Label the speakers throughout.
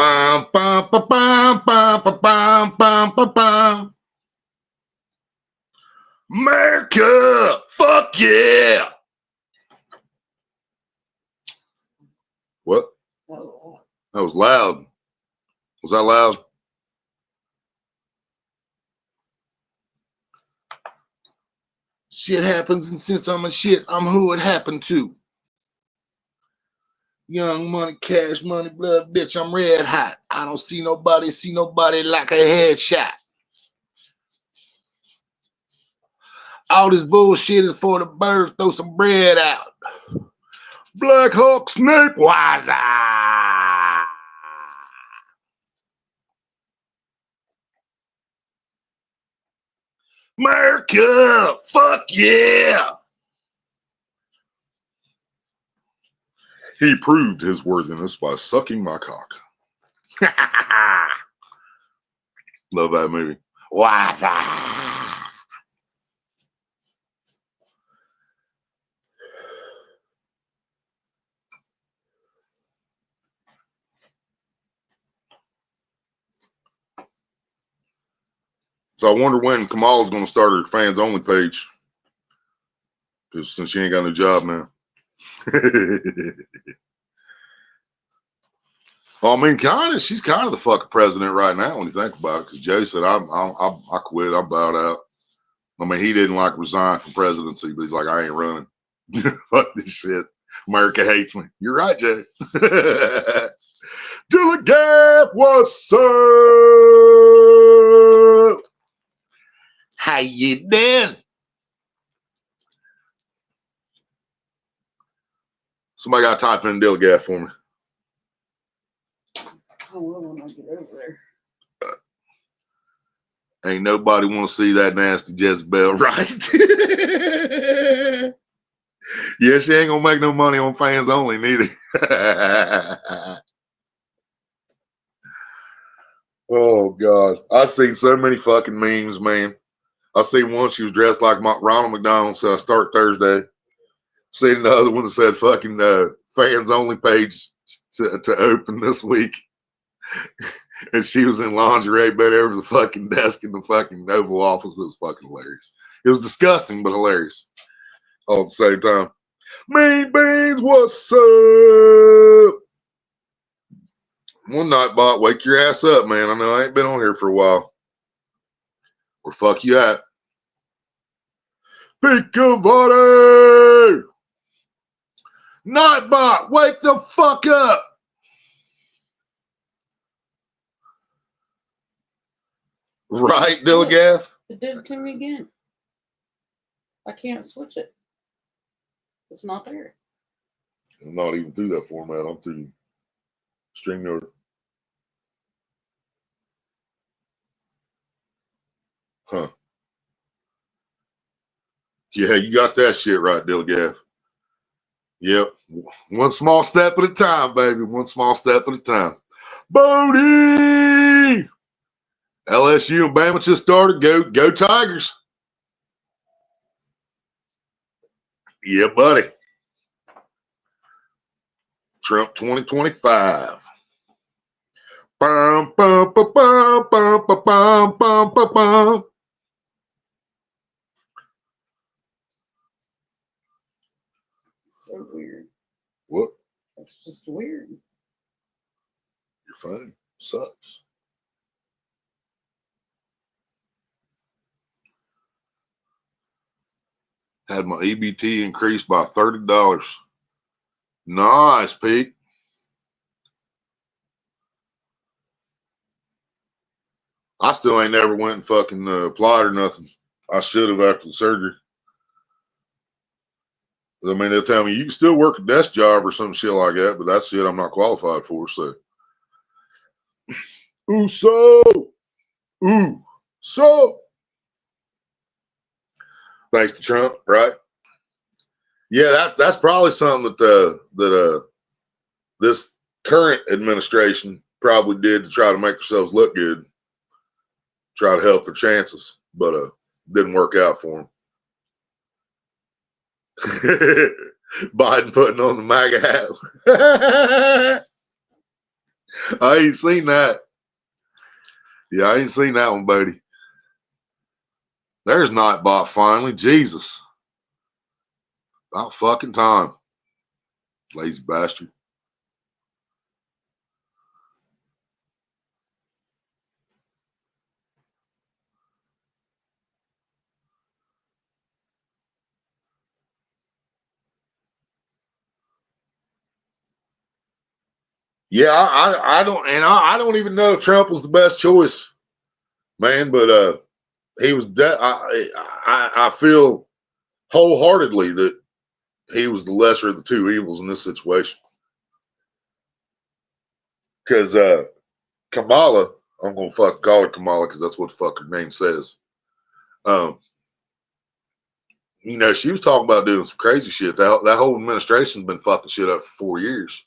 Speaker 1: Bum, bum, bum, bum, bum, bum, bum, bum, bum. Merica, fuck yeah. What?
Speaker 2: Oh.
Speaker 1: That was loud. Was that loud? Shit happens, and since I'm a shit, I'm who it happened to. Young money, cash money, blood, bitch, I'm red hot. I don't see nobody like a headshot. All this bullshit is for the birds, throw some bread out. Black Hawk Snape, Waza. America, fuck yeah. He proved his worthiness by sucking my cock. Love that movie. Waza. So I wonder when Kamala's going to start her fans only page. Because since she ain't got no job now. Well, I mean, she's kind of the fucking president right now when you think about it. Because Joe said, I quit, I'm bowed out. I mean, he didn't like resign from presidency, but he's like, I ain't running. Fuck this shit. America hates me. You're right, Joe. Dylan Gap, what's up? How you doing? Somebody got to type in Dylan Gap for me.
Speaker 2: I will when I get over there.
Speaker 1: Ain't nobody want to see that nasty Jezebel, right? Yeah, she ain't gonna make no money on fans only, neither. Oh God, I seen so many fucking memes, man. I seen one she was dressed like Ronald McDonald, said I start Thursday. Seen the other one that said fucking fans only page to open this week. And she was in lingerie bent over the fucking desk in the fucking Oval Office. It was fucking hilarious. It was disgusting, but hilarious all at the same time. Mean Beans, what's up? One night, bot, wake your ass up, man. I know I ain't been on here for a while. Where fuck you at? Picavati! Nightbot, wake the fuck up! Right, Dillagaff?
Speaker 2: It did it to me again. I can't switch it. It's not there.
Speaker 1: I'm not even through that format. I'm through StreamYard. Huh. Yeah, you got that shit right, Dillagaff. Yep. One small step at a time, baby. One small step at a time. Bodie! LSU and Bama just started. Go Tigers. Yeah, buddy. Trump 2025. Bum, bum, bum, bum, bum, bum, bum, bum, bum.
Speaker 2: So weird.
Speaker 1: What?
Speaker 2: It's just weird.
Speaker 1: Your phone sucks. Had my EBT increased by $30. Nice, Pete. I still ain't never went and fucking applied or nothing. I should have after the surgery. I mean, they'll tell me you can still work a desk job or some shit like that, but that's shit I'm not qualified for. So, so. Thanks to Trump, right? Yeah, that's probably something that this current administration probably did to try to make themselves look good, try to help their chances, but didn't work out for them. Biden putting on the MAGA hat. I ain't seen that. Yeah, I ain't seen that one, buddy. There's Nightbot finally. Jesus. About fucking time. Lazy bastard. Yeah, I don't even know if Trump was the best choice, man. But he was. I feel wholeheartedly that he was the lesser of the two evils in this situation. Because Kamala, I'm gonna fuck call her Kamala because that's what the fuck her name says. Um, she was talking about doing some crazy shit. That whole administration's been fucking shit up for 4 years,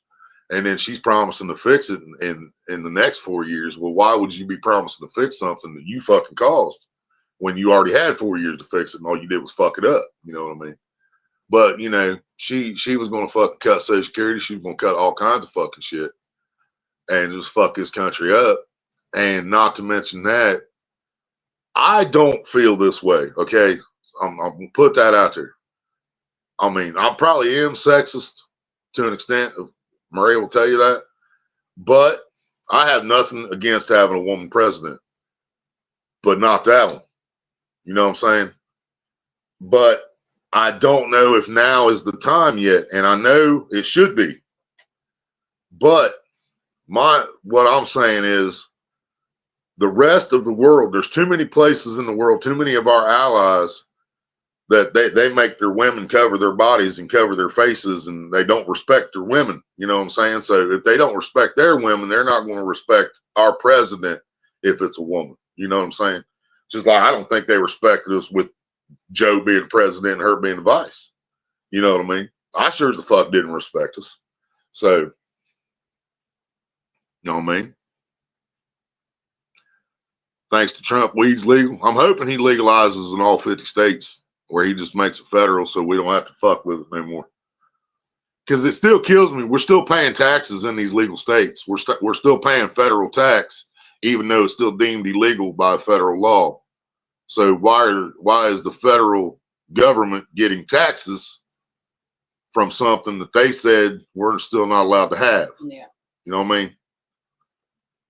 Speaker 1: and then she's promising to fix it in the next 4 years. Well, why would you be promising to fix something that you fucking caused when you already had 4 years to fix it and all you did was fuck it up? You know what I mean? But she was gonna fucking cut Social Security. She was gonna cut all kinds of fucking shit and just fuck this country up. And not to mention that, I don't feel this way. Okay, I'm gonna put that out there. I mean, I probably am sexist to an extent. Maria will tell you that, but I have nothing against having a woman president, but not that one. You know what I'm saying? But I don't know if now is the time yet, and I know it should be. But what I'm saying is the rest of the world, there's too many places in the world, too many of our allies that they make their women cover their bodies and cover their faces, and they don't respect their women. You know what I'm saying? So if they don't respect their women, they're not going to respect our president if it's a woman. You know what I'm saying? Just like I don't think they respected us with Joe being president and her being the vice. You know what I mean? I sure as the fuck didn't respect us. So, you know what I mean? Thanks to Trump, weed's legal. I'm hoping he legalizes in all 50 states where he just makes it federal so we don't have to fuck with it anymore. Because it still kills me. We're still paying taxes in these legal states. We're still paying federal tax, even though it's still deemed illegal by federal law. So why is the federal government getting taxes from something that they said we're still not allowed to have?
Speaker 2: Yeah.
Speaker 1: You know what I mean?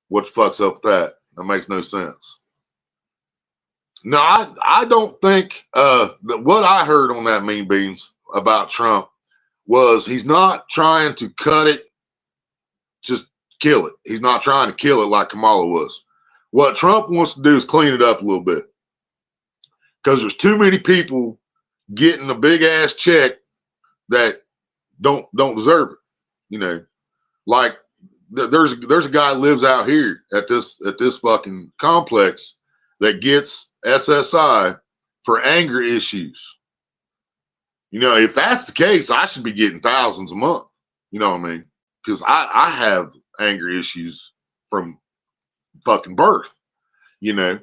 Speaker 1: What the fuck's up with that? That makes no sense. No, I don't think that what I heard on that Mean Beans about Trump was he's not trying to cut it, just kill it. He's not trying to kill it like Kamala was. What Trump wants to do is clean it up a little bit because there's too many people getting a big ass check that don't deserve it. You know, like there's a guy who lives out here at this fucking complex that gets SSI for anger issues. You know, if that's the case, I should be getting thousands a month. You know what I mean? Because I have anger issues from fucking birth, you know,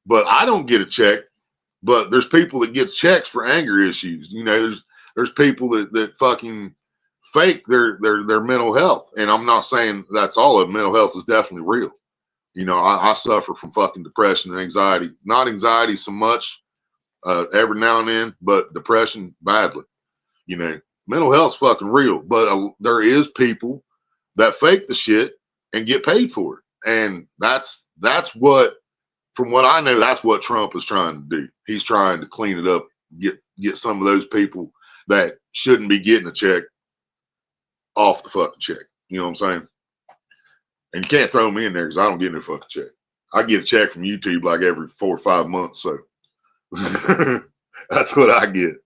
Speaker 1: but I don't get a check. But there's people that get checks for anger issues. You know, there's people that fucking fake their mental health. And I'm not saying that's all of it. Mental health is definitely real. You know, I suffer from fucking depression and anxiety. Not anxiety so much every now and then, but depression badly. You know, mental health's fucking real. But there is people that fake the shit and get paid for it. And that's what, from what I know, that's what Trump is trying to do. He's trying to clean it up, get some of those people that shouldn't be getting a check off the fucking check. You know what I'm saying? And you can't throw me in there because I don't get no fucking check. I get a check from YouTube like every 4 or 5 months. So that's what I get.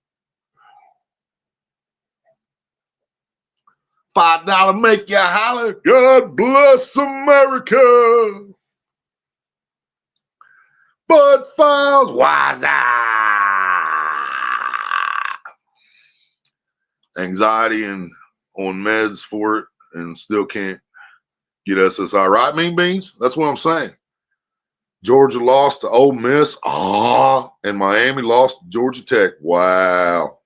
Speaker 1: $5 make you holler. God bless America. Bud Files, why's anxiety and on meds for it and still can't get SSI. Right, Mean Beans? That's what I'm saying. Georgia lost to Ole Miss. And Miami lost to Georgia Tech. Wow.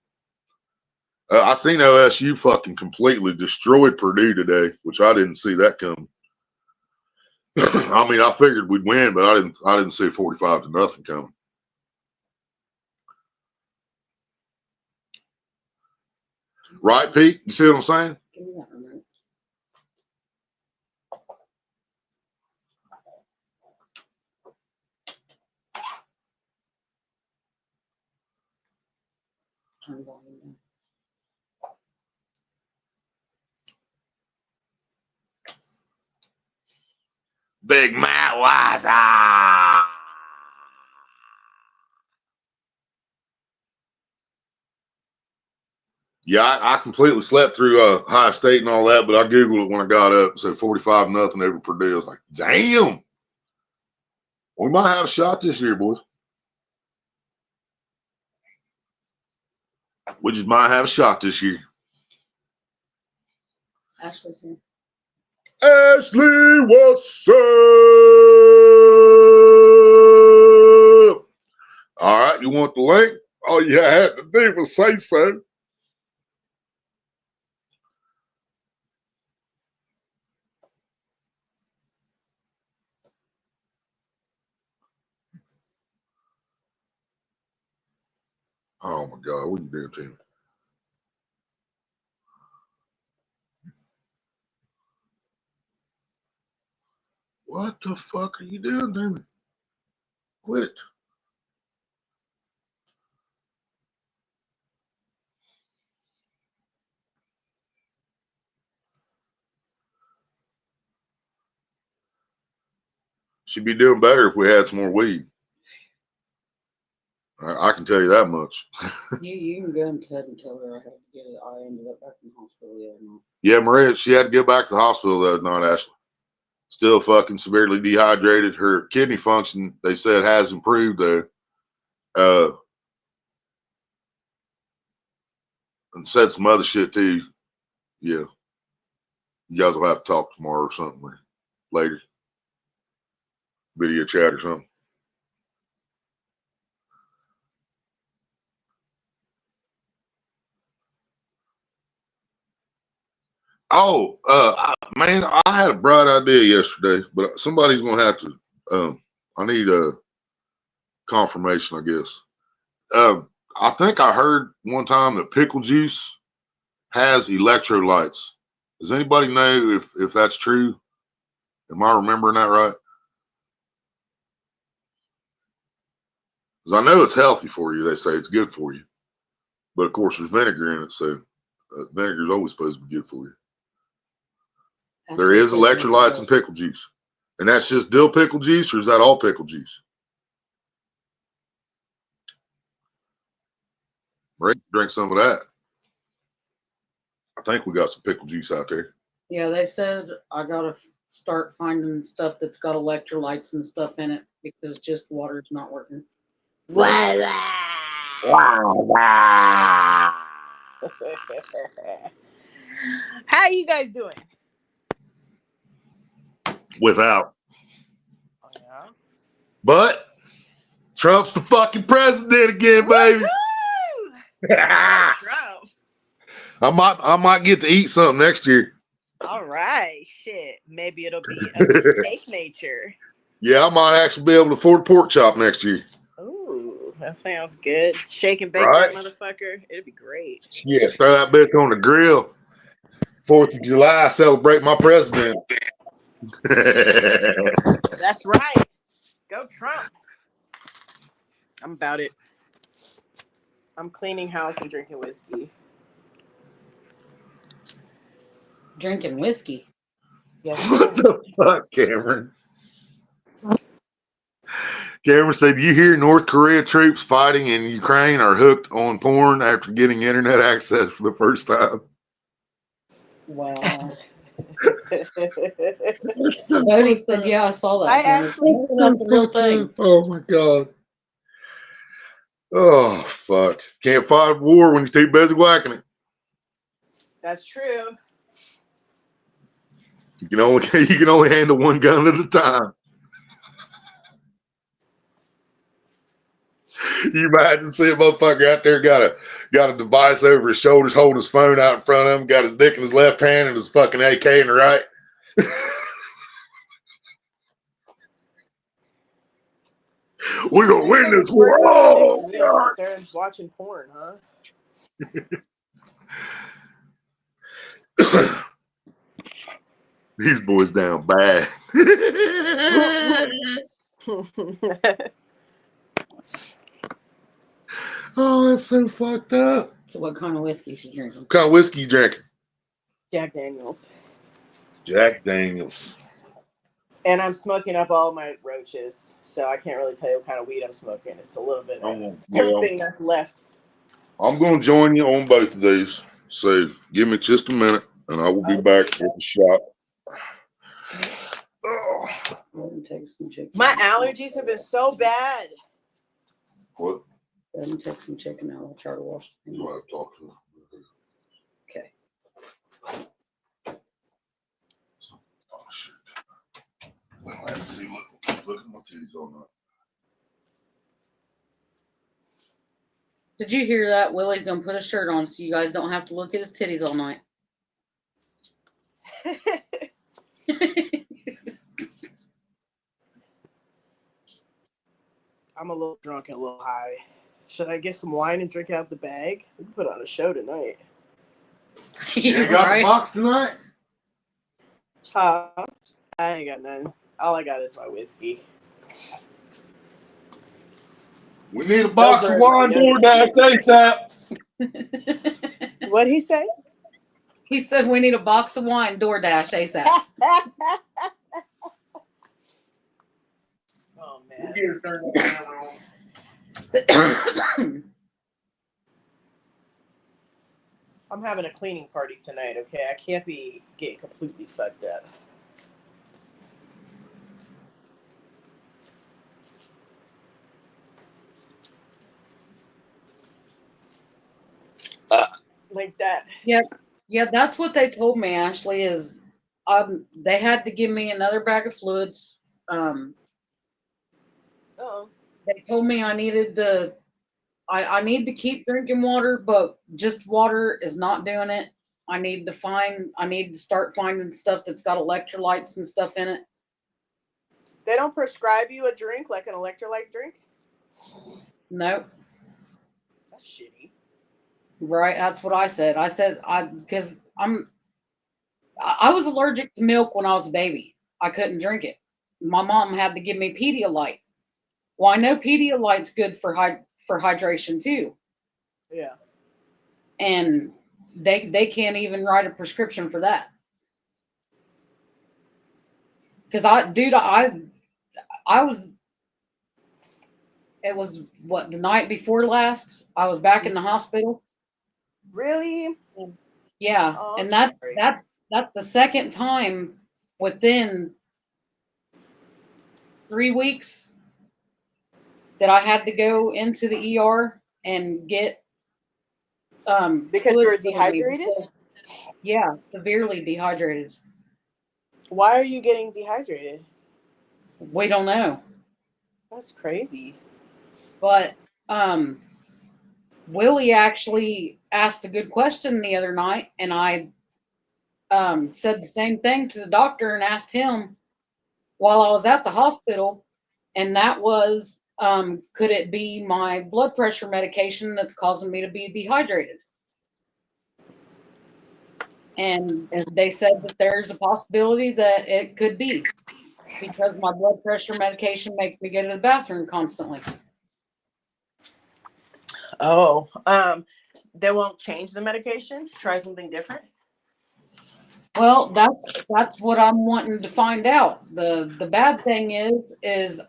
Speaker 1: I seen OSU fucking completely destroyed Purdue today, which I didn't see that coming. I mean, I figured we'd win, but I didn't see 45-0 coming. Right, Pete? You see what I'm saying?
Speaker 2: Give me that remote. Turn volume down.
Speaker 1: Big Matt Wise. Yeah, I completely slept through High State and all that, but I Googled it when I got up and said 45-0 over Purdue. I was like, damn. We might have a shot this year, boys. We just might have a shot this year.
Speaker 2: Ashley's here.
Speaker 1: Ashley, what's up? All right, you want the link? All you had to do was say so. Oh my God, what are you doing, Tim? What the fuck are you doing, Timmy? Quit it. She'd be doing better if we had some more weed. I can tell you that much.
Speaker 2: You can go and tell her I had to get it. I ended up back in the hospital the other night.
Speaker 1: Yeah, Maria, she had to get back to the hospital the other night, Ashley. Still fucking severely dehydrated. Her kidney function, they said, has improved though. And said some other shit too. Yeah. You guys will have to talk tomorrow or something later. Video chat or something. Oh, man, I had a bright idea yesterday, but somebody's going to have to, I need a confirmation, I guess. I think I heard one time that pickle juice has electrolytes. Does anybody know if that's true? Am I remembering that right? Because I know it's healthy for you. They say it's good for you. But of course, there's vinegar in it, so vinegar is always supposed to be good for you. There is electrolytes in pickle juice. And that's just dill pickle juice, or is that all pickle juice? Right? Drink some of that. I think we got some pickle juice out there.
Speaker 2: Yeah, they said I gotta start finding stuff that's got electrolytes and stuff in it because just water is not working.
Speaker 1: Wow.
Speaker 3: How you guys doing?
Speaker 1: Without.
Speaker 3: Oh, yeah.
Speaker 1: But Trump's the fucking president again, baby.
Speaker 3: Trump.
Speaker 1: I might get to eat something next year.
Speaker 3: All right, shit. Maybe it'll be of a steak nature.
Speaker 1: Yeah, I might actually be able to afford a pork chop next year.
Speaker 3: Ooh, that sounds good. Shake and bake
Speaker 1: Right?
Speaker 3: that motherfucker. It'd be great.
Speaker 1: Yeah, throw that bitch on the grill. 4th of July, celebrate my president.
Speaker 3: That's right. Go Trump. I'm about it. I'm cleaning house and drinking whiskey.
Speaker 2: Drinking whiskey.
Speaker 3: Yes.
Speaker 1: What the fuck, Cameron? Cameron said, "You hear North Korea troops fighting in Ukraine are hooked on porn after getting internet access for the first time."
Speaker 2: Wow. Cody said, "Yeah, I saw that."
Speaker 3: I actually
Speaker 2: that's the real thing.
Speaker 1: Oh my God. Oh fuck. Can't fight a war when you're too busy whacking it.
Speaker 3: That's true.
Speaker 1: You can only handle one gun at a time. You imagine seeing a motherfucker out there got a device over his shoulders, holding his phone out in front of him, got his dick in his left hand and his fucking AK in the right. We're gonna win this war.
Speaker 3: Working on the next
Speaker 1: Oh
Speaker 3: meal, but they're watching porn, huh?
Speaker 1: God. These boys down bad. Oh, that's so fucked up.
Speaker 2: So what kind of whiskey she drinking?
Speaker 1: What kind of whiskey you drinking?
Speaker 3: Jack Daniels.
Speaker 1: Jack Daniels.
Speaker 3: And I'm smoking up all my roaches, so I can't really tell you what kind of weed I'm smoking. It's a little bit of everything that's left.
Speaker 1: I'm going to join you on both of these. So give me just a minute, and I will be back with the shot. Oh.
Speaker 3: My allergies have been so bad.
Speaker 1: What?
Speaker 2: Let me take some chicken out. I'll try to wash it.
Speaker 1: You want to talk to them?
Speaker 2: Okay.
Speaker 1: Oh, shit. Well, let's see. Look at my titties all night.
Speaker 2: Did you hear that? Willie's gonna put a shirt on so you guys don't have to look at his titties all night.
Speaker 3: I'm a little drunk and a little high. Should I get some wine and drink out the bag? We can put on a show tonight.
Speaker 1: You got the box tonight?
Speaker 3: Huh? I ain't got none. All I got is my whiskey.
Speaker 1: We need a box of wine, DoorDash ASAP.
Speaker 3: What'd he say?
Speaker 2: He said we need a box of wine, DoorDash ASAP.
Speaker 3: Oh, man. I'm having a cleaning party tonight, okay? I can't be getting completely fucked up. Like that.
Speaker 2: Yep. Yeah, that's what they told me, Ashley, is they had to give me another bag of fluids. They told me I needed to I need to keep drinking water, but just water is not doing it. I need to start finding stuff that's got electrolytes and stuff in it.
Speaker 3: They don't prescribe you a drink like an electrolyte drink?
Speaker 2: Nope.
Speaker 3: That's shitty.
Speaker 2: Right, that's what I said. Because I was allergic to milk when I was a baby. I couldn't drink it. My mom had to give me Pedialyte. Well, I know Pedialyte's good for hydration too.
Speaker 3: Yeah.
Speaker 2: And they can't even write a prescription for that. Because it was what, the night before last, I was back in the hospital.
Speaker 3: Really?
Speaker 2: Yeah.
Speaker 3: Oh,
Speaker 2: And that's the second time within 3 weeks that I had to go into the ER and get
Speaker 3: because you were dehydrated?
Speaker 2: Yeah, severely dehydrated.
Speaker 3: Why are you getting dehydrated?
Speaker 2: We don't know.
Speaker 3: That's crazy.
Speaker 2: But Willie actually asked a good question the other night, and I said the same thing to the doctor and asked him while I was at the hospital, and that was, could it be my blood pressure medication that's causing me to be dehydrated? And they said that there's a possibility that it could be because my blood pressure medication makes me go to the bathroom constantly.
Speaker 3: Oh, they won't change the medication? Try something different?
Speaker 2: Well, that's what I'm wanting to find out. The bad thing is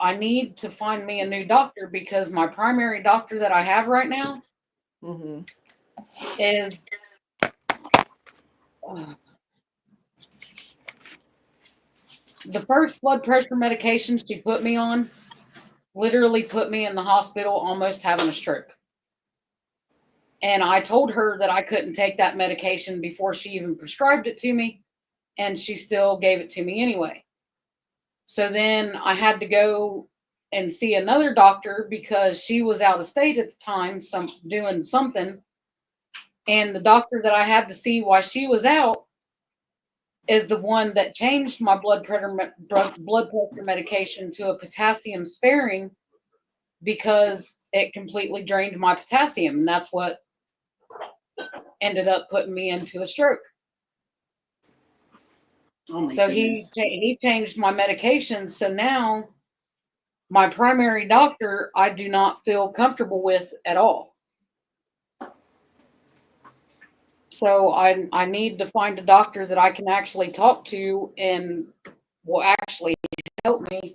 Speaker 2: I need to find me a new doctor because my primary doctor that I have right now is the first blood pressure medication she put me on literally put me in the hospital almost having a stroke. And I told her that I couldn't take that medication before she even prescribed it to me, and she still gave it to me anyway. So then I had to go and see another doctor because she was out of state at the time, doing something. And the doctor that I had to see while she was out is the one that changed my blood pressure medication to a potassium sparing because it completely drained my potassium, and that's what ended up putting me into a stroke.
Speaker 3: Oh my
Speaker 2: So
Speaker 3: goodness.
Speaker 2: he changed my medications. So now my primary doctor, I do not feel comfortable with at all. So I need to find a doctor that I can actually talk to and will actually help me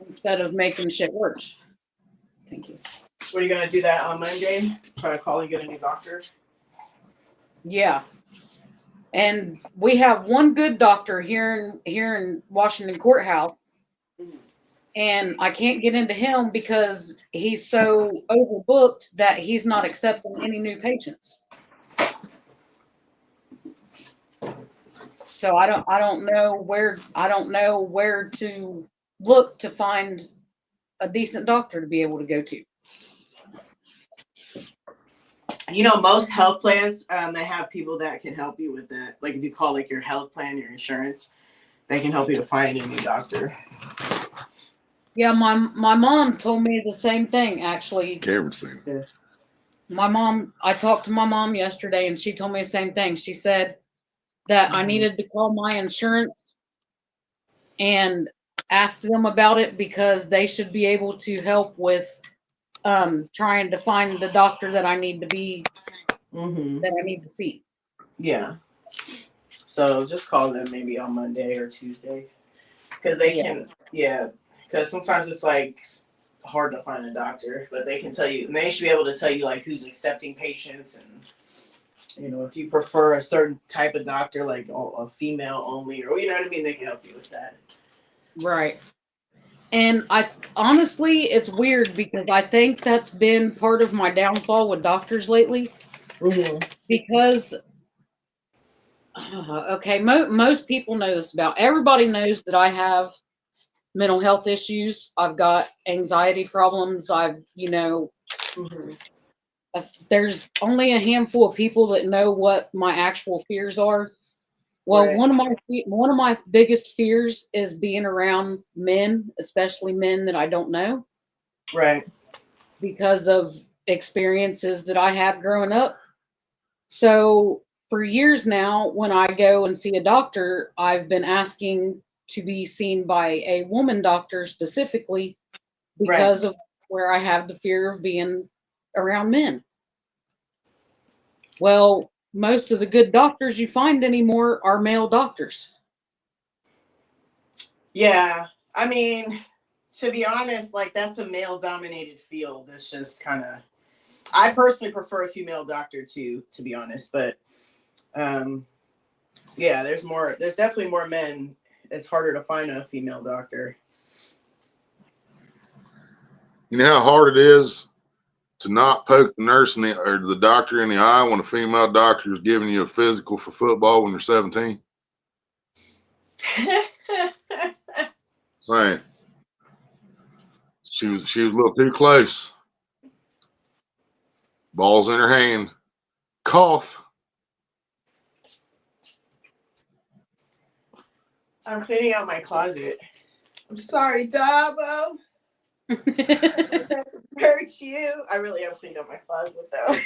Speaker 2: instead of making shit worse. Thank you.
Speaker 3: What are you gonna do that on Monday? Try to call and get a new doctor?
Speaker 2: Yeah. And we have one good doctor here in Washington Courthouse, and I can't get into him because he's so overbooked that he's not accepting any new patients. So I don't know where to look to find a decent doctor to be able to go to.
Speaker 3: You know, most health plans, they have people that can help you with that. Like if you call like your health plan, your insurance, they can help you to find a new doctor.
Speaker 2: Yeah, my mom told me the same thing actually.
Speaker 1: Cameron's seen it.
Speaker 2: I talked to my mom yesterday and she told me the same thing. She said that I needed to call my insurance and ask them about it because they should be able to help with trying to find the doctor that I need to be that I need to see.
Speaker 3: Yeah. So just call them maybe on Monday or Tuesday because they can. Yeah. Because sometimes it's like hard to find a doctor, but they can tell you, and they should be able to tell you like who's accepting patients, and you know if you prefer a certain type of doctor, like a female only, or you know what I mean. They can help you with that.
Speaker 2: Right. And I honestly, it's weird because I think that's been part of my downfall with doctors lately. Because, okay, most people know this about. Everybody knows that I have mental health issues. I've got anxiety problems. There's only a handful of people that know what my actual fears are. Well,
Speaker 3: Right.
Speaker 2: one of my biggest fears is being around men, especially men that I don't know,
Speaker 3: Right.
Speaker 2: because of experiences that I had growing up. So for years now, when I go and see a doctor, I've been asking to be seen by a woman doctor specifically
Speaker 3: Right.
Speaker 2: because of where I have the fear of being around men. Well, most of the good doctors you find anymore are male doctors.
Speaker 3: Yeah. I mean, to be honest, like that's a male-dominated field. It's just kind of. I personally prefer a female doctor too, to be honest. But yeah, there's more. There's definitely more men. It's harder to find a female doctor.
Speaker 1: You know how hard it is to not poke the nurse in or the doctor in the eye when a female doctor is giving you a physical for football when you're 17? Saying she was a little too close. Ball's in her hand. Cough.
Speaker 3: I'm cleaning out my closet. I'm sorry, Dabo. That's hurt you. I really have cleaned out my closet though.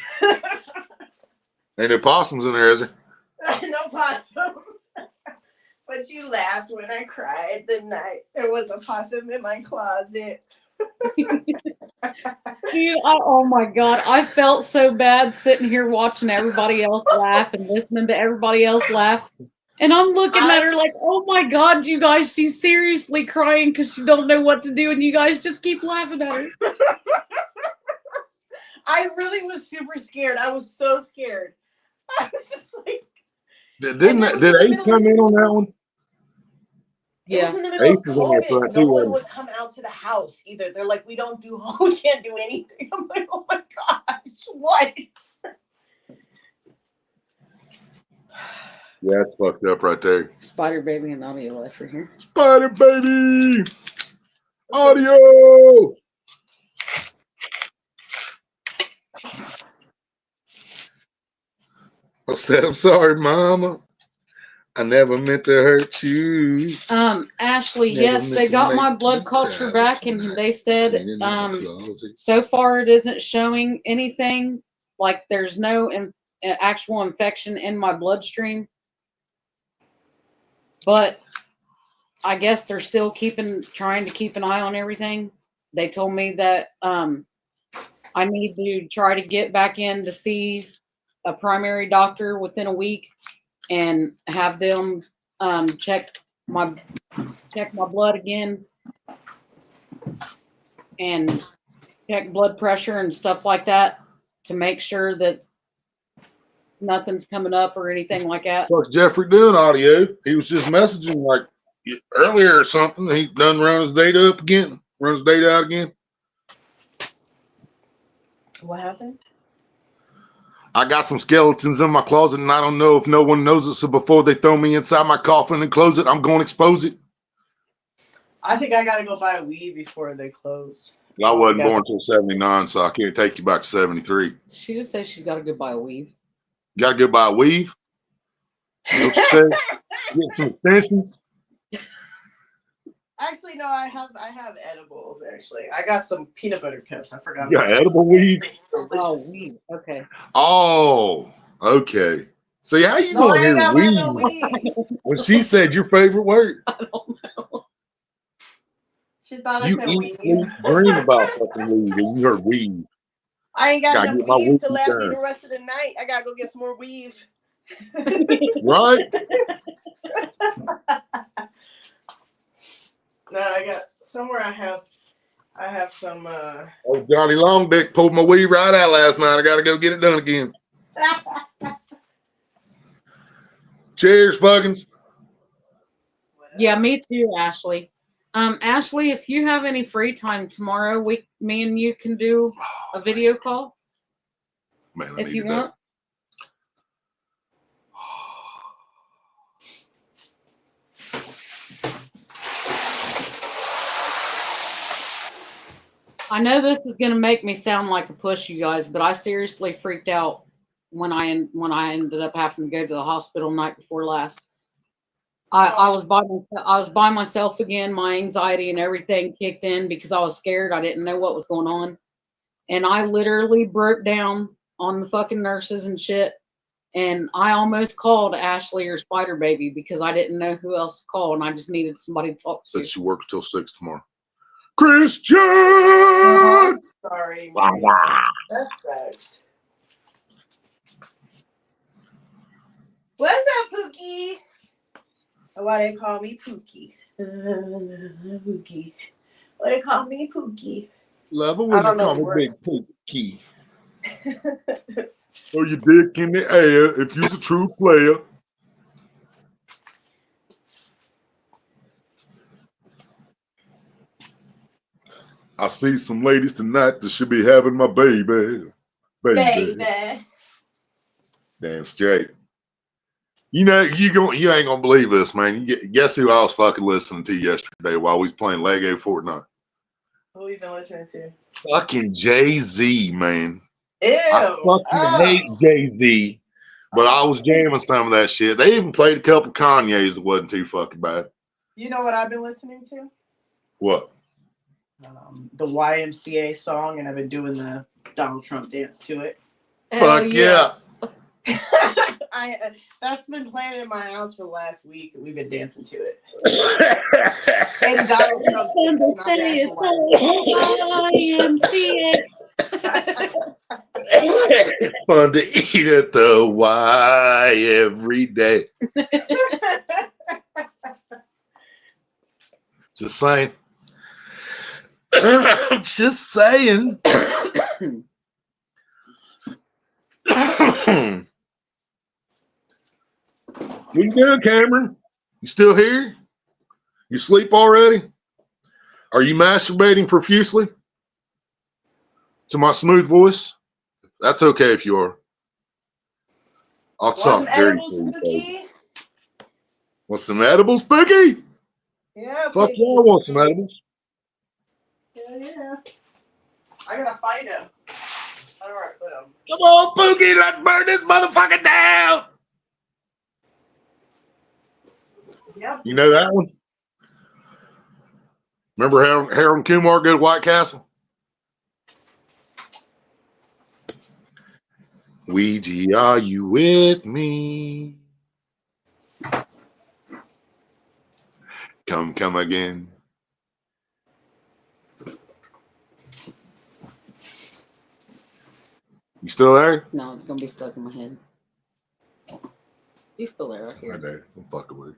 Speaker 1: Ain't no possums in there, is there?
Speaker 3: No possums. But you laughed when I cried the night there was a possum in my closet.
Speaker 2: Dude, oh my God. I felt so bad sitting here watching everybody else laugh and listening to everybody else laugh. And I'm looking at her like, oh my God, you guys, she's seriously crying because she don't know what to do. And you guys just keep laughing at her.
Speaker 3: I really was super scared. I was so scared. I was just like.
Speaker 1: Did Ace come in on that one?
Speaker 3: It was in the middle of COVID. No one would come out to the house either. They're like, we can't do anything. I'm like, oh my gosh, what?
Speaker 1: Yeah, it's fucked up right there.
Speaker 2: Spider Baby and Audio Life are here.
Speaker 1: Spider Baby! Audio! I said, I'm sorry, Mama. I never meant to hurt you.
Speaker 2: Ashley,
Speaker 1: Never
Speaker 2: yes,
Speaker 1: meant
Speaker 2: they
Speaker 1: to
Speaker 2: got
Speaker 1: make
Speaker 2: my blood
Speaker 1: you
Speaker 2: culture
Speaker 1: cry
Speaker 2: back, and
Speaker 1: tonight.
Speaker 2: they said,
Speaker 1: Cleaning up the closet.
Speaker 2: so far it isn't showing anything. Like there's no actual infection in my bloodstream, but I guess they're still trying to keep an eye on everything. They told me that I need to try to get back in to see a primary doctor within a week and have them check my blood again and check blood pressure and stuff like that to make sure that nothing's coming up or anything like that.
Speaker 1: What's Jeffrey doing audio? He was just messaging like earlier or something. He done run his data up again. Run his data out again.
Speaker 3: What happened?
Speaker 1: I got some skeletons in my closet, and I don't know if no one knows it. So before they throw me inside my coffin and close it, I'm going to expose it.
Speaker 3: I think I gotta go buy a weed before they close.
Speaker 1: I wasn't born until 79, so I can't take you back to 73.
Speaker 2: She just says she's got to go buy a weave.
Speaker 1: You got to go buy a weave. What you say? Get some extensions.
Speaker 3: Actually, no, I have edibles. Actually, I got some peanut butter cups. I forgot.
Speaker 1: You got edible weed?
Speaker 2: Oh, weed. Okay.
Speaker 1: Oh, okay. See, how you
Speaker 3: No,
Speaker 1: gonna
Speaker 3: I ain't
Speaker 1: hear
Speaker 3: got
Speaker 1: weed
Speaker 3: no weed.
Speaker 1: when she said your favorite word?
Speaker 2: I don't know.
Speaker 3: She thought I
Speaker 1: You
Speaker 3: said
Speaker 1: eat,
Speaker 3: weed.
Speaker 1: sleep, dream about fucking weed, and you heard weed.
Speaker 3: I ain't got
Speaker 1: Gotta
Speaker 3: enough
Speaker 1: get my
Speaker 3: weave
Speaker 1: weed
Speaker 3: to last me
Speaker 1: done.
Speaker 3: the rest of the night. I gotta go get some more weave.
Speaker 1: Right?
Speaker 3: No, I got somewhere. I have some.
Speaker 1: Oh, Johnny Longdick pulled my weed right out last night. I gotta go get it done again. Cheers, fuckings.
Speaker 2: Yeah, me too, Ashley. Ashley, if you have any free time tomorrow, me and you can do a video call.
Speaker 1: Man, I
Speaker 2: if you
Speaker 1: needed that.
Speaker 2: want. I know this is going to make me sound like a push, you guys, but I seriously freaked out when I ended up having to go to the hospital night before last. I was by myself again. My anxiety and everything kicked in because I was scared. I didn't know what was going on, and I literally broke down on the fucking nurses and shit. And I almost called Ashley or Spider Baby because I didn't know who else to call, and I just needed somebody to talk to.
Speaker 1: Said she works till 6 tomorrow. Christian!
Speaker 3: Oh, I'm sorry, man. That sucks. What's up, Pookie? Why they call me Pookie? Pookie. Why they call me Pookie?
Speaker 1: Love it when they call me Big Pookie. Throw your dick in the air if you's a true player. I see some ladies tonight that should be having my baby. Baby. Damn straight. You know, you ain't gonna believe this, man. Guess who I was fucking listening to yesterday while we was playing Lego Fortnite?
Speaker 3: Who you been listening to?
Speaker 1: Fucking Jay-Z, man.
Speaker 3: Ew.
Speaker 1: I fucking hate Jay-Z, but I was jamming some of that shit. They even played a couple Kanye's that wasn't too fucking bad.
Speaker 3: You know what I've been listening to?
Speaker 1: What?
Speaker 3: The YMCA song, and I've been doing the Donald Trump dance to it.
Speaker 1: Fuck yeah.
Speaker 3: That's been playing in my house for the last week, and we've been dancing to it. And Donald Trump's dance, not
Speaker 2: YMCA.
Speaker 1: Fun to eat at the Y every day. Just saying. Just saying. What you doing, Cameron? You still here? You sleep already? Are you masturbating profusely to my smooth voice? That's okay if you are. I'll talk very
Speaker 3: Spooky?
Speaker 1: Want some edibles, Pookie?
Speaker 3: Yeah.
Speaker 1: Fuck yeah, I want some edibles.
Speaker 3: Yeah. I gotta find him. All right, put him.
Speaker 1: Come on, Pookie, let's burn this motherfucker down.
Speaker 3: Yep.
Speaker 1: You know that one? Remember Harold and Kumar go to White Castle? Ouija, are you with me? Come again. You still there?
Speaker 2: No, it's gonna be stuck in my head. He's still there. I hear
Speaker 1: I
Speaker 2: it.
Speaker 1: know. I'm fucking with it.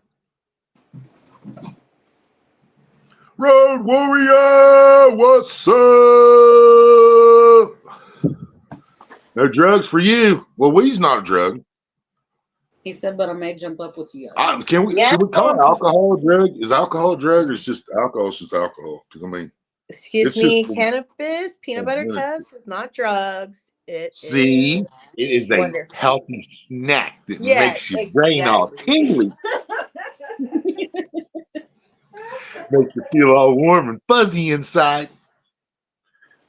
Speaker 1: Road Warrior, what's up? No drugs for you. Well, weed's not a drug.
Speaker 2: He said, but I may jump up with you guys.
Speaker 1: Should we call it alcohol a drug? Is alcohol a drug or is just alcohol? It's just alcohol. Because I mean,
Speaker 4: Excuse
Speaker 1: it's
Speaker 4: me,
Speaker 1: just
Speaker 4: cannabis, peanut butter cups is not drugs. It
Speaker 1: see,
Speaker 4: is
Speaker 1: it is a
Speaker 4: wonderful.
Speaker 1: healthy snack that
Speaker 4: Yes,
Speaker 1: makes your brain all tingly, makes you feel all warm and fuzzy inside.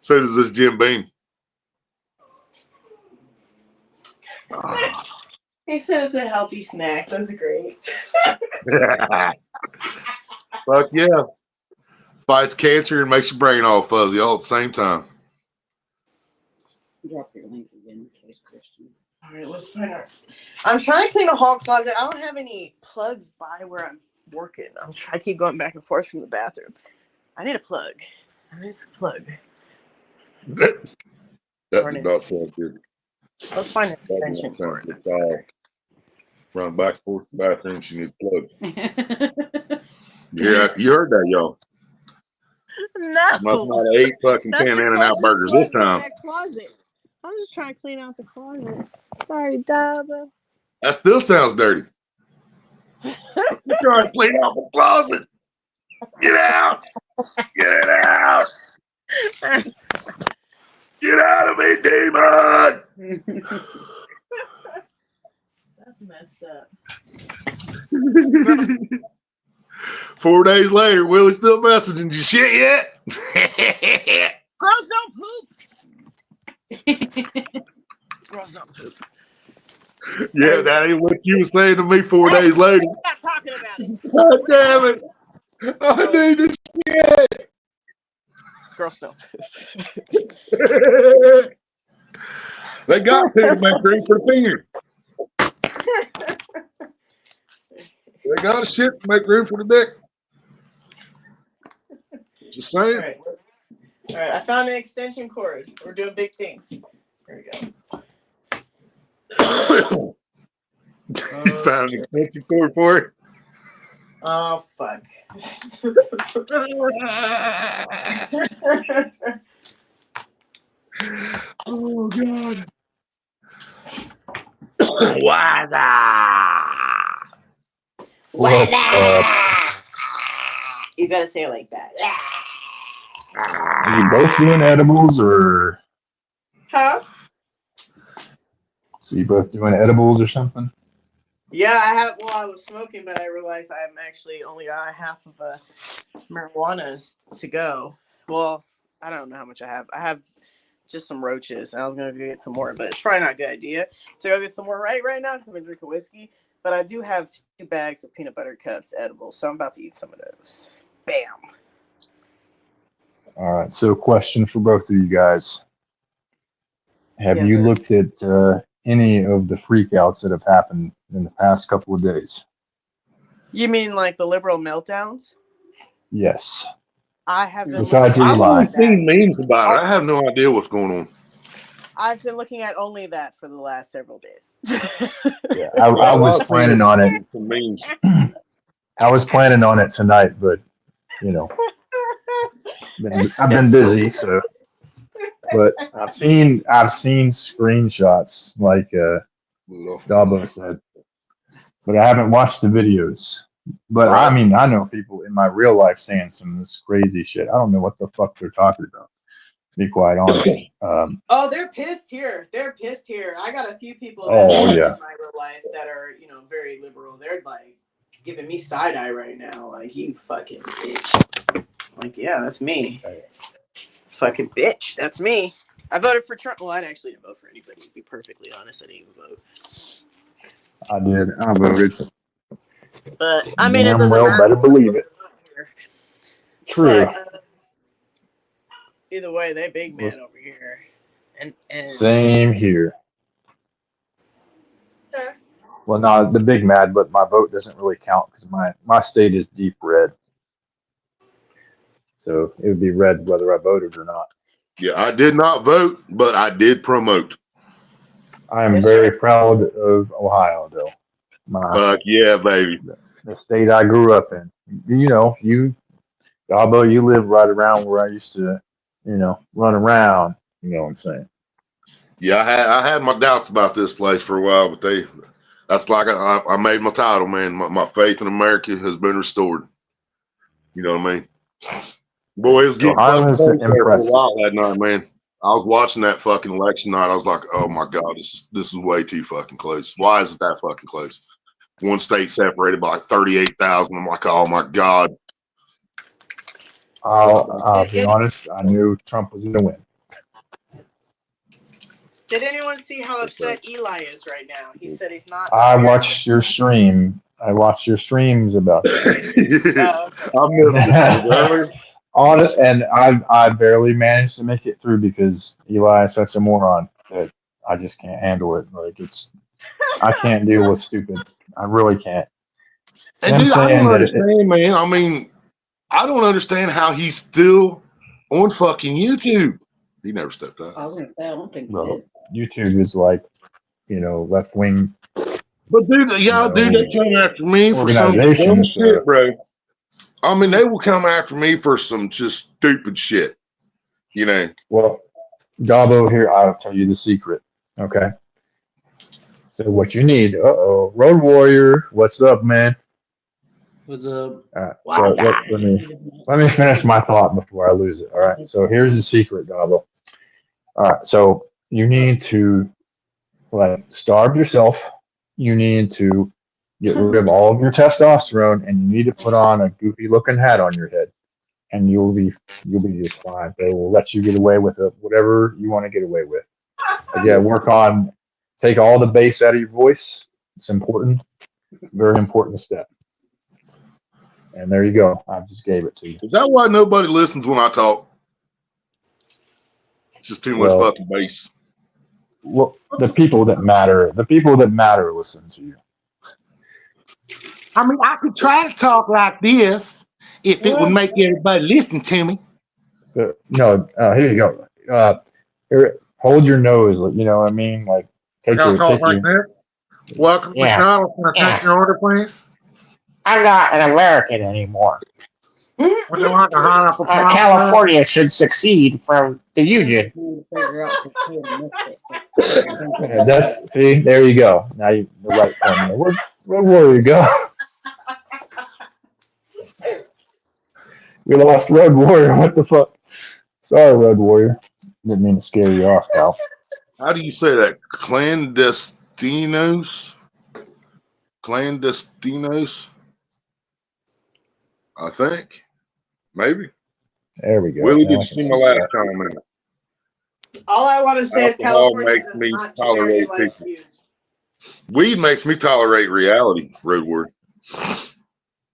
Speaker 1: So does this Jim Beam.
Speaker 3: He said it's a healthy snack. That's great.
Speaker 1: Fuck yeah. Fights cancer and makes your brain all fuzzy all at the same time.
Speaker 2: Drop your link again, in case Christian.
Speaker 3: All right, let's find out. I'm trying to clean a hall closet. I don't have any plugs by where I'm working. I keep going back and forth from the bathroom. I need a plug. I need a plug.
Speaker 1: That did not sound good.
Speaker 3: Let's find an
Speaker 1: That did
Speaker 3: extension
Speaker 1: not sound
Speaker 3: cord.
Speaker 1: good at all. Run back and forth to the bathroom. She needs plugs. Yeah, you heard that, y'all. Must
Speaker 4: No,
Speaker 1: not have ate fucking 10 In-N-Out burgers this time.
Speaker 4: That closet. I'm just trying to clean out the closet. Sorry, Daba.
Speaker 1: That still sounds dirty. I'm trying to clean out the closet. Get out. Get it out. Get out of me, demon.
Speaker 3: That's messed up.
Speaker 1: 4 days later, Willie's still messaging you shit yet?
Speaker 3: Girls don't poop. Girls don't poop.
Speaker 1: Yeah, that ain't what you were saying to me 4 days later.
Speaker 3: We're not talking about it.
Speaker 1: God damn it. I need this shit.
Speaker 3: Girls don't poop.
Speaker 1: They got to make room for the finger. They got a shit to make room for the dick. Just saying.
Speaker 3: All right, I found an extension cord. We're doing big things. There we go.
Speaker 1: You found an extension cord for it?
Speaker 3: Oh, fuck.
Speaker 1: Oh, God.
Speaker 4: What's up?
Speaker 3: You gotta say it like that.
Speaker 4: Are you both doing edibles or?
Speaker 3: Huh?
Speaker 4: So you both doing edibles or something?
Speaker 3: Yeah, I have. Well, I was smoking, but I realized I'm actually only got half of a marijuana to go. Well, I don't know how much I have. I have just some roaches, and I was gonna go get some more, but it's probably not a good idea to go get some more right now because I'm gonna drink a whiskey. But I do have 2 bags of peanut butter cups edibles, so I'm about to eat some of those. Bam.
Speaker 4: All right. So, question for both of you guys: have
Speaker 3: Yes,
Speaker 4: you
Speaker 3: sir.
Speaker 4: looked at any of the freakouts that have happened in the past couple of days?
Speaker 3: You mean like the liberal meltdowns?
Speaker 4: Yes.
Speaker 3: I have been.
Speaker 4: Besides
Speaker 3: looking
Speaker 1: I've
Speaker 3: at
Speaker 4: Eli.
Speaker 1: only
Speaker 3: that.
Speaker 1: seen memes about it. I have no idea what's going on.
Speaker 3: I've been looking at only that for the last several days.
Speaker 4: Yeah, I was planning on it.
Speaker 1: Some memes.
Speaker 4: I was planning on it tonight, but you know, I've been busy, so. But I've seen screenshots like Dabo said, but I haven't watched the videos. But
Speaker 1: Right.
Speaker 4: I mean, I know people in my real life saying some of this crazy shit. I don't know what the fuck they're talking about, to be quite honest.
Speaker 3: Oh, they're pissed here. They're pissed here. I got a few people that
Speaker 4: Oh,
Speaker 3: are
Speaker 4: yeah.
Speaker 3: in my real life that are, very liberal. They're like giving me side eye right now. Like, you fucking bitch. Like, yeah, that's me. Fucking bitch. That's me. I voted for Trump. Well, I actually didn't vote for anybody, to be perfectly honest. I didn't even vote.
Speaker 4: I did. I voted.
Speaker 3: But I mean, it
Speaker 4: Damn
Speaker 3: doesn't
Speaker 4: well
Speaker 3: matter
Speaker 4: better
Speaker 3: what
Speaker 4: believe
Speaker 3: goes
Speaker 4: it.
Speaker 3: on here.
Speaker 4: True.
Speaker 3: But either way, they big man over here, and
Speaker 4: Same here. Well, not the big mad, but my vote doesn't really count because my state is deep red. So it would be red whether I voted or not.
Speaker 1: Yeah, I did not vote, but I did promote.
Speaker 4: I am
Speaker 3: Yes,
Speaker 4: very
Speaker 3: sir.
Speaker 4: proud of Ohio, though.
Speaker 1: Fuck yeah, baby.
Speaker 4: The state I grew up in. Gabo, you live right around where I used to, run around. You know what I'm saying?
Speaker 1: Yeah, I had my doubts about this place for a while, but that's like I made my title, man. My faith in America has been restored. You know what I mean? Boy, it was getting
Speaker 4: Ohio
Speaker 1: fucking
Speaker 4: is
Speaker 1: close there for a
Speaker 4: impressive.
Speaker 1: while that night, man. I was watching that fucking election night. I was like, oh my God, this is way too fucking close. Why is it that fucking close? One state separated by like 38,000. I'm like, oh my God.
Speaker 4: I'll
Speaker 3: Did
Speaker 4: be honest. I knew Trump was going to win.
Speaker 3: Did anyone see how upset Eli is right now? He said he's not.
Speaker 4: I watched your stream. I watched your streams about that.
Speaker 3: Oh, okay.
Speaker 1: I missed it. Was it earlier?
Speaker 4: And I barely managed to make it through because Eli is such a moron that I just can't handle it. I can't deal with stupid. I really can't.
Speaker 1: And
Speaker 4: Them
Speaker 1: dude, I don't
Speaker 4: saying that
Speaker 1: understand, man. I mean, I don't understand how he's still on fucking YouTube. He never stepped out.
Speaker 2: I was gonna say I don't think he
Speaker 4: well,
Speaker 2: did.
Speaker 4: YouTube is like, left wing,
Speaker 1: But dude, dude, they come after me for some dumb
Speaker 4: organization.
Speaker 1: shit,
Speaker 4: So,
Speaker 1: bro. I mean, they will come after me for some just stupid shit. You know.
Speaker 4: well, Gabo here, I'll tell you the secret. Okay. So what you need? Road Warrior, what's up, man?
Speaker 5: What's up?
Speaker 4: All right. So let me finish my thought before I lose it. All right. So here's the secret, Gabo. All right. So you need to starve yourself. You need to get rid of all of your testosterone, and you need to put on a goofy looking hat on your head, and you'll be just fine. They will let you get away with whatever you want to get away with. But yeah, take all the bass out of your voice. It's important, very important step. And there you go. I just gave it to you.
Speaker 1: Is that why nobody listens when I talk? It's just too much
Speaker 4: Well,
Speaker 1: fucking bass.
Speaker 4: Well, the people that matter listen to you.
Speaker 1: I mean, I could try to talk like this if it would make everybody listen to me.
Speaker 4: So no, here you go. Here, hold your nose. You know what I mean? Like
Speaker 1: I
Speaker 4: take
Speaker 1: gotta
Speaker 4: your
Speaker 1: talk
Speaker 4: take
Speaker 1: like
Speaker 4: your
Speaker 1: this. Welcome to
Speaker 4: yeah
Speaker 1: McDonald's. Can I
Speaker 4: yeah.
Speaker 1: take your order, please?
Speaker 4: I'm not an American anymore.
Speaker 1: Would you like a hot apple pie?
Speaker 4: California should succeed from the union. See, there you go. Now the right formula. Where will you go? We lost Road Warrior. What the fuck? Sorry, Road Warrior. Didn't mean to scare you off, pal.
Speaker 1: How do you say that? Clandestinos? Clandestinos? I think. Maybe.
Speaker 4: There we go.
Speaker 1: Willie,
Speaker 4: Now
Speaker 1: did
Speaker 4: I
Speaker 1: you
Speaker 4: can
Speaker 1: see
Speaker 4: see
Speaker 1: my last
Speaker 4: that.
Speaker 1: comment?
Speaker 3: All I want to say is
Speaker 1: Alcohol
Speaker 3: California
Speaker 1: makes
Speaker 3: does
Speaker 1: me
Speaker 3: not share
Speaker 1: tolerate
Speaker 3: Eli's
Speaker 1: people.
Speaker 3: views.
Speaker 1: Weed makes me tolerate reality, Road Warrior.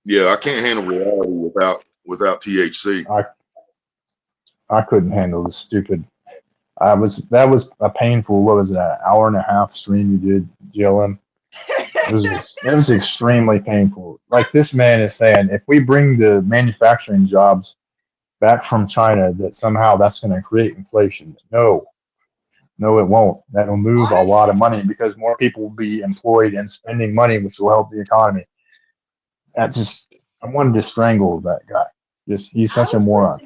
Speaker 1: Yeah, I can't handle reality without THC.
Speaker 4: I couldn't handle the stupid. That was a painful. What was that? Hour and a half stream you did, GLM. It was extremely painful. Like this man is saying, if we bring the manufacturing jobs back from China, that somehow that's going to create inflation. No, it won't. That'll move a lot of money because more people will be employed and spending money, which will help the economy. I wanted to strangle that guy. He's such a moron.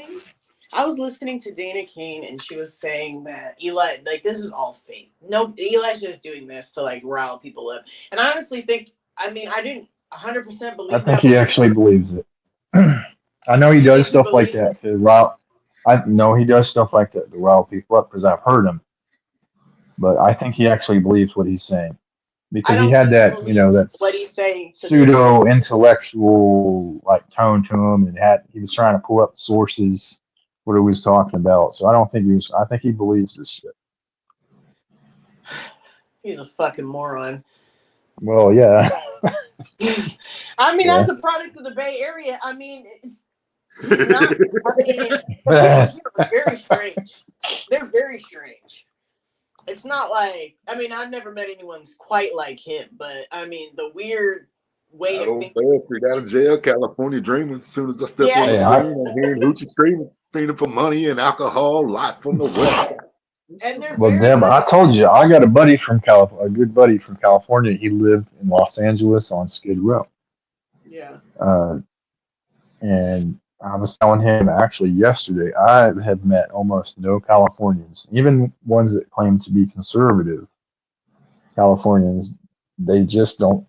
Speaker 3: I was listening to Dana Kane, and she was saying that Eli, this is all fake. No, Eli's just doing this to rile people up. And I honestly think, I didn't 100% believe
Speaker 4: I
Speaker 3: that.
Speaker 4: think he actually believes it. I know he does stuff like that to rile. I know he does stuff like that to rile people up because I've heard him. But I think he actually believes what he's saying because he had that, that
Speaker 3: what he's saying
Speaker 4: pseudo intellectual tone to him, and he was trying to pull up sources what he was talking about. So I think he believes this shit.
Speaker 3: He's a fucking moron.
Speaker 4: Well, yeah.
Speaker 3: I mean,
Speaker 4: Yeah.
Speaker 3: as a product of the Bay Area, I mean, he's not. I mean, the people here are very strange. They're very strange. It's not like, I mean, I've never met anyone quite like him, but I mean, the weird way
Speaker 1: That
Speaker 3: of
Speaker 1: old
Speaker 3: thinking.
Speaker 1: bastard out of jail, California dreaming. As soon as I step on
Speaker 3: Yeah,
Speaker 1: the
Speaker 4: Hey,
Speaker 1: scene, I'm hearing hoochie screaming, feeding for money and alcohol, life from the west side.
Speaker 3: and they're
Speaker 4: well,
Speaker 3: very
Speaker 4: Deb,
Speaker 3: like,
Speaker 4: I told you, I got a buddy from a good buddy from California. He lived in Los Angeles on Skid Row.
Speaker 3: yeah.
Speaker 4: Uh, and I was telling him actually yesterday, I have met almost no Californians, even ones that claim to be conservative Californians. They just don't,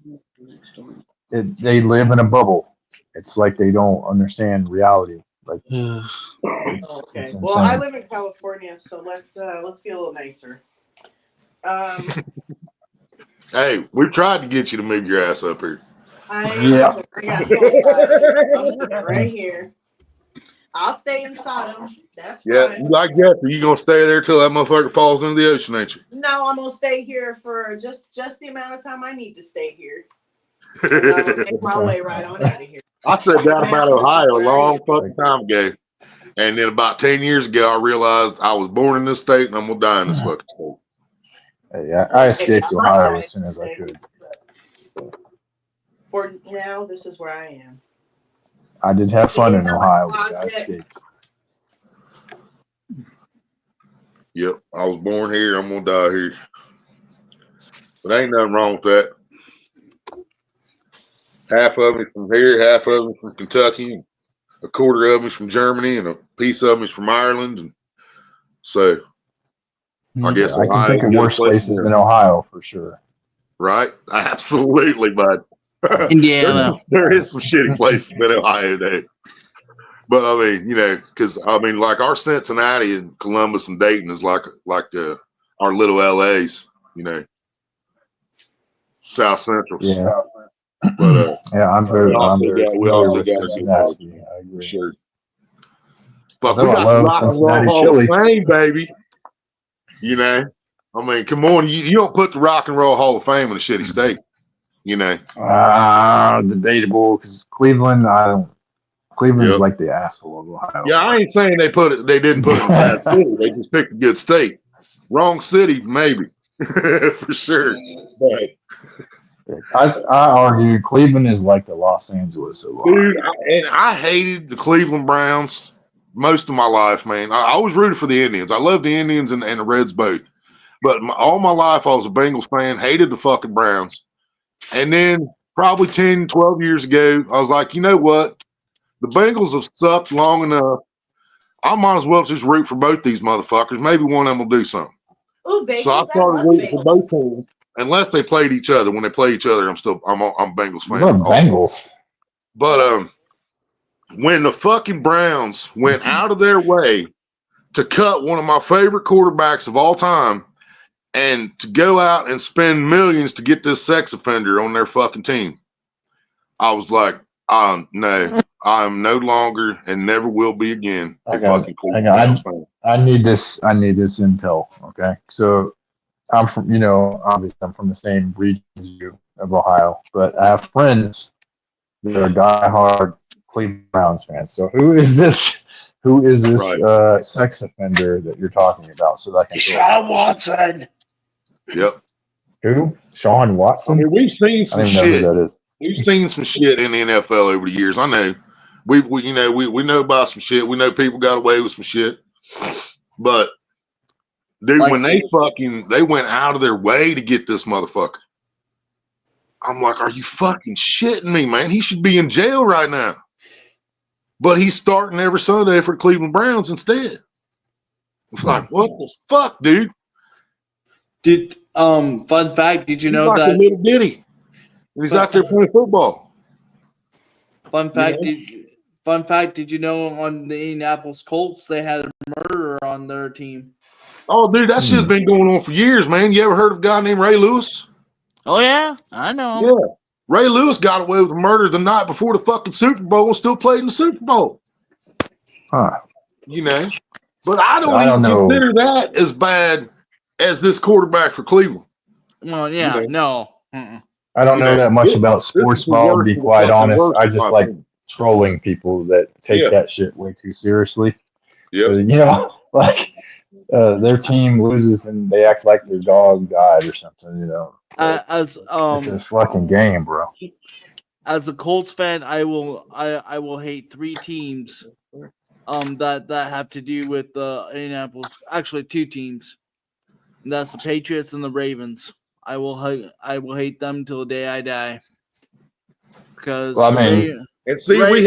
Speaker 4: they live in a bubble. It's like they don't understand reality. Like it's
Speaker 3: Okay. Well, I
Speaker 4: insane.
Speaker 3: live in California, so let's be a little nicer.
Speaker 1: Hey, we've tried to get you to move your ass up here.
Speaker 4: Yeah.
Speaker 3: I got soul ties. I'm sitting right here. I'll stay in Sodom. That's
Speaker 1: Yeah,
Speaker 3: fine.
Speaker 1: you like that? Or you gonna stay there till that motherfucker falls into the ocean, ain't you?
Speaker 3: No, I'm gonna stay here for just the amount of time I need to stay here. And I'm gonna make my way right on out of here.
Speaker 1: I said that about
Speaker 3: Now, this is
Speaker 1: Ohio a
Speaker 3: where I
Speaker 1: long
Speaker 3: am.
Speaker 1: fucking time ago. And then about 10 years ago, I realized I was born in this state and I'm going to die in this fucking state.
Speaker 4: Hey, I
Speaker 3: Maybe
Speaker 4: escaped
Speaker 3: I might
Speaker 4: Ohio
Speaker 3: die
Speaker 4: as soon as I
Speaker 3: today.
Speaker 4: could.
Speaker 3: For now, this is where I am.
Speaker 4: I did have fun in
Speaker 3: In my
Speaker 4: Ohio, but I
Speaker 3: closet.
Speaker 4: escaped.
Speaker 1: Yep, I was born here. I'm going to die here. But ain't nothing wrong with that. Half of me from here, half of me from Kentucky, a quarter of me from Germany, and a piece of me from Ireland. And so I guess
Speaker 4: I can think
Speaker 1: Ohio's a
Speaker 4: of
Speaker 1: good
Speaker 4: worse
Speaker 1: place
Speaker 4: places
Speaker 1: to
Speaker 4: than
Speaker 1: live.
Speaker 4: Ohio for sure.
Speaker 1: Right? Absolutely, bud.
Speaker 5: Indiana.
Speaker 1: there is some shitty places in Ohio there. But I mean, because I mean, like our Cincinnati and Columbus and Dayton is like our little LAs, South Centrals.
Speaker 4: Yeah.
Speaker 1: But
Speaker 4: Yeah, I'm
Speaker 1: we
Speaker 4: very
Speaker 1: also got
Speaker 4: familiar with
Speaker 1: a good market
Speaker 4: Cincinnati. I
Speaker 1: for
Speaker 4: agree.
Speaker 1: sure. Fuck, we
Speaker 4: Although I
Speaker 1: got the
Speaker 4: love
Speaker 1: Rock and Roll
Speaker 4: Cincinnati
Speaker 1: Hall of
Speaker 4: chili.
Speaker 1: Fame, baby. I mean, come on, you don't put the Rock and Roll Hall of Fame in a shitty state.
Speaker 4: Debatable because Cleveland. Cleveland's
Speaker 1: Yep.
Speaker 4: like the asshole of Ohio.
Speaker 1: Yeah, I ain't saying they didn't put it in a bad city. They just picked a good state. Wrong city, maybe. For sure. But
Speaker 4: I argue Cleveland is like the Los Angeles of Ohio.
Speaker 1: dude, I hated the Cleveland Browns most of my life, man. I always rooted for the Indians. I love the Indians and the Reds both. But all my life, I was a Bengals fan, hated the fucking Browns. And then probably 10, 12 years ago, I was like, you know what? The Bengals have sucked long enough. I might as well just root for both these motherfuckers. Maybe one of them will do something.
Speaker 3: Ooh,
Speaker 1: So I
Speaker 3: bagels! I
Speaker 1: started
Speaker 3: love
Speaker 1: rooting for both
Speaker 3: bagels.
Speaker 1: teams, unless they played each other. When they play each other, I'm a Bengals
Speaker 4: You
Speaker 1: fan.
Speaker 4: love Bengals.
Speaker 1: But when the fucking Browns went out of their way to cut one of my favorite quarterbacks of all time and to go out and spend millions to get this sex offender on their fucking team, I was like, no, I'm no longer and never will be again a fucking Browns fan.
Speaker 4: I need this intel. Okay, so I'm from, obviously I'm from the same region as you of Ohio, but I have friends that are diehard Cleveland Browns fans. So who is this? Who is this
Speaker 1: Right.
Speaker 4: sex offender that you're talking about? So that I can.
Speaker 5: Deshaun Watson.
Speaker 1: Yep.
Speaker 4: Who? Sean Watson?
Speaker 1: I mean, we've seen
Speaker 4: I
Speaker 1: some
Speaker 4: don't even know
Speaker 1: shit.
Speaker 4: who that is.
Speaker 1: We've seen some shit in the NFL over the years. I know. We know about some shit. We know people got away with some shit. But dude,
Speaker 5: Like-
Speaker 1: when they went out of their way to get this motherfucker, I'm like, are you fucking shitting me, man? He should be in jail right now. But he's starting every Sunday for the Cleveland Browns instead. It's like, what the fuck, dude?
Speaker 5: Fun fact, did you
Speaker 1: He's
Speaker 5: know
Speaker 1: like
Speaker 5: that
Speaker 1: a little bitty. He's out there playing football.
Speaker 5: fun fact did you know on the Indianapolis Colts they had a murderer on their team?
Speaker 1: Oh, dude, that shit's been going on for years, man. You ever heard of a guy named Ray Lewis?
Speaker 6: Oh yeah, I know.
Speaker 1: Yeah. Ray Lewis got away with murder the night before the fucking Super Bowl and still played in the Super Bowl.
Speaker 4: Huh.
Speaker 1: But I don't even consider that as bad as this quarterback for Cleveland.
Speaker 6: Well, yeah, no. Mm-mm.
Speaker 4: I don't
Speaker 1: You
Speaker 4: know
Speaker 1: know,
Speaker 4: that much about
Speaker 1: this is
Speaker 4: sports
Speaker 1: the
Speaker 4: ball, to
Speaker 1: worst
Speaker 4: be
Speaker 1: of the
Speaker 4: quite
Speaker 1: fucking
Speaker 4: honest.
Speaker 1: worst,
Speaker 4: I
Speaker 1: in
Speaker 4: just
Speaker 1: my
Speaker 4: like
Speaker 1: opinion.
Speaker 4: trolling people that take
Speaker 1: Yeah.
Speaker 4: that shit way too seriously.
Speaker 1: Yep.
Speaker 4: You know, like their team loses and they act like their dog died or something. You know, like,
Speaker 5: As
Speaker 4: it's a fucking game, bro.
Speaker 5: as a Colts fan, I will hate three teams that have to do with the Indianapolis. Actually, two teams. And that's the Patriots and the Ravens. I will hate them till the day I die. Because
Speaker 4: Well, I mean,
Speaker 1: And see, we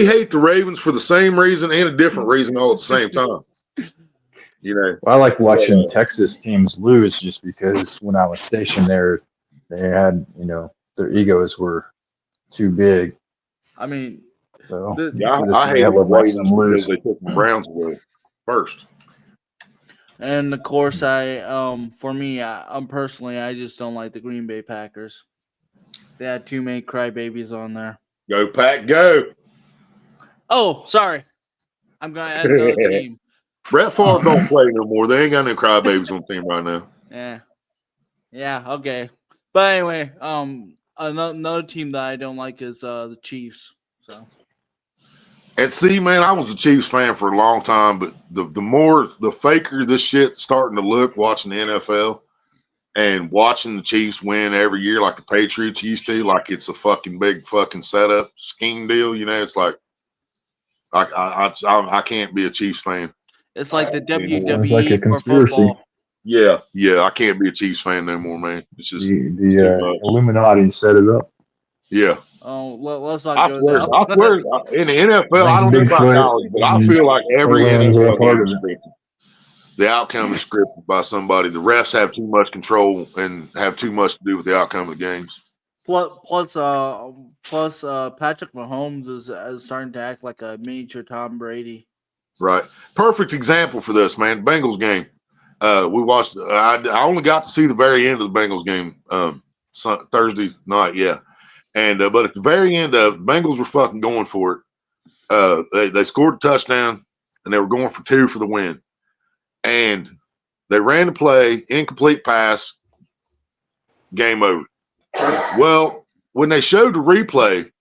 Speaker 1: hate the Ravens for the same reason and a different reason all at the same time. You know.
Speaker 4: I like watching
Speaker 1: Yeah.
Speaker 4: Texas teams lose just because when I was stationed there, they had, their egos were too big.
Speaker 5: I mean,
Speaker 4: So
Speaker 1: Yeah,
Speaker 4: to this
Speaker 1: I
Speaker 4: day, I
Speaker 1: hated the
Speaker 4: love watching
Speaker 1: Ravens
Speaker 4: them
Speaker 1: because
Speaker 4: lose.
Speaker 1: they took the Browns away first.
Speaker 5: and of course, for me, I'm personally, I just don't like the Green Bay Packers. They had too many crybabies on there.
Speaker 1: Go Pack, go!
Speaker 5: Oh, sorry, I'm gonna add another team.
Speaker 1: Brett Favre don't play no more. They ain't got no crybabies on the team right now.
Speaker 5: Yeah, okay. But anyway, another team that I don't like is the Chiefs. So
Speaker 1: And see, man, I was a Chiefs fan for a long time, but the faker this shit's starting to look watching the NFL and watching the Chiefs win every year like the Patriots used to, like it's a fucking big fucking setup scheme deal. You know, it's like I can't be a Chiefs fan.
Speaker 5: it's like the
Speaker 4: Sounds like a
Speaker 5: WWE for
Speaker 4: conspiracy.
Speaker 5: football.
Speaker 1: Yeah, I can't be a Chiefs fan no more, man. It's just it's too
Speaker 4: The
Speaker 1: much.
Speaker 4: Illuminati set it up.
Speaker 1: Yeah.
Speaker 5: Oh, let's not
Speaker 1: I
Speaker 5: go
Speaker 1: swear,
Speaker 5: there.
Speaker 1: in the NFL, I
Speaker 4: Like
Speaker 1: don't know about
Speaker 4: Bigfoot
Speaker 1: college, but I
Speaker 4: and
Speaker 1: feel like every
Speaker 4: aliens are a
Speaker 1: NFL
Speaker 4: part
Speaker 1: game
Speaker 4: of
Speaker 1: is
Speaker 4: it.
Speaker 1: scripted. The outcome is scripted by somebody. The refs have too much control and have too much to do with the outcome of the games.
Speaker 5: Plus, Patrick Mahomes is starting to act like a miniature Tom Brady.
Speaker 1: Right. Perfect example for this, man. Bengals game. We watched. I only got to see the very end of the Bengals game Thursday night. Yeah. And but at the very end, the Bengals were fucking going for it. They scored a touchdown and they were going for two for the win. And they ran the play, incomplete pass, game over. Well, when they showed the replay,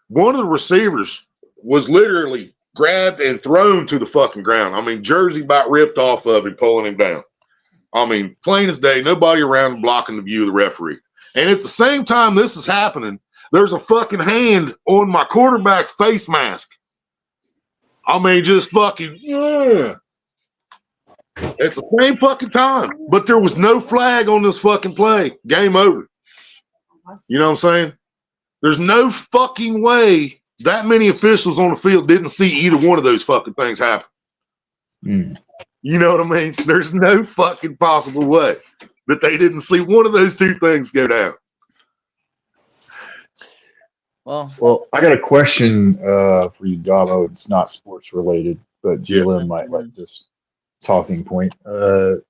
Speaker 1: one of the receivers was literally grabbed and thrown to the fucking ground. I mean, jersey about ripped off of him, pulling him down. I mean, plain as day, nobody around blocking the view of the referee. And at the same time this is happening, there's a fucking hand on my quarterback's face mask. I mean, just fucking, yeah. At the same fucking time. But there was no flag on this fucking play. Game over. You know what I'm saying? There's no fucking way that many officials on the field didn't see either one of those fucking things happen. You know what I mean? There's no fucking possible way that they didn't see one of those two things go down.
Speaker 5: Well,
Speaker 4: I got a question for you, Damo. It's not sports related, but GLM might like this talking point.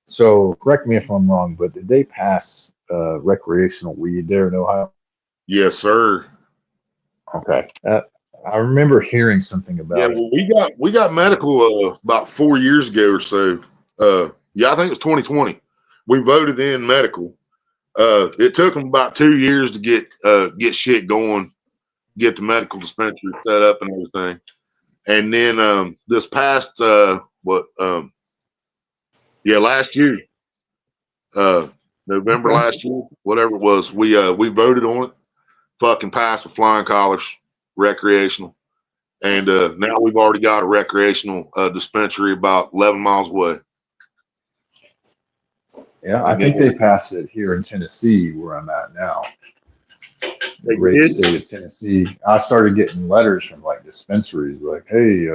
Speaker 4: So correct me if I'm wrong, but did they pass recreational weed there in Ohio?
Speaker 1: Yes, sir.
Speaker 4: Okay. I remember hearing something about
Speaker 1: Yeah,
Speaker 4: it.
Speaker 1: well, we got medical about 4 years ago or so. Yeah, I think it was 2020. We voted in medical. It took them about 2 years to get shit going, get the medical dispensary set up and everything. And then this past last year, November last year, whatever it was, we voted on it. Fucking passed with flying colors, recreational. And now we've already got a recreational dispensary about 11 miles away.
Speaker 4: Yeah, I think they passed it here in Tennessee, where I'm at now. The great state of Tennessee. I started getting letters from like dispensaries, like, "Hey,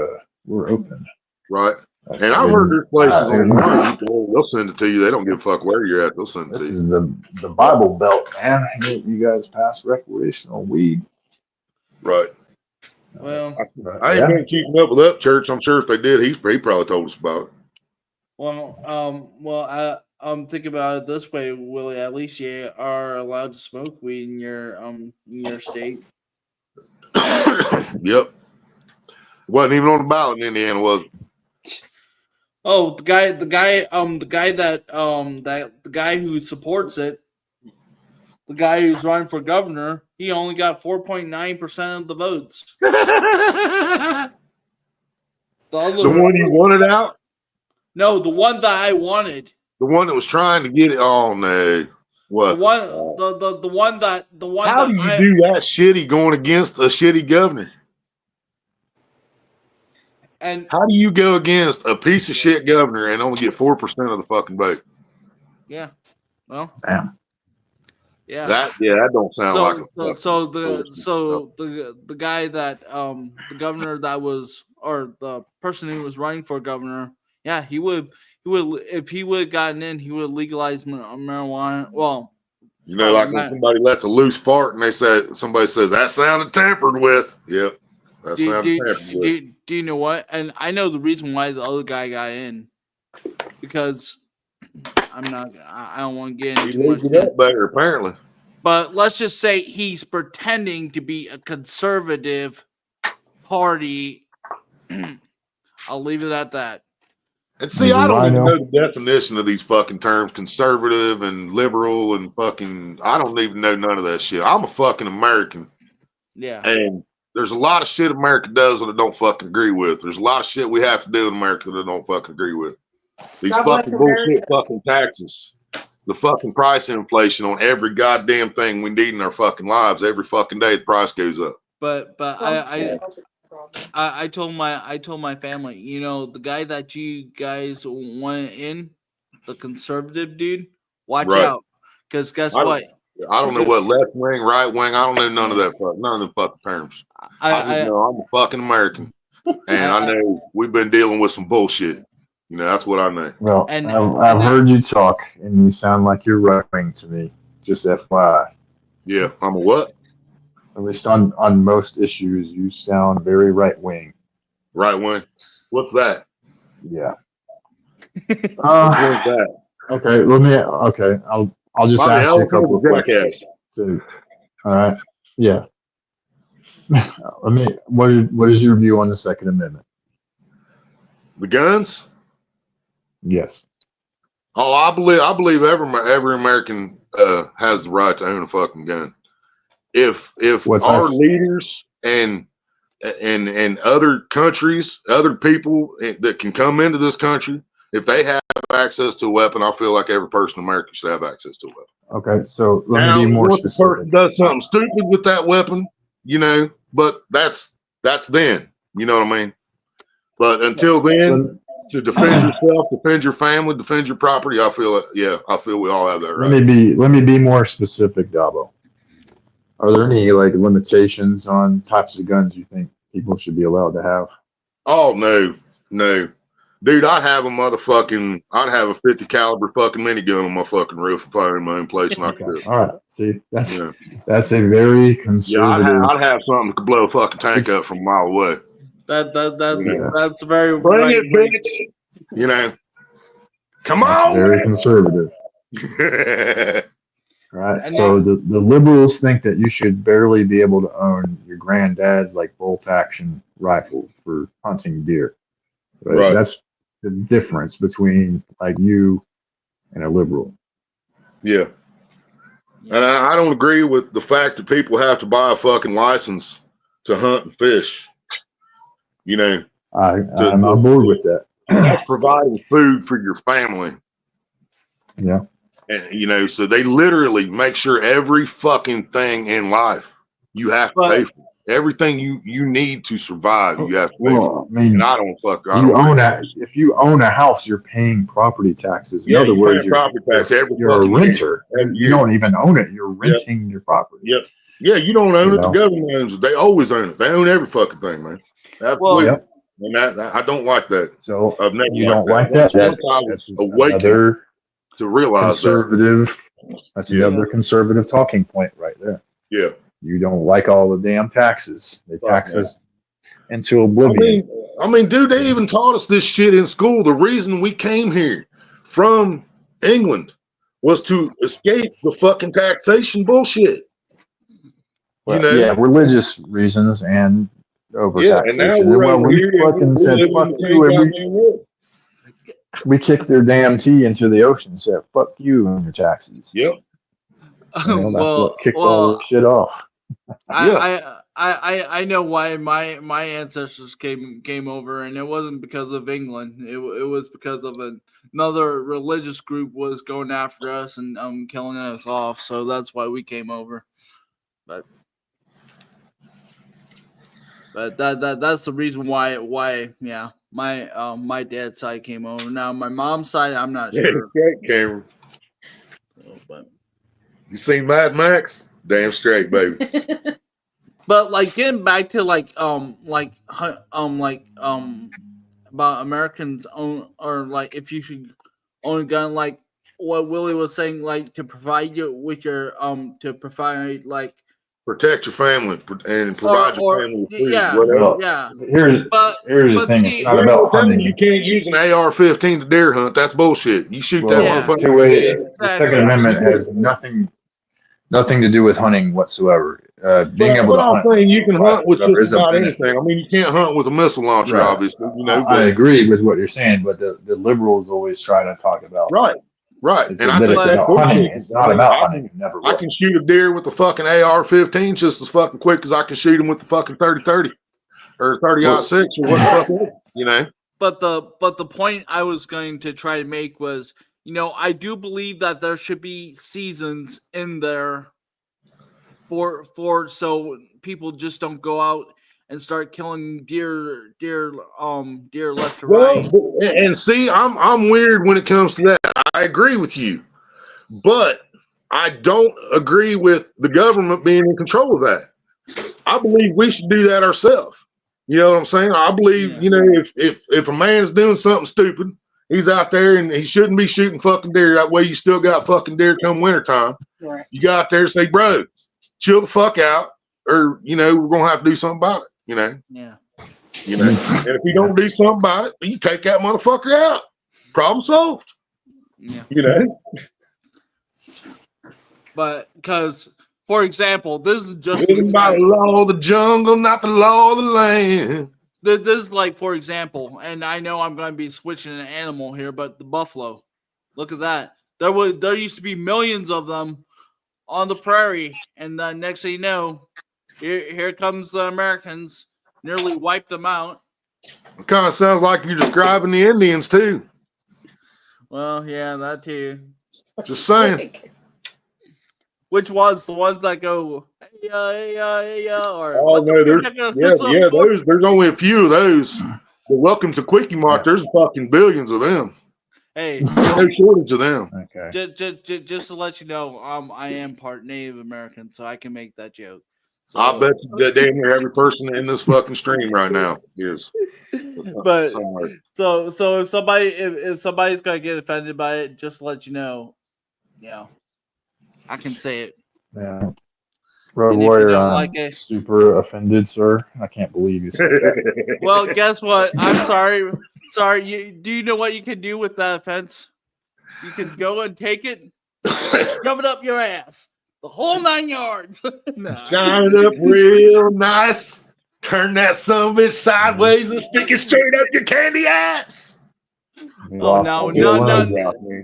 Speaker 4: we're open."
Speaker 1: Right. And I've heard there's places online they'll send it to you. They don't give a fuck where you're at. They'll send it to you.
Speaker 4: This is the Bible Belt, man. You guys pass recreational weed.
Speaker 1: Right.
Speaker 5: Well,
Speaker 1: I ain't been keeping up with that church. I'm sure if they did, he probably told us about it.
Speaker 5: I'm thinking about it this way, Willie. At least you are allowed to smoke weed in your state.
Speaker 1: Yep. Wasn't even on the ballot in Indiana, was it?
Speaker 5: Oh, the guy who supports it the guy who's running for governor, he only got 4.9% of the votes.
Speaker 1: The
Speaker 5: The other
Speaker 1: one you wanted out?
Speaker 5: no, the one that I wanted.
Speaker 1: The one that was trying to get it? Oh, no. What?
Speaker 5: The one that
Speaker 1: How do you
Speaker 5: I
Speaker 1: do that shitty going against a shitty governor?
Speaker 5: and
Speaker 1: How do you go against a piece of shit governor and only get 4% of the fucking vote?
Speaker 5: yeah, well,
Speaker 4: Damn.
Speaker 5: yeah.
Speaker 1: That don't sound like a
Speaker 5: the guy that the governor that was or the person who was running for governor, yeah, he would if he would have gotten in, he would have legalized marijuana. Well,
Speaker 1: you know, like when somebody lets a loose fart and somebody says that sounded tampered with. Yep, that sounded tampered with.
Speaker 5: do you know what? And I know the reason why the other guy got in because I don't want to get
Speaker 1: He
Speaker 5: into too much.
Speaker 1: leaves it up better, apparently.
Speaker 5: But let's just say he's pretending to be a conservative party. I'll leave it at that.
Speaker 1: And see, I don't even know the definition of these fucking terms, conservative and liberal and fucking, I don't even know none of that shit. I'm a fucking American.
Speaker 5: Yeah.
Speaker 1: And there's a lot of shit America does that I don't fucking agree with. There's a lot of shit we have to do in America that I don't fucking agree with. These fucking bullshit fucking taxes. The fucking price inflation on every goddamn thing we need in our fucking lives. Every fucking day the price goes up.
Speaker 5: But I told my family, you know, the guy that you guys want in, the conservative dude, watch out. Because guess what?
Speaker 1: I don't know what left wing, right wing. I don't know none of that none of the fucking terms. I just know I'm a fucking American. And I know we've been dealing with some bullshit. You know, that's what I know.
Speaker 4: Well, I've heard you talk, and you sound like you're right wing to me. Just FYI.
Speaker 1: Yeah, I'm a what?
Speaker 4: At least on most issues, you sound very right wing.
Speaker 1: Right wing. What's that?
Speaker 4: Yeah.
Speaker 1: What's that?
Speaker 4: Okay. I'll just ask you a couple of questions. All right. Yeah. What is your view on the Second Amendment?
Speaker 1: The guns?
Speaker 4: Yes.
Speaker 1: Oh, I believe every American has the right to own a fucking gun. If our leaders and other countries, other people that can come into this country, if they have access to a weapon, I feel like every person in America should have access to a weapon.
Speaker 4: Okay, so let me be more specific.
Speaker 1: If the person does something stupid with that weapon, you know, but that's then, you know what I mean? But until then, to defend yourself, defend your family, defend your property, I feel we all have that right.
Speaker 4: Let me be more specific, Dabo. Are there any limitations on types of guns you think people should be allowed to have?
Speaker 1: Oh no. Dude, I'd have a 50 caliber fucking minigun on my fucking roof if I were in my own place and I could do it.
Speaker 4: All right. See, that's a very conservative.
Speaker 1: Yeah, I'd have something that could blow a fucking tank up from a mile away.
Speaker 5: That's very
Speaker 1: bring it, bitch. You know. Come on.
Speaker 4: Very conservative. Right. So the liberals think that you should barely be able to own your granddad's bolt action rifle for hunting deer. Right. That's the difference between you and a liberal.
Speaker 1: Yeah. And I don't agree with the fact that people have to buy a fucking license to hunt and fish. You know.
Speaker 4: I'm on board with that.
Speaker 1: That's providing food for your family.
Speaker 4: Yeah.
Speaker 1: And, you know, so they literally make sure every fucking thing in life you have to pay for. Everything you need to survive, you have to pay for.
Speaker 4: I mean, if you own a house, you're paying property taxes. In other words, you're a renter. You don't even own it. You're renting your property.
Speaker 1: Yep. Yeah, you don't own it. The government owns it. They always own it. They own every fucking thing, man. Absolutely. Well, and that I don't like that.
Speaker 4: So
Speaker 1: I've never
Speaker 4: you don't like that.
Speaker 1: That's awakened to realize
Speaker 4: conservative. That's another conservative talking point right there.
Speaker 1: Yeah.
Speaker 4: You don't like all the damn taxes. They tax us into oblivion.
Speaker 1: I mean, dude, they even taught us this shit in school. The reason we came here from England was to escape the fucking taxation bullshit.
Speaker 4: Well, you know? Yeah, religious reasons and overtaxation.
Speaker 1: Yeah, and now
Speaker 4: we fucking said, fuck you. We kicked their damn tea into the ocean and said, fuck you and your taxes.
Speaker 1: Yep.
Speaker 4: Well, that's
Speaker 5: well,
Speaker 4: what kicked all
Speaker 5: well,
Speaker 4: this shit off.
Speaker 5: I know why my ancestors came over, and it wasn't because of England. It was because of another religious group was going after us and killing us off. So that's why we came over. But that's the reason why yeah, my dad's side came over. Now my mom's side, I'm not
Speaker 1: Yeah,
Speaker 5: sure.
Speaker 1: straight, Cameron.
Speaker 5: So, but
Speaker 1: You seen Mad Max? Damn straight, baby.
Speaker 5: like getting back to about Americans own, or like if you should own a gun, like what Willie was saying, like to provide you with your to provide like
Speaker 1: Protect your family and provide your
Speaker 5: or
Speaker 1: family with food,
Speaker 5: yeah,
Speaker 1: whatever.
Speaker 4: Well,
Speaker 5: yeah.
Speaker 4: here's
Speaker 5: But
Speaker 4: the thing. It's
Speaker 5: see,
Speaker 4: not
Speaker 1: We ain't
Speaker 4: about
Speaker 1: gonna tell you
Speaker 4: hunting.
Speaker 1: can't use an AR-15 to deer hunt. That's bullshit. You shoot that
Speaker 4: Well,
Speaker 5: Yeah.
Speaker 1: motherfucker.
Speaker 4: the Second
Speaker 5: Exactly.
Speaker 4: Amendment has nothing to do with hunting whatsoever. Being able
Speaker 1: But
Speaker 4: to
Speaker 1: I'm
Speaker 4: hunt,
Speaker 1: saying you can hunt with
Speaker 4: whatever
Speaker 1: just
Speaker 4: is a
Speaker 1: about
Speaker 4: benefit.
Speaker 1: anything. I mean, you can't hunt with a missile launcher,
Speaker 4: Right.
Speaker 1: obviously.
Speaker 4: I
Speaker 1: But
Speaker 4: agree with what you're saying, but the liberals always try to talk about
Speaker 1: right. And I
Speaker 4: that
Speaker 1: think
Speaker 4: it's
Speaker 1: that's
Speaker 5: But
Speaker 4: about hunting.
Speaker 1: bullshit.
Speaker 4: It's
Speaker 1: I
Speaker 4: not
Speaker 1: mean,
Speaker 4: about hunting. It never
Speaker 1: I
Speaker 4: was.
Speaker 1: can shoot a deer with the fucking AR-15 just as fucking quick as I can shoot him with the fucking 30-30 or 30-06 or what the fuck is it, you know?
Speaker 5: but the point I was going to try to make was, I do believe that there should be seasons in there for so people just don't go out and start killing deer left to right.
Speaker 1: Well, and see, I'm weird when it comes to that. I agree with you, but I don't agree with the government being in control of that. I believe we should do that ourselves. You know what I'm saying? I believe,
Speaker 5: Yeah.
Speaker 1: if a man's doing something stupid, he's out there and he shouldn't be shooting fucking deer. That way you still got fucking deer come wintertime.
Speaker 2: Right.
Speaker 1: You go out there and say, bro, chill the fuck out, or we're gonna have to do something about it.
Speaker 5: Yeah.
Speaker 1: And if you don't do something about it, you take that motherfucker out. Problem solved.
Speaker 5: Yeah.
Speaker 1: But
Speaker 5: because, for example, this is just
Speaker 1: living by the law of the jungle, not the law of the land.
Speaker 5: This is like, for example, and I know I'm going to be switching an animal here, but the buffalo. Look at that. There used to be millions of them on the prairie, and then next thing you know, here comes the Americans, nearly wiped them out.
Speaker 1: It kind of sounds like you're describing the Indians too.
Speaker 5: Well, yeah, that too.
Speaker 1: Just saying.
Speaker 5: Which ones? The ones that go, hey, or
Speaker 1: Oh
Speaker 5: what
Speaker 1: no, there's only a few of those. But welcome to Quickie Mart. There's fucking billions of them.
Speaker 5: Hey,
Speaker 1: No shortage of them.
Speaker 4: Okay.
Speaker 5: just to let you know, I am part Native American, so I can make that joke. So,
Speaker 1: I bet you that damn near every person in this fucking stream right now is.
Speaker 5: But
Speaker 1: somewhere.
Speaker 5: so if somebody's gonna get offended by it, just to let you know, I can say it.
Speaker 4: Yeah. Road
Speaker 5: And if you
Speaker 4: Warrior,
Speaker 5: don't
Speaker 4: I'm
Speaker 5: like it,
Speaker 4: super offended, sir. I can't believe you said that.
Speaker 5: well, guess what? I'm sorry. Sorry. Do you know what you can do with that offense? You can go and take it, shove it up your ass, the whole 9 yards. Nah.
Speaker 1: Shine it up real nice. Turn that sumbitch sideways and stick it straight up your candy ass.
Speaker 4: We
Speaker 5: Oh,
Speaker 4: lost
Speaker 5: now
Speaker 4: all the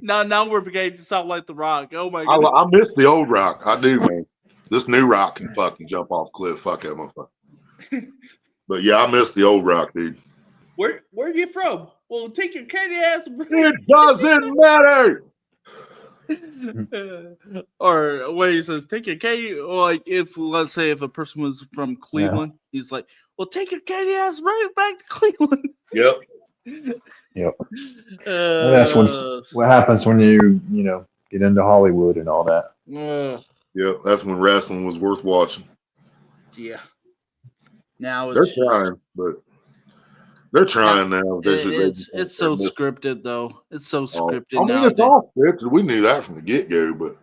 Speaker 4: love.
Speaker 5: now we're beginning to sound like The Rock. Oh my
Speaker 1: I
Speaker 5: goodness.
Speaker 1: miss the old rock. I do, man. This new rock can fucking jump off a cliff. Fuck that motherfucker. But yeah, I miss the old rock, dude.
Speaker 5: Where are you from? Well, take your candy ass.
Speaker 1: It doesn't matter.
Speaker 5: Or where he says, take your candy. Or like, let's say if a person was from Cleveland, he's like, well, take your candy ass right back to Cleveland.
Speaker 1: Yep.
Speaker 4: Yep. And that's what happens when you get into Hollywood and all that.
Speaker 1: Yep. That's when wrestling was worth watching.
Speaker 5: Yeah. Now
Speaker 1: They're
Speaker 5: it's
Speaker 1: trying, but they're trying now.
Speaker 5: It's so scripted though. It's so scripted
Speaker 1: I mean, it's all scripted. We knew that from the get-go, but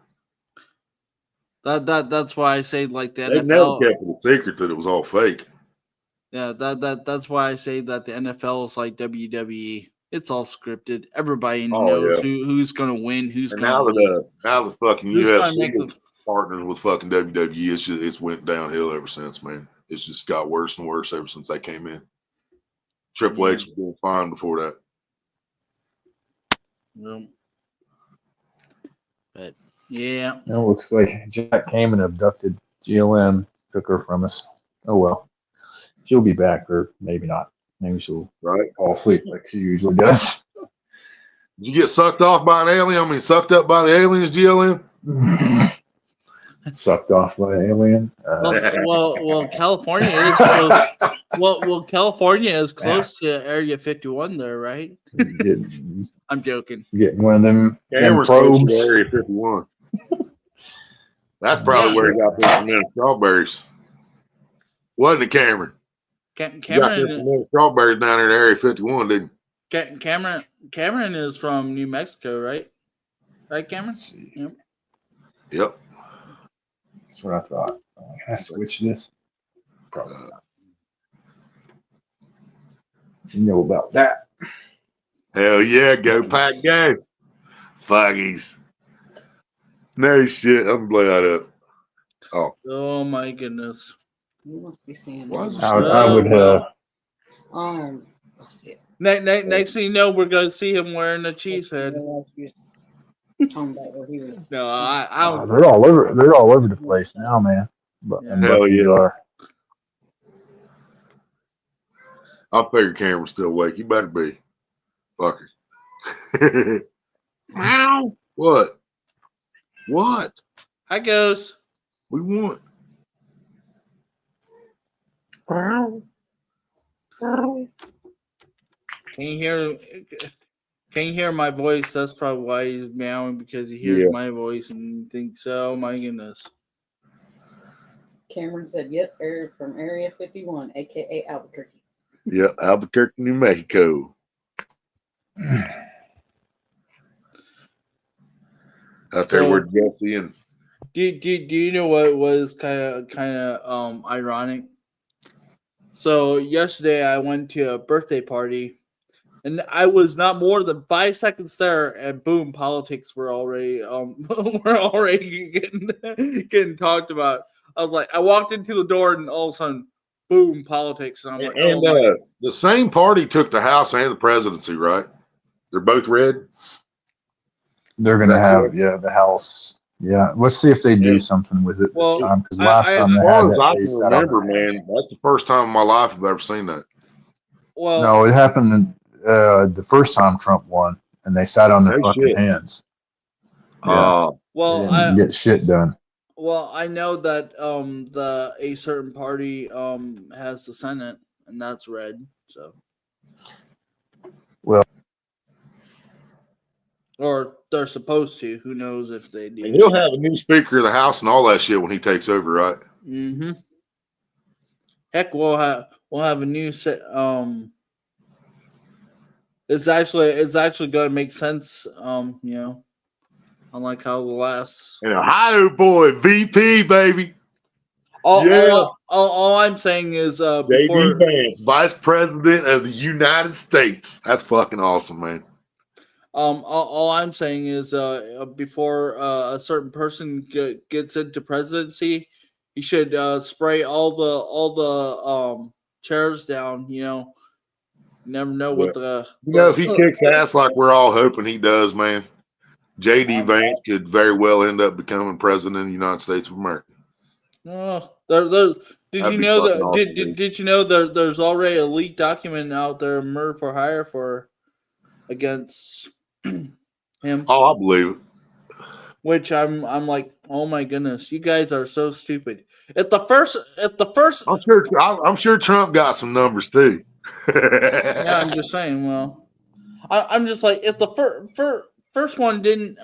Speaker 5: that's why I say like the
Speaker 1: they
Speaker 5: NFL
Speaker 1: never kept it a secret that it was all fake.
Speaker 5: Yeah, that's why I say that the NFL is like WWE. It's all scripted. Everybody knows who's gonna win, who's
Speaker 1: and
Speaker 5: gonna lose.
Speaker 1: now the fucking
Speaker 5: Who's gonna
Speaker 1: UFC
Speaker 5: make
Speaker 1: is partners with fucking WWE. It's went downhill ever since, man. It's just got worse and worse ever since they came in. Triple H was doing fine before that.
Speaker 5: But
Speaker 6: Yeah.
Speaker 4: It looks like Jack came and abducted GLM, took her from us. Oh well. She'll be back, or maybe not. Maybe she'll
Speaker 1: Right?
Speaker 4: fall asleep like she usually does.
Speaker 1: Did you get sucked off by an alien? I mean, sucked up by the aliens, GLM?
Speaker 4: Sucked off by an alien.
Speaker 5: Well, California is close. Well, California is close to Area 51 there, right?
Speaker 4: Getting,
Speaker 5: I'm joking.
Speaker 4: getting one of them
Speaker 1: Cameron's close to
Speaker 4: probes.
Speaker 1: Area 51. That's probably
Speaker 5: Yeah.
Speaker 1: where he got them fermented strawberries. Wasn't it, Cameron? You got them
Speaker 5: Cameron,
Speaker 1: fermented strawberries down there at Area 51, didn't you?
Speaker 5: Cameron is from New Mexico, right? Right, Cameron?
Speaker 4: Let's see.
Speaker 5: Yep.
Speaker 1: Yep.
Speaker 4: That's what I thought. Can I switch this? Probably not. You know about that.
Speaker 1: Hell yeah, go pack, go. Fuggies. No shit. I'm glad that up.
Speaker 5: Oh my goodness.
Speaker 2: You must be seeing.
Speaker 1: Why is
Speaker 2: it.
Speaker 1: there
Speaker 4: I would.
Speaker 2: That's it.
Speaker 5: Next thing you know, we're gonna see him wearing a cheese head.
Speaker 2: Talking about where he was.
Speaker 5: No, I don't.
Speaker 4: They're all over. They're all over the place now, man. But
Speaker 5: Yeah.
Speaker 4: and
Speaker 1: Hell
Speaker 4: Bucky's
Speaker 1: yeah.
Speaker 4: are.
Speaker 1: I figure Cameron's still awake. You better be. Fucker. Meow. What? What?
Speaker 5: Hi, goes.
Speaker 1: We want.
Speaker 5: Can you hear? Can you hear my voice? That's probably why he's meowing, because he hears
Speaker 1: Yeah.
Speaker 5: my voice and thinks, "Oh my goodness."
Speaker 2: Cameron said, "Yep, from Area 51, aka Albuquerque."
Speaker 1: Yeah, Albuquerque, New Mexico. Out there
Speaker 5: So-
Speaker 1: where Jesse and
Speaker 5: Do you know what was kind of ironic? So yesterday I went to a birthday party, and I was not more than 5 seconds there, and boom, politics were already getting talked about. I was like, I walked into the door, and all of a sudden, boom, politics. And I'm like, oh my.
Speaker 1: the same party took the House and the presidency, right? They're both red.
Speaker 4: They're
Speaker 1: Is
Speaker 4: gonna
Speaker 1: that
Speaker 4: have
Speaker 1: correct?
Speaker 4: the house. Yeah, let's see if they do
Speaker 1: Yeah.
Speaker 4: something with it
Speaker 5: Well,
Speaker 4: this time. Because last
Speaker 5: I-
Speaker 4: time
Speaker 1: As
Speaker 4: they
Speaker 1: far
Speaker 4: had
Speaker 1: as
Speaker 4: that,
Speaker 1: I
Speaker 4: they
Speaker 1: can
Speaker 4: sat on their
Speaker 1: remember,
Speaker 4: hands.
Speaker 1: man, that's the first time in my life I've ever seen that.
Speaker 5: Well,
Speaker 4: No, it happened the first time Trump won, and they sat on their
Speaker 1: No
Speaker 4: fucking
Speaker 1: shit.
Speaker 4: hands. Yeah,
Speaker 1: Uh,
Speaker 4: they
Speaker 5: well,
Speaker 4: didn't get shit done.
Speaker 5: Well, I know that a certain party has the Senate, and that's red. So,
Speaker 4: Well,
Speaker 5: or they're supposed to. Who knows if they do?
Speaker 1: and he'll have a new Speaker of the House and all that shit when he takes over, right?
Speaker 5: Mm-hmm. Heck, we'll have a new set. It's actually going to make sense. Unlike how the last.
Speaker 1: And Ohio boy, VP baby,
Speaker 5: All I'm saying is before.
Speaker 1: JD Vance, Vice President of the United States. That's fucking awesome, man.
Speaker 5: All I'm saying is, before a certain person gets into presidency, he should spray all the chairs down. You never know what the.
Speaker 1: If he kicks ass like we're all hoping he does, man, JD Vance could very well end up becoming president of the United States of America.
Speaker 5: Did
Speaker 1: That'd
Speaker 5: you
Speaker 1: be
Speaker 5: know
Speaker 1: fucking
Speaker 5: that?
Speaker 1: awesome,
Speaker 5: Did you know there's already a leaked document out there, murder for hire against him?
Speaker 1: Oh, I believe it.
Speaker 5: Which I'm like, oh my goodness, you guys are so stupid. At the first,
Speaker 1: I'm sure Trump got some numbers too.
Speaker 5: yeah, I'm just saying. Well, I'm just like, if the first one didn't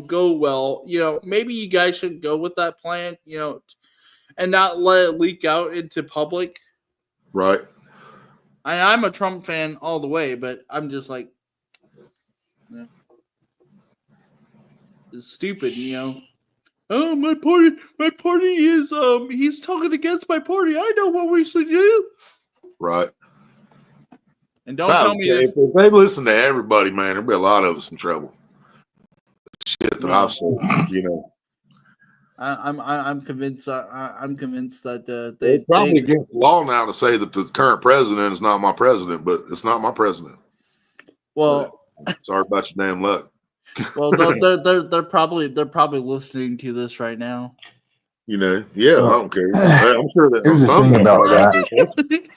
Speaker 5: go well, maybe you guys should go with that plan, and not let it leak out into public.
Speaker 1: Right.
Speaker 5: I'm a Trump fan all the way, but I'm just like, it's stupid, Oh, my party is he's talking against my party. I know what we should do.
Speaker 1: Right.
Speaker 5: And don't tell me that.
Speaker 1: If they listen to everybody, man, there'll be a lot of us in trouble. Shit that I've seen,
Speaker 5: I'm convinced. I'm convinced that
Speaker 1: it's probably against the law now to say that the current president is not my president, but it's not my president.
Speaker 5: Well,
Speaker 1: So, sorry about your damn luck.
Speaker 5: Well, they're probably listening to this right now.
Speaker 1: You know, yeah, I don't care. I'm sure that
Speaker 4: Here's the
Speaker 1: some
Speaker 4: thing
Speaker 1: of them
Speaker 4: about
Speaker 1: probably got
Speaker 4: that.
Speaker 1: this.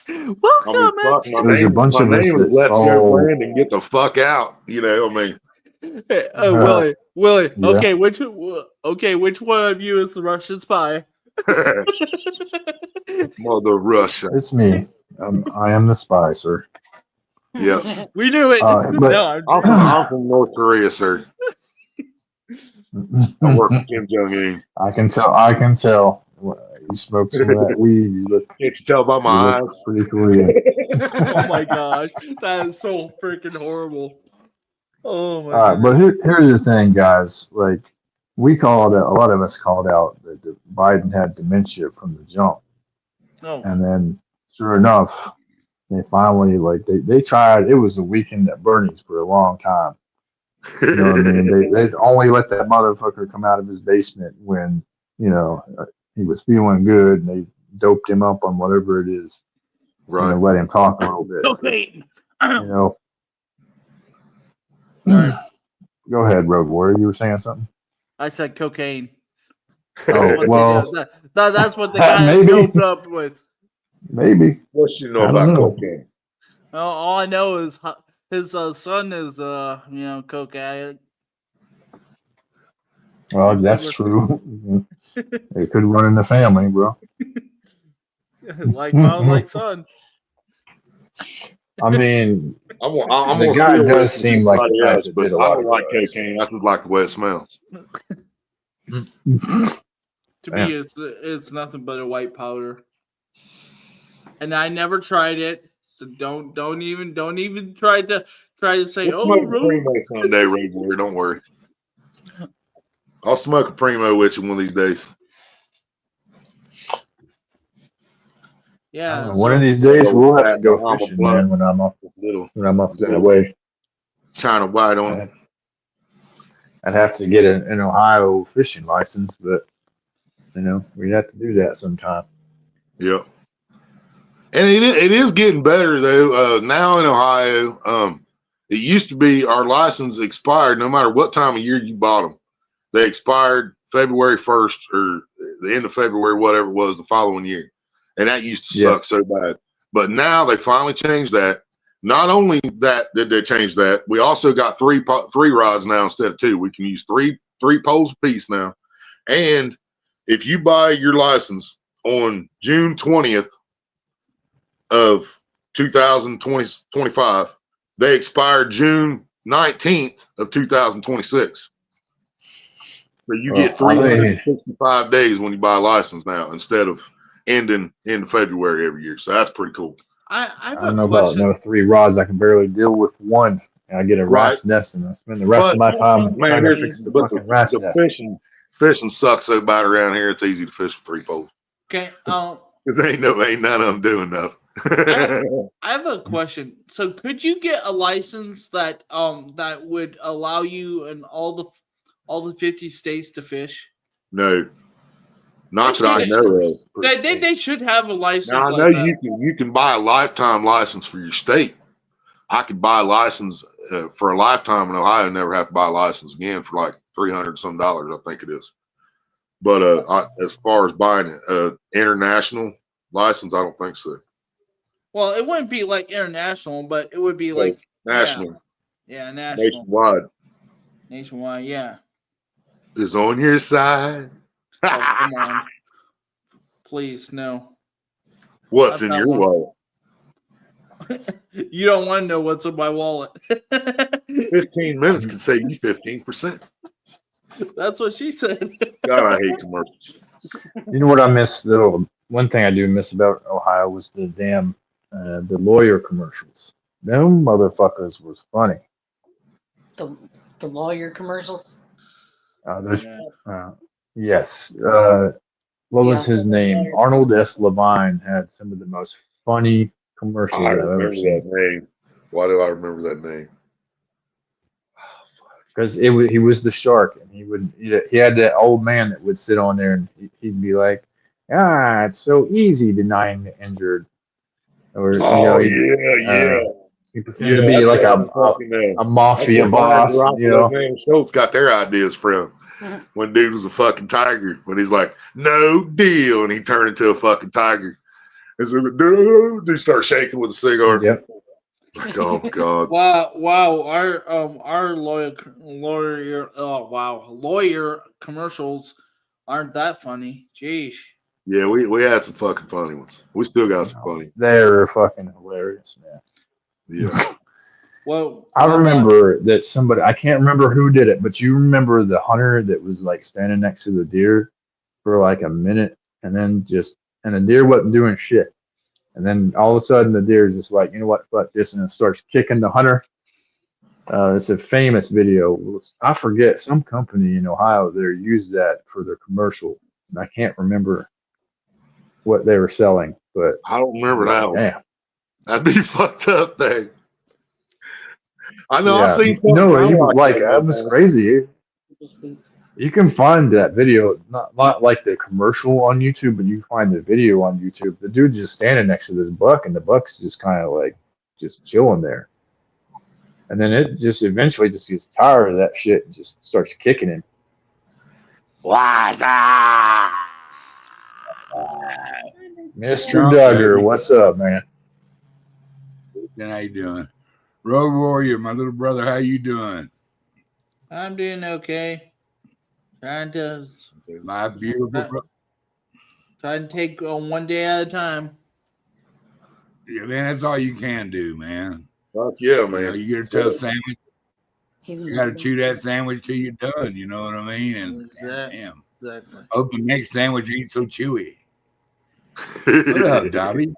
Speaker 1: I mean,
Speaker 5: Welcome,
Speaker 1: fuck, my
Speaker 4: There's a
Speaker 1: name,
Speaker 4: bunch
Speaker 1: my
Speaker 4: of us
Speaker 1: name is
Speaker 4: that
Speaker 1: Let's Go
Speaker 4: saw.
Speaker 1: Brandon, get the fuck out. You know, I mean,
Speaker 5: Hey, Willie.
Speaker 4: Yeah.
Speaker 5: Okay, which one of you is the Russian spy?
Speaker 1: Mother Russia.
Speaker 4: It's me. I am the spy, sir.
Speaker 1: Yeah.
Speaker 5: We knew it.
Speaker 4: But
Speaker 5: No,
Speaker 1: I'm from North Korea, sir. I work for Kim Jong Un.
Speaker 4: I can tell. You smoked some of that weed. You look
Speaker 1: Can't you tell by my eyes?
Speaker 4: pretty Korean.
Speaker 5: oh my gosh, that is so freaking horrible. Oh my
Speaker 4: All right, but
Speaker 5: goodness.
Speaker 4: here's the thing, guys. Like, we called out, a lot of us called out that Biden had dementia from the jump.
Speaker 5: Oh,
Speaker 4: And then, sure enough, they finally, like, they tried, it was the weekend at Bernie's for a long time. You know what I mean? They only let that motherfucker come out of his basement when, he was feeling good and they doped him up on whatever it is.
Speaker 1: Right.
Speaker 4: Let him talk a little bit.
Speaker 5: cocaine.
Speaker 4: Sorry. Go ahead, Road Warrior. You were saying something?
Speaker 5: I said cocaine.
Speaker 4: Oh, well,
Speaker 5: that's what they got
Speaker 4: maybe.
Speaker 5: doped up with.
Speaker 4: Maybe.
Speaker 1: What you know
Speaker 4: I don't
Speaker 1: about
Speaker 4: know.
Speaker 1: cocaine?
Speaker 5: All I know is his son is coke addict.
Speaker 4: Well, that's true. It could run in the family, bro.
Speaker 5: like father, like son.
Speaker 4: I mean,
Speaker 1: I'm
Speaker 4: the
Speaker 1: gonna
Speaker 4: guy
Speaker 1: steal
Speaker 4: does
Speaker 1: it from
Speaker 4: seem like the
Speaker 1: somebody
Speaker 4: type
Speaker 1: else,
Speaker 4: that
Speaker 1: but
Speaker 4: did a
Speaker 1: I
Speaker 4: lot
Speaker 1: don't
Speaker 4: of
Speaker 1: like
Speaker 4: drugs.
Speaker 1: cocaine. I just like the way it smells.
Speaker 5: To me, it's nothing but a white powder, and I never tried it. So don't even try to say,
Speaker 1: We'll smoke a
Speaker 5: Road.
Speaker 1: primo someday, Road Warrior. Don't worry. I'll smoke a primo with you one of these days.
Speaker 5: Yeah.
Speaker 4: One of these days we'll have to go
Speaker 1: I'm a
Speaker 4: fishing,
Speaker 1: blunt.
Speaker 4: man. When I'm up
Speaker 1: Little
Speaker 4: that way,
Speaker 1: China white on it.
Speaker 4: I'd have to get an Ohio fishing license, but we'd have to do that sometime.
Speaker 1: Yep. And it is getting better though. Now in Ohio, it used to be our license expired no matter what time of year you bought them. They expired February 1st or the end of February, whatever it was, the following year. And that used to suck so bad. But now they finally changed that. Not only that did they change that, we also got three rods now instead of two. We can use three poles apiece now. And if you buy your license on June 20th of 2025, they expire June 19th of 2026. So you get 365 days when you buy a license now instead of ending in February every year. So that's pretty cool.
Speaker 5: I
Speaker 4: don't know about no 3 rods. I can barely deal with one. And I get a rat's nest, and I spend the rest of my time trying to fix the fucking rat's nest.
Speaker 1: Fishing sucks so bad around here. It's easy to fish with 3 poles.
Speaker 5: Okay.
Speaker 1: Because ain't none of them doing nothing.
Speaker 5: I have a question. So, could you get a license that would allow you in all the 50 states to fish?
Speaker 1: No, not that I know of.
Speaker 5: They should have a license.
Speaker 1: Now I know you can buy a lifetime license for your state. I could buy a license for a lifetime in Ohio and never have to buy a license again for like $300 some, I think it is. But as far as buying an international license, I don't think so.
Speaker 5: Well, it wouldn't be like international, but it would be like
Speaker 1: national.
Speaker 5: Yeah, national. Nationwide, yeah.
Speaker 1: Is on your side.
Speaker 5: Oh, come on. Please, no.
Speaker 1: What's in your wallet?
Speaker 5: You don't want to know what's in my wallet.
Speaker 1: 15 minutes can save you 15%.
Speaker 5: That's what she said.
Speaker 1: God, I hate commercials.
Speaker 4: You know what I miss though? One thing I do miss about Ohio was the damn the lawyer commercials. Them motherfuckers was funny.
Speaker 2: The lawyer commercials.
Speaker 4: Yes. What was his name? Arnold S. Levine had some of the most funny commercials I've ever seen.
Speaker 1: That name. Why do I remember that name?
Speaker 4: Because he was the shark, and he had that old man that would sit on there, and he'd be like, it's so easy denying the injured. Or
Speaker 1: yeah.
Speaker 4: He pretends to be like a mafia boss, you know.
Speaker 1: Man, Schultz got their ideas from when dude was a fucking tiger. When he's like, no deal, and he turned into a fucking tiger. And so, dude, he starts shaking with a cigar.
Speaker 4: Yep.
Speaker 1: Like, oh god.
Speaker 5: Wow. Our lawyer commercials aren't that funny. Jeez.
Speaker 1: Yeah, we had some fucking funny ones. We still got some funny.
Speaker 4: They're fucking hilarious, man.
Speaker 1: Yeah.
Speaker 5: Well,
Speaker 4: I remember that somebody, I can't remember who did it, but you remember the hunter that was like standing next to the deer for like a minute and then and the deer wasn't doing shit. And then all of a sudden the deer is just like, you know what, fuck this, and it starts kicking the hunter. It's a famous video. I forget, some company in Ohio there used that for their commercial. And I can't remember what they were selling, but
Speaker 1: I don't remember that one.
Speaker 4: damn.
Speaker 1: That'd be fucked up thing. I know.
Speaker 4: Yeah.
Speaker 1: I seen something.
Speaker 4: No, that was crazy. You can find that video, not like the commercial on YouTube, but you can find the video on YouTube. The dude's just standing next to this buck, and the buck's just kind of like just chilling there. And then it just eventually just gets tired of that shit and just starts kicking him.
Speaker 1: What's up?
Speaker 4: Mr. Duggar, what's up, man?
Speaker 7: How you doing? Road Warrior, my little brother, how you doing?
Speaker 5: I'm doing okay. Trying to
Speaker 7: My beautiful brother.
Speaker 5: trying to take one day at a time.
Speaker 7: Yeah, man, that's all you can do, man.
Speaker 1: Fuck yeah,
Speaker 7: You
Speaker 1: man.
Speaker 7: know, you get a tough sandwich, you got to chew that sandwich till you're done. You know what I mean? And damn, hope the next sandwich ain't so chewy. What up, Dobby?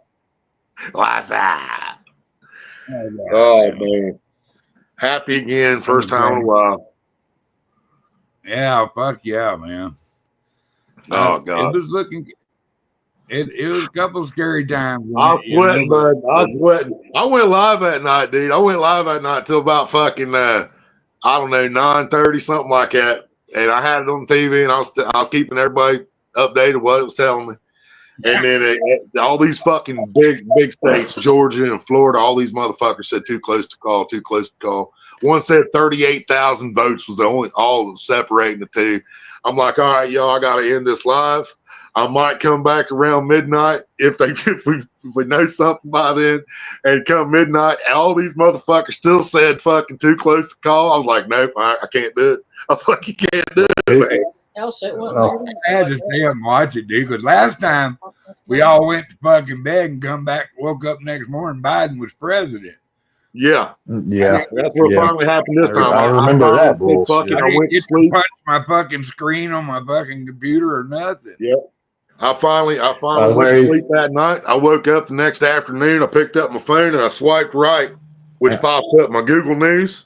Speaker 1: What's up? Oh man, happy again, first time in a while.
Speaker 7: Yeah, fuck yeah, man.
Speaker 1: Oh god,
Speaker 7: it was looking. It was a couple scary times.
Speaker 1: I was sweating, bud. I was sweating. I went live that night, dude. I went live that night till about fucking I don't know, 9:30, something like that. And I had it on TV, and I was keeping everybody updated what it was telling me. And then all these fucking big states, Georgia and Florida, all these motherfuckers said too close to call, too close to call. One said 38,000 votes was the only all separating the two. I'm like, all right, y'all, I got to end this live. I might come back around midnight if we know something by then. And come midnight, all these motherfuckers still said fucking too close to call. I was like, nope, I can't do it. I fucking can't do it, man.
Speaker 7: I had to stay up and watch it, dude. Because last time we all went to fucking bed and come back, woke up next morning, Biden was president.
Speaker 1: Yeah,
Speaker 4: that's
Speaker 1: what finally happened this time.
Speaker 4: I remember that bullshit.
Speaker 7: I didn't get to punch my fucking screen on my fucking computer or nothing.
Speaker 1: Yep. I finally went to sleep that night. I woke up the next afternoon. I picked up my phone and I swiped right, which popped up my Google News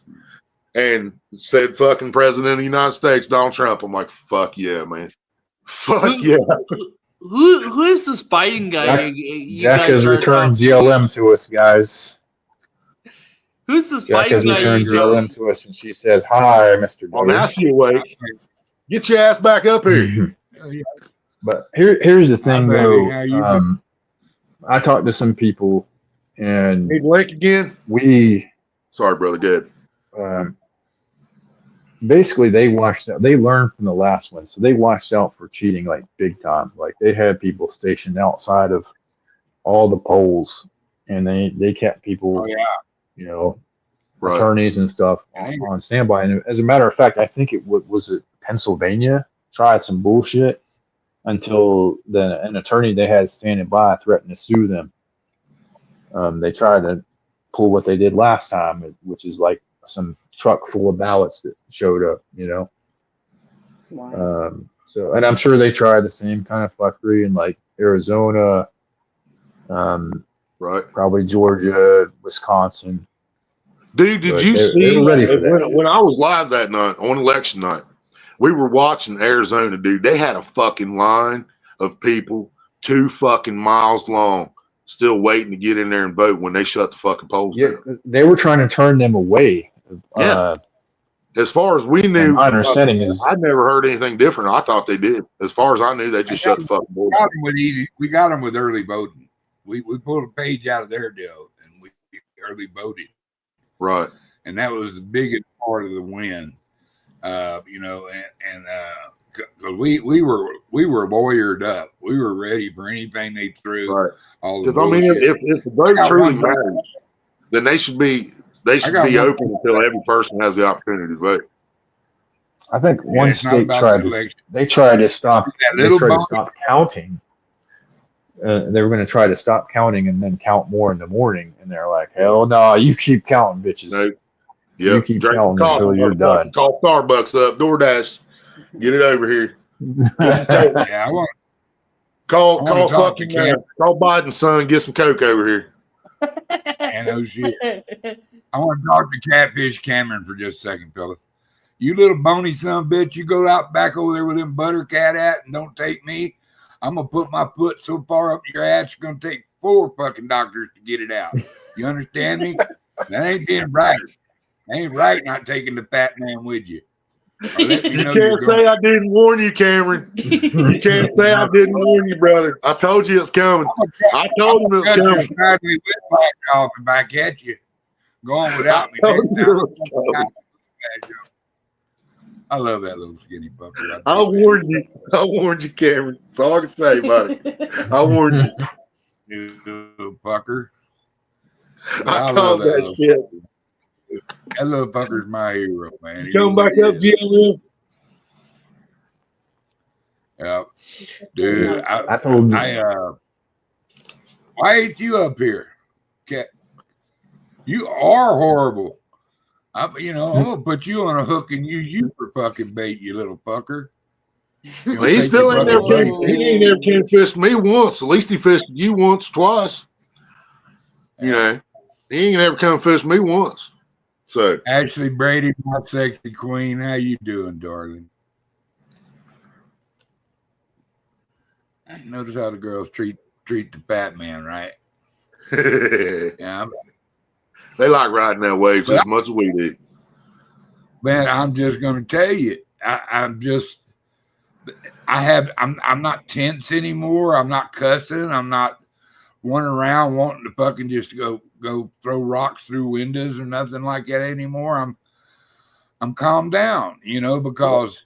Speaker 1: and said fucking President of the United States, Donald Trump. I'm like, fuck yeah, man. Fuck yeah.
Speaker 5: Who is this Biden guy?
Speaker 4: Jack has returned GLM to us, guys.
Speaker 5: Who's this
Speaker 4: Jack
Speaker 5: Biden
Speaker 4: has
Speaker 5: guy?
Speaker 4: returned GLM to us, and she says, hi, Mr.
Speaker 1: Oh, now she awake. Get your ass back up here.
Speaker 4: But here's the thing, though. I talked to some people, and
Speaker 1: need Link again.
Speaker 4: Sorry,
Speaker 1: brother. Good.
Speaker 4: Basically, they learned from the last one, so they watched out for cheating like big time. Like they had people stationed outside of all the polls, and they kept people, attorneys and stuff on standby. And as a matter of fact, I think it was Pennsylvania tried some bullshit until an attorney they had standing by threatened to sue them. They tried to pull what they did last time, which is like some truck full of ballots that showed up, Wow. And I'm sure they tried the same kind of fuckery in like Arizona,
Speaker 1: right?
Speaker 4: Probably Georgia, Wisconsin.
Speaker 1: Dude, did you see when I was live that night on election night? We were watching Arizona, dude. They had a fucking line of people 2 fucking miles long still waiting to get in there and vote when they shut the fucking polls down.
Speaker 4: They were trying to turn them away.
Speaker 1: Yeah. As far as we knew,
Speaker 4: my understanding is
Speaker 1: I'd never heard anything different. I thought they did. As far as I knew, they just shut the fucking polls down.
Speaker 7: We got them with early voting. We pulled a page out of their deal and we early voted.
Speaker 1: Right.
Speaker 7: And that was the biggest part of the win. You know, and because we were lawyered up. We were ready for anything they threw.
Speaker 1: Right.
Speaker 7: All the
Speaker 1: Because I mean,
Speaker 7: bullshit.
Speaker 1: if the vote truly matters, then they should be open until every person has the opportunity to vote.
Speaker 4: I think one
Speaker 7: it's not
Speaker 4: state
Speaker 7: about
Speaker 4: tried
Speaker 7: the
Speaker 4: to
Speaker 7: election.
Speaker 4: they tried to stop
Speaker 7: That
Speaker 4: they
Speaker 7: little
Speaker 4: tried to
Speaker 7: bonus-
Speaker 4: stop counting. They were going to try to stop counting and then count more in the morning, and they're like, "Hell no, you keep counting, bitches.
Speaker 1: No.
Speaker 4: You
Speaker 1: Yep.
Speaker 4: keep
Speaker 1: Drink some
Speaker 4: counting
Speaker 1: coffee.
Speaker 4: until you're done."
Speaker 1: Call Starbucks up. DoorDash. Get it over here.
Speaker 7: Yeah, I want
Speaker 1: Call
Speaker 7: I wanna talk to
Speaker 1: fucking
Speaker 7: Cam.
Speaker 1: call Biden's son. Get some Coke over here.
Speaker 7: and oh shit. I want to talk to Catfish Cameron for just a second, fella. You little bony son of a bitch, you go out back over there with them Buttercat at and don't take me. I'm gonna put my foot so far up your ass, it's gonna take 4 fucking doctors to get it out. You understand me? That ain't being right. Ain't right not taking the fat man with you. Or let me
Speaker 1: You
Speaker 7: know
Speaker 1: can't say I didn't warn you, Cameron. You can't say I didn't warn you, brother. I told you it's coming. I told him it's
Speaker 7: cut your
Speaker 1: coming.
Speaker 7: snidely whiplash off if I catch you. Go on without me
Speaker 1: I told
Speaker 7: next
Speaker 1: you
Speaker 7: time.
Speaker 1: it was coming.
Speaker 7: I love that little skinny fucker.
Speaker 1: I warned you. I warned you, Cameron. That's all I can say about it. I warned you.
Speaker 7: You little fucker. But
Speaker 1: I
Speaker 7: love
Speaker 1: called that
Speaker 7: little,
Speaker 1: shit.
Speaker 7: that little fucker's my hero, man. He
Speaker 1: Come back
Speaker 7: really
Speaker 1: up,
Speaker 7: is.
Speaker 1: GLM.
Speaker 7: Yeah. Dude,
Speaker 4: I told
Speaker 7: why ain't you up here? Cat? You are horrible. I'm gonna put you on a hook and use you for fucking bait, you little fucker.
Speaker 1: He still ain't never came fished me once. At least he fished you once, twice. You know, he ain't never come fish me once. So
Speaker 7: Ashley Brady, my sexy queen, how you doing, darling? Notice how the girls treat the fat man, right? Yeah,
Speaker 1: they like riding that wave just as much as we do.
Speaker 7: Man, I'm just gonna tell you, I'm not tense anymore. I'm not cussing. I'm not running around wanting to fucking just go throw rocks through windows or nothing like that anymore. I'm calmed down, because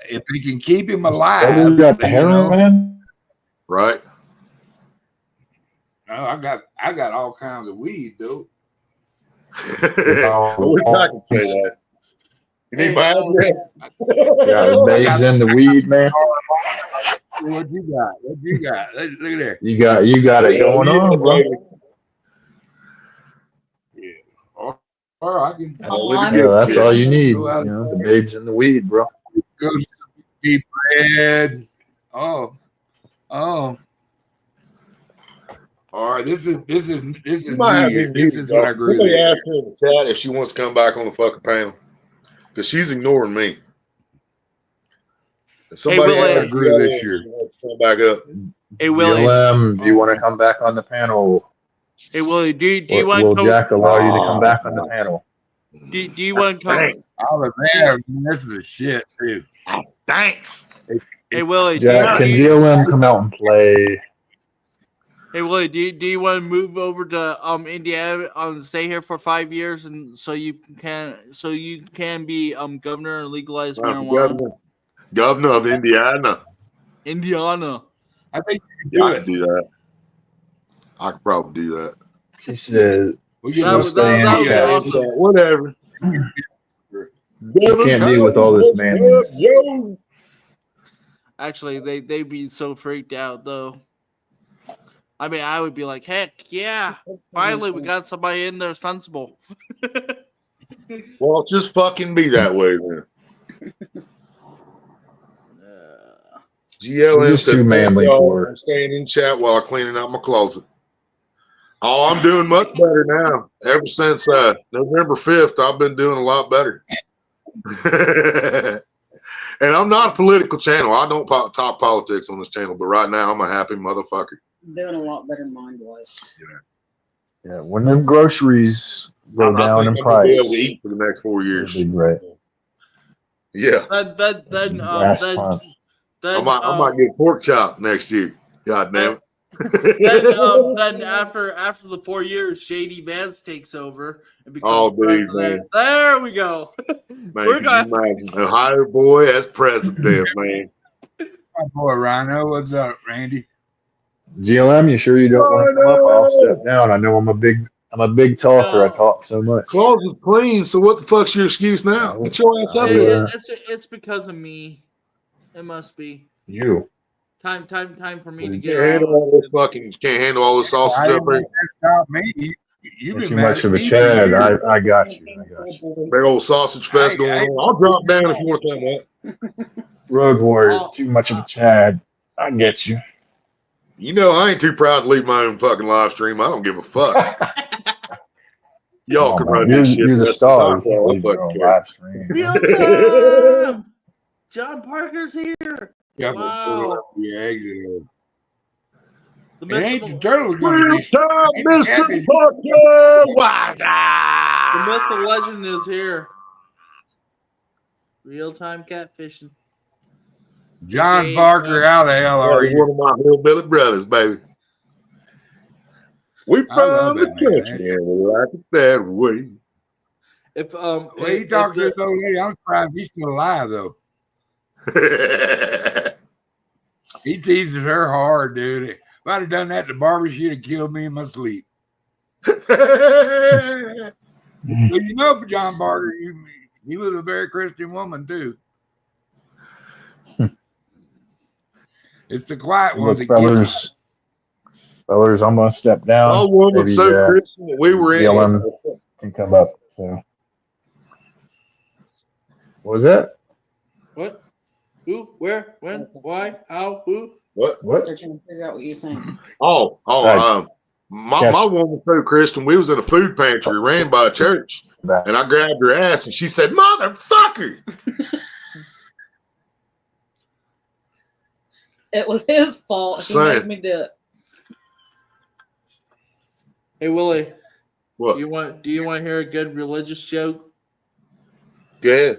Speaker 7: if we can keep him alive,
Speaker 4: you got the heroin, man?
Speaker 1: Right.
Speaker 7: No, I got all kinds of weed, though.
Speaker 1: I wish I could say that. You need my address?
Speaker 4: Yeah, the babes and the weed, man.
Speaker 7: What you got? What you got? Look at there.
Speaker 4: You got it going on, bro.
Speaker 7: Yeah. Or I can.
Speaker 4: That's all you need. The babes and the weed, bro.
Speaker 7: Go deep red. Oh. All right, this is New Year. This is what I grew.
Speaker 1: Somebody asked her in the chat if she wants to come back on the fucking panel because she's ignoring me. Somebody
Speaker 5: Willie.
Speaker 7: Grew this year.
Speaker 1: Come back up.
Speaker 5: Hey Willie,
Speaker 4: do you want to come back on the panel?
Speaker 5: hey Willie, do you
Speaker 4: Or
Speaker 5: want
Speaker 4: will
Speaker 5: to
Speaker 4: Jack allow you to come back on the panel?
Speaker 5: do you want to come?
Speaker 7: Oh man, this is a shit too.
Speaker 1: Thanks.
Speaker 5: Hey Willie,
Speaker 4: Jack, can GLM come out and play?
Speaker 5: Hey Willie, do you want to move over to Indiana stay here for 5 years and so you can be governor and legalize marijuana?
Speaker 1: Governor of Indiana.
Speaker 5: Indiana.
Speaker 7: I think you
Speaker 1: I could do that. I could probably do that.
Speaker 4: She said,
Speaker 5: That would be awesome.
Speaker 1: Whatever.
Speaker 4: You can't be with all this man.
Speaker 5: Actually, they'd be so freaked out though. I mean, I would be like, heck yeah! Finally, we got somebody in there sensible.
Speaker 1: Well, just fucking be that way then. GLM
Speaker 4: just too manly for it.
Speaker 1: I'm staying in chat while I'm cleaning out my closet. Oh, I'm doing much better now. Ever since November 5th, I've been doing a lot better. And I'm not a political channel. I don't talk politics on this channel, but right now I'm a happy motherfucker.
Speaker 2: Doing a lot better mind-wise.
Speaker 4: Yeah, when them groceries go down in price,
Speaker 1: be able to eat for the next 4 years.
Speaker 4: It'll be great.
Speaker 1: Yeah.
Speaker 5: Then
Speaker 1: I might get pork chop next year. God damn it.
Speaker 5: Then after the 4 years, Shady Vance takes over and becomes president.
Speaker 1: Man.
Speaker 5: There we go.
Speaker 1: Man, could you imagine Ohio boy as president, man?
Speaker 7: My boy Rhino, what's up, Randy?
Speaker 4: GLM, you sure you don't want to come up? I'll step down. I know I'm a big talker. I talk so much.
Speaker 1: Closet's clean, so what the fuck's your excuse now? Get your ass up here.
Speaker 5: It's because of me. It must be.
Speaker 4: You.
Speaker 5: Time for me to
Speaker 1: You
Speaker 5: get
Speaker 1: can't handle all this fucking. Can't handle all this sausage up here.
Speaker 7: Not me. You've
Speaker 4: You're
Speaker 7: been
Speaker 4: too
Speaker 7: mad
Speaker 4: much
Speaker 7: at
Speaker 4: of a
Speaker 7: me for
Speaker 4: Chad.
Speaker 7: years.
Speaker 4: I got you.
Speaker 1: Big old sausage fest going on. I'll drop down if you want to come up.
Speaker 4: Road warrior, too much of a Chad. I get you.
Speaker 1: You know, I ain't too proud to leave my own fucking live stream. I don't give a fuck. Y'all can run this shit.
Speaker 4: You're the star. You can't
Speaker 1: I
Speaker 4: leave your own live stream.
Speaker 5: Real time. John Parker's here.
Speaker 7: Yeah,
Speaker 5: Wow.
Speaker 7: It
Speaker 5: The
Speaker 7: ain't the
Speaker 5: myth,
Speaker 7: turtle
Speaker 1: Real
Speaker 7: gonna be.
Speaker 1: time, Mr.
Speaker 7: Happy.
Speaker 1: Parker. Why
Speaker 5: the legend is here. Real time catfishing.
Speaker 7: John
Speaker 5: Okay,
Speaker 7: Parker, how the hell are you?
Speaker 1: One of my hillbilly brothers, baby. We
Speaker 7: I love
Speaker 1: from the
Speaker 7: that, man.
Speaker 1: country and we like it that way.
Speaker 5: If
Speaker 7: Well, he talks to this old lady. I'm surprised he's still alive, though. He teases her hard, dude. If I'd have done that to Barbara, she'd have killed me in my sleep. But you know, John Parker, he was a very Christian woman, too. It's the quiet ones that get you.
Speaker 4: Fellers, I'm gonna step down.
Speaker 1: All woman so Christian that we were in.
Speaker 4: BLM can come up. So, what was that?
Speaker 5: What? Who? Where? When? Why? How? Who?
Speaker 1: What?
Speaker 2: They're trying to figure out what you're saying.
Speaker 1: My woman was so Christian. We was in a food pantry ran by a church, and I grabbed her ass, and she said, "Motherfucker!"
Speaker 2: It was his fault. He made me do it.
Speaker 5: Hey Willie.
Speaker 1: What?
Speaker 5: Do you want to hear a good religious joke?
Speaker 1: Yeah.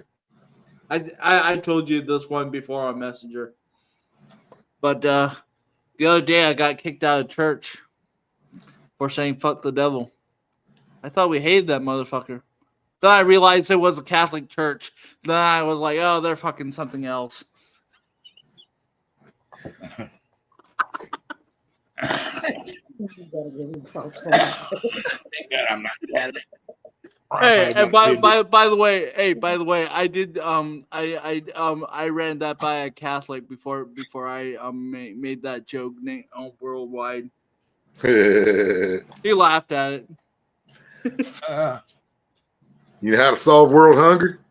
Speaker 5: I told you this one before on Messenger. But the other day I got kicked out of church for saying fuck the devil. I thought we hated that motherfucker. Then I realized it was a Catholic church. Then I was like, oh, they're fucking something else. Hey, and by the way, I did I ran that by a Catholic before I made that joke worldwide. He laughed at it.
Speaker 1: You know how to solve world hunger?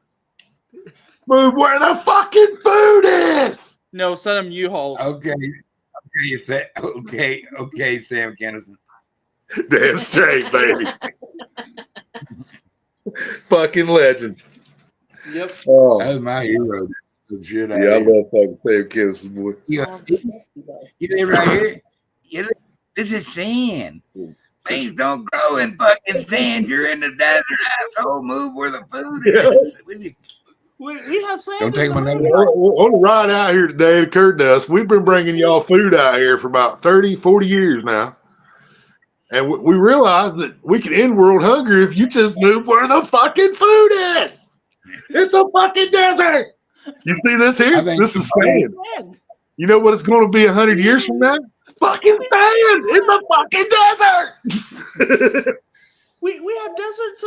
Speaker 1: Move where the fucking food is.
Speaker 5: No, send him U-Hauls.
Speaker 7: Okay, Sam Kennison.
Speaker 1: Damn straight, baby. Fucking legend.
Speaker 5: Yep.
Speaker 1: Oh,
Speaker 7: That was my hero. Shit
Speaker 1: yeah, I love fucking Sam Kennison, boy.
Speaker 7: You live right here. This is sand. Things don't grow in fucking sand. You're in the desert, asshole. Move where the food is.
Speaker 5: We have sand.
Speaker 7: Don't take my name.
Speaker 1: On the ride out here today, it occurred to us, we've been bringing y'all food out here for about 30, 40 years now. And we realized that we can end world hunger if you just move where the fucking food is. It's a fucking desert. You see this here? This is sand. You know what it's going to be 100 years from now? Fucking sand. It's a fucking desert.
Speaker 5: We have deserts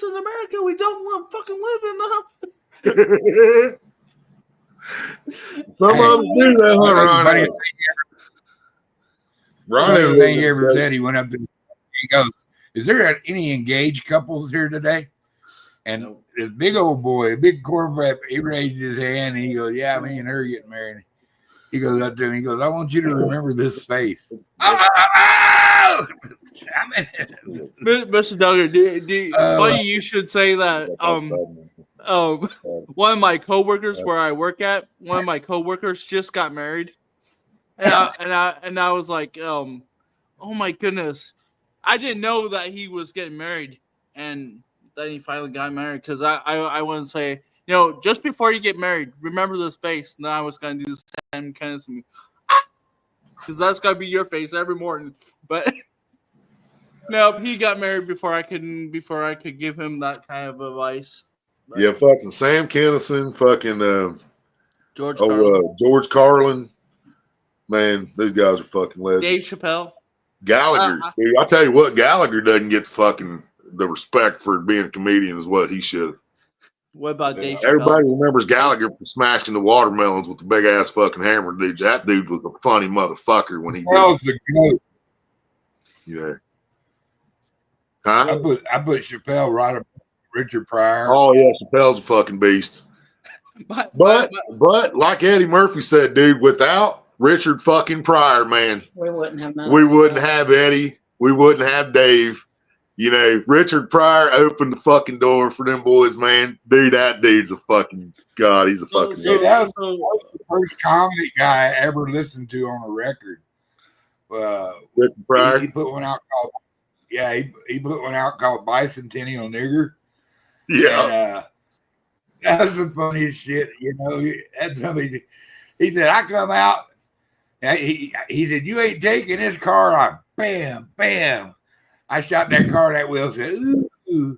Speaker 5: in America. We don't want fucking live in them.
Speaker 1: Some of us do that, huh, Ron?
Speaker 7: Ron thing he ever said, he went up to, he goes, "Is there any engaged couples here today?" And this big old boy, a big Corvette, he raised his hand and he goes, "Yeah, me and her getting married." He goes up to him, he goes, "I want you to remember this face."
Speaker 5: Mr. Duggar, funny you should say that. One of my coworkers where I work at, one of my coworkers just got married, and I was like, oh my goodness, I didn't know that he was getting married, and then he finally got married because I wouldn't say, just before you get married, remember this face. And then I was gonna do the same kind of thing. because that's gotta be your face every morning. But no, he got married before I could give him that kind of advice. But
Speaker 1: Yeah, fucking Sam Kinison, fucking
Speaker 5: George Carlin,
Speaker 1: George Carlin. Man, those guys are fucking legends.
Speaker 5: Dave Chappelle.
Speaker 1: Gallagher. Dude, I'll tell you what, Gallagher doesn't get the respect for being a comedian as what he should.
Speaker 5: What about Dave Chappelle?
Speaker 1: Everybody remembers Gallagher for smashing the watermelons with the big ass fucking hammer, dude. That dude was a funny motherfucker when he
Speaker 7: Chappelle's
Speaker 1: did.
Speaker 7: the goat.
Speaker 1: Yeah. Huh?
Speaker 7: I put Chappelle right up Richard Pryor.
Speaker 1: Oh yeah, Chappelle's a fucking beast. But like Eddie Murphy said, dude, without Richard fucking Pryor, man,
Speaker 2: We wouldn't have none.
Speaker 1: we wouldn't have Eddie. We wouldn't have Dave. You know, Richard Pryor opened the fucking door for them boys, man. Dude, that dude's a fucking god. He's a fucking
Speaker 7: Dude, that was the first comedy guy I ever listened to on a record.
Speaker 1: Richard Pryor.
Speaker 7: He put one out called he put one out called Bicentennial Nigger.
Speaker 1: Yeah.
Speaker 7: And, that's the funniest shit, you know. That's somebody. He said, I come out. He said, you ain't taking this car on. Bam, bam. I shot that car. That wheel said, ooh.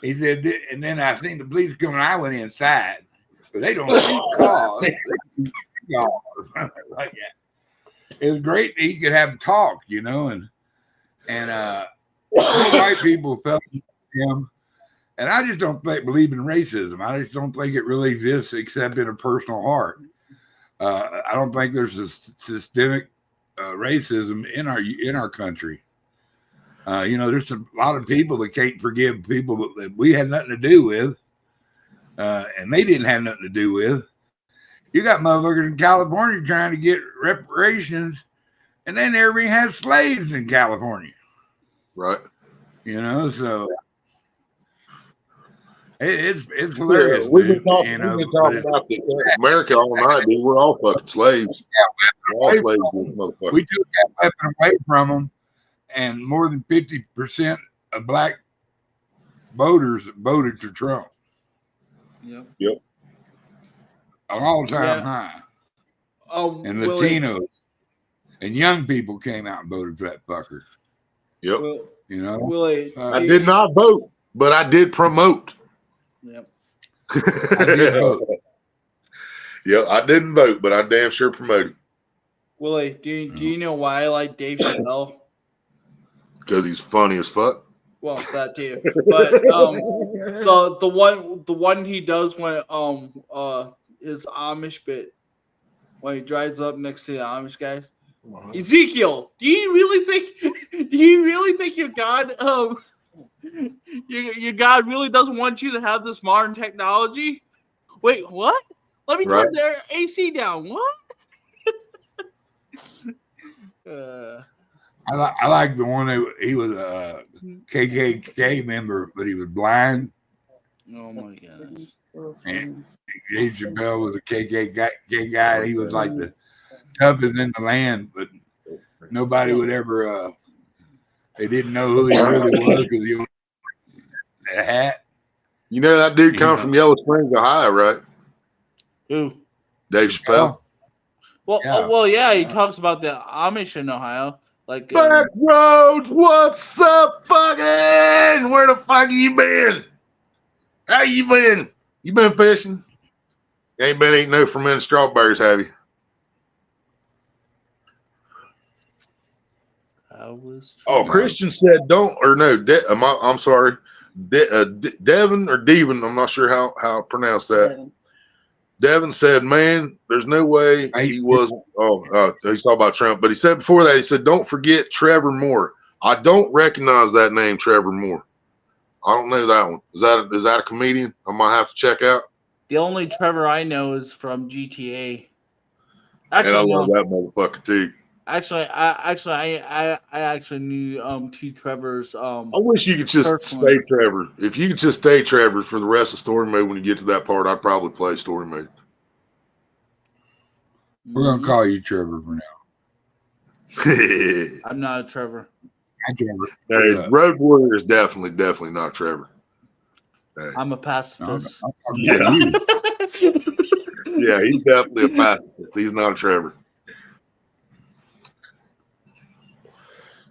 Speaker 7: He said, and then I seen the police coming. I went inside, but they don't shoot cars. Like that. It was great that he could have talk, you know, and white people felt him. And I just don't believe in racism. I just don't think it really exists except in a personal heart. I don't think there's a systemic racism in our country. You know, there's a lot of people that can't forgive people that we had nothing to do with, and they didn't have nothing to do with. You got motherfuckers in California trying to get reparations, and they never even had slaves in California.
Speaker 1: Right.
Speaker 7: You know, so it's hilarious.
Speaker 1: Yeah, we've been talking,
Speaker 7: you know,
Speaker 1: about America all night, dude. We're all fucking slaves. We're all slaves, motherfucker.
Speaker 7: We took that weapon away from them, and more than 50% of black voters voted for Trump.
Speaker 5: Yep.
Speaker 7: An all-time high. And Latinos and young people came out and voted for that fucker.
Speaker 1: Yep.
Speaker 7: You know,
Speaker 5: Willie,
Speaker 1: I did not vote, but I did promote.
Speaker 5: Yep.
Speaker 7: I did vote.
Speaker 1: Yep, I didn't vote, but I damn sure promoted.
Speaker 5: Willie, do you know why I like Dave Chappelle?
Speaker 1: Because he's funny as fuck.
Speaker 5: Well, that too. But the one he does when his Amish bit when he drives up next to the Amish guys. Ezekiel, do you really think your God your God really doesn't want you to have this modern technology? Wait, what? Let me turn their AC down. What?
Speaker 7: I like the one that he was a KKK member, but he was blind.
Speaker 5: Oh my gosh.
Speaker 7: And Dave Chappelle was a KKK guy. He was like the toughest in the land, but nobody would ever. They didn't know who he really was because he was a hat.
Speaker 1: You know that dude come from Yellow Springs, Ohio, right?
Speaker 5: Who?
Speaker 1: Dave Chappelle.
Speaker 5: Well, yeah. He talks about the Amish in Ohio. Like
Speaker 1: Back roads, what's up, fucking? Where the fuck you been? How you been? You been fishing? You ain't been eating no fermented strawberries, have you? Christian said don't, or no, I'm sorry, Devin or Devin, I'm not sure how I pronounce that. Devin said, man, there's no way he wasn't. He's talking about Trump, but he said before that, he said, don't forget Trevor Moore. I don't recognize that name, Trevor Moore. I don't know that one. Is that a comedian I might have to check out?
Speaker 5: The only Trevor I know is from GTA.
Speaker 1: Actually, and I love that motherfucker too.
Speaker 5: I actually knew two Trevors. I
Speaker 1: wish you could just stay Trevor. If you could just stay Trevor for the rest of story mode, when you get to that part, I'd probably play story mode.
Speaker 7: We're gonna call you Trevor for
Speaker 5: now. I'm not a Trevor.
Speaker 1: Hey, Road Warrior is definitely not Trevor.
Speaker 5: Hey. I'm a pacifist.
Speaker 1: Yeah, yeah, he's definitely a pacifist. He's not a Trevor.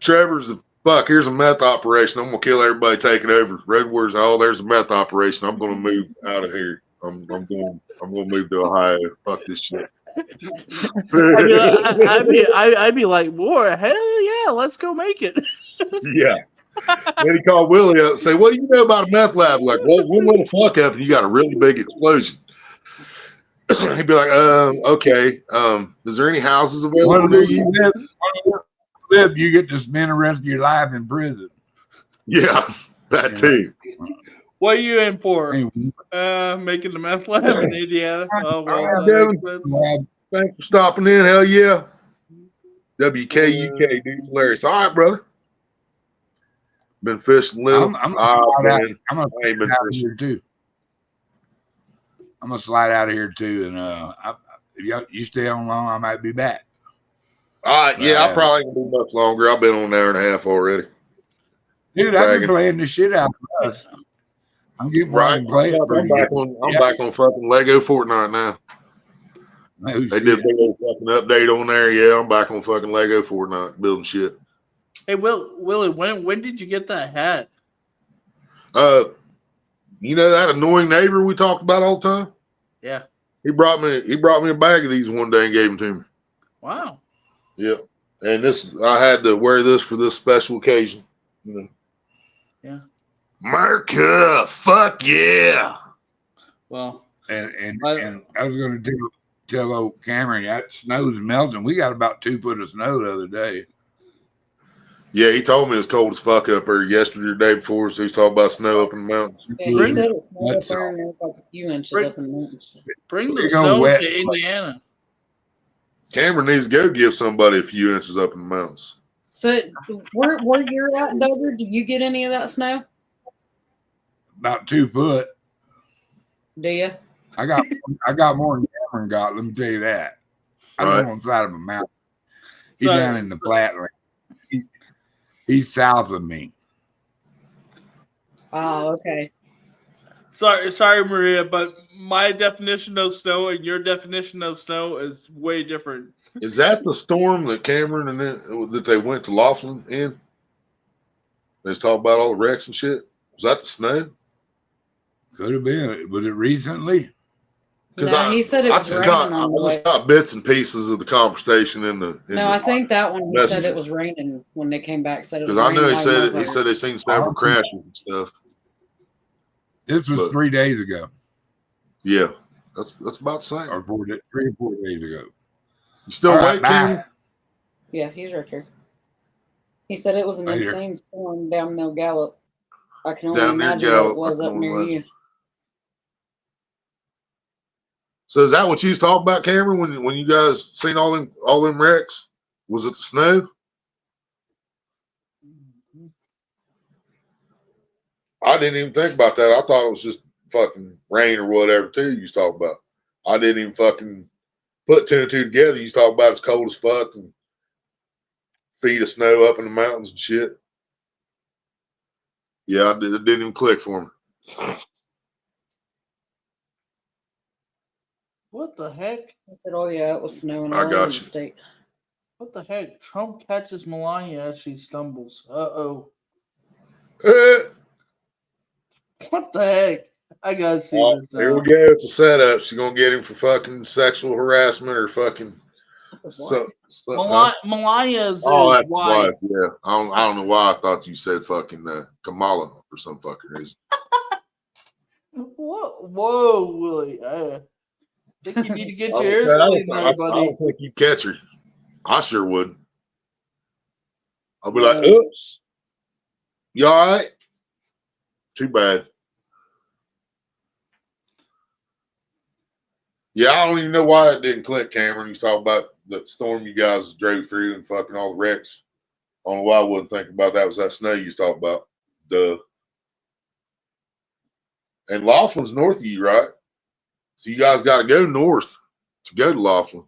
Speaker 1: Trevor's the fuck. Here's a meth operation. I'm gonna kill everybody taking over. Red Warriors. Oh, there's a meth operation. I'm gonna move out of here. I'm gonna move to Ohio. Fuck this shit.
Speaker 5: I'd be like, war, hell yeah, let's go make it.
Speaker 1: Yeah. Then he called Willie up and say, "What do you know about a meth lab?" Like, well, one little fuck up and you got a really big explosion. He'd be like, okay. Is there any houses available near you?
Speaker 7: Live, you get to spend the rest of your life in prison.
Speaker 1: Yeah, that too.
Speaker 5: What are you in for?
Speaker 7: Hey,
Speaker 5: Making the meth lab in Indiana. Oh well,
Speaker 1: All right,
Speaker 5: that makes
Speaker 1: Devin.
Speaker 5: sense.
Speaker 1: Thanks for stopping in. Hell yeah. WKUK, dude's hilarious. All right, brother. Been fishing little.
Speaker 7: I'm
Speaker 1: I
Speaker 7: gonna
Speaker 1: ain't been
Speaker 7: slide out of
Speaker 1: fishing.
Speaker 7: here too. I'm gonna slide out of here too, and if you stay on long, I might be back.
Speaker 1: All right, yeah, I probably ain't gonna be much longer. I've been on an hour and a half already.
Speaker 7: Dude, I've been playing the shit out of us. I'm getting where I can play it.
Speaker 1: I'm back on fucking Lego Fortnite now.
Speaker 7: Oh,
Speaker 1: they did a big old fucking update on there. Yeah, I'm back on fucking Lego Fortnite building shit.
Speaker 5: Hey, Willie, when did you get that hat?
Speaker 1: You know that annoying neighbor we talked about all the time?
Speaker 5: Yeah.
Speaker 1: He brought me a bag of these one day and gave them to me.
Speaker 5: Wow.
Speaker 1: Yeah. And I had to wear this for this special occasion. You know.
Speaker 5: Yeah.
Speaker 1: Merica, fuck yeah.
Speaker 5: Well,
Speaker 7: and I was going to tell old Cameron that snow's melting. We got about 2 foot of snow the other day.
Speaker 1: Yeah, he told me it's cold as fuck up there yesterday or the day before, so he's talking about snow up in the mountains.
Speaker 2: Yeah, he said it snowed up there and there was like a few inches up in the mountains.
Speaker 5: Bring the snow to Indiana.
Speaker 1: Cameron needs to go give somebody a few inches up in the mountains.
Speaker 2: So where you're at in Dover, did you get any of that snow?
Speaker 7: About 2 foot.
Speaker 2: Do you?
Speaker 7: I got more than Cameron got. Let me tell you that. I live on the side of a mountain. He's down in the flatland. He's south of me.
Speaker 2: Oh, okay.
Speaker 5: Sorry, Maria, but my definition of snow and your definition of snow is way different.
Speaker 1: Is that the storm that Cameron and that they went to Laughlin in? They was talking about all the wrecks and shit. Was that the snow?
Speaker 7: Could have been. Was it recently?
Speaker 2: No, he said it was raining on the way.
Speaker 1: I just got bits and pieces of the conversation in the.
Speaker 2: I think that one he said it was raining when they came back. Said it was
Speaker 1: because I know he said they seen several crashes and stuff.
Speaker 7: This was 3 days ago.
Speaker 1: Yeah, that's about the same.
Speaker 7: Or 3 or 4 days ago.
Speaker 1: You still waiting?
Speaker 2: Yeah, he's right here. He said it was an insane storm down near Gallup. I can only imagine what it was up near you.
Speaker 1: So is that what you was talking about, Cameron, when you guys seen all them wrecks? Was it the snow? I didn't even think about that. I thought it was just fucking rain or whatever too you was talking about. I didn't even fucking put 2 and 2 together. You was talking about it's cold as fuck and feet of snow up in the mountains and shit. Yeah, it didn't even click for me.
Speaker 5: What the heck?
Speaker 2: I said, oh yeah, it was snowing all over the state.
Speaker 5: What the heck? Trump catches Melania as she stumbles. Uh-oh. What the heck? I gotta see this now.
Speaker 1: Here we go. It's a setup. She's gonna get him for fucking sexual harassment or fucking.
Speaker 5: Melania's
Speaker 1: that's
Speaker 5: wife.
Speaker 1: Yeah, I don't know why I thought you said fucking Kamala for some fucking reason.
Speaker 5: Whoa, Willie. I think you need to get your ears cleaned there, buddy.
Speaker 1: I don't think you'd catch her. I sure would. I'll be like, oops. You all right? Too bad. Yeah, I don't even know why it didn't click, Cameron. You talking about the storm you guys drove through and fucking all the wrecks. I don't know why I wouldn't think about that. Was that snow you was talking about? Duh. And Laughlin's north of you, right? So you guys got to go north to go to Laughlin.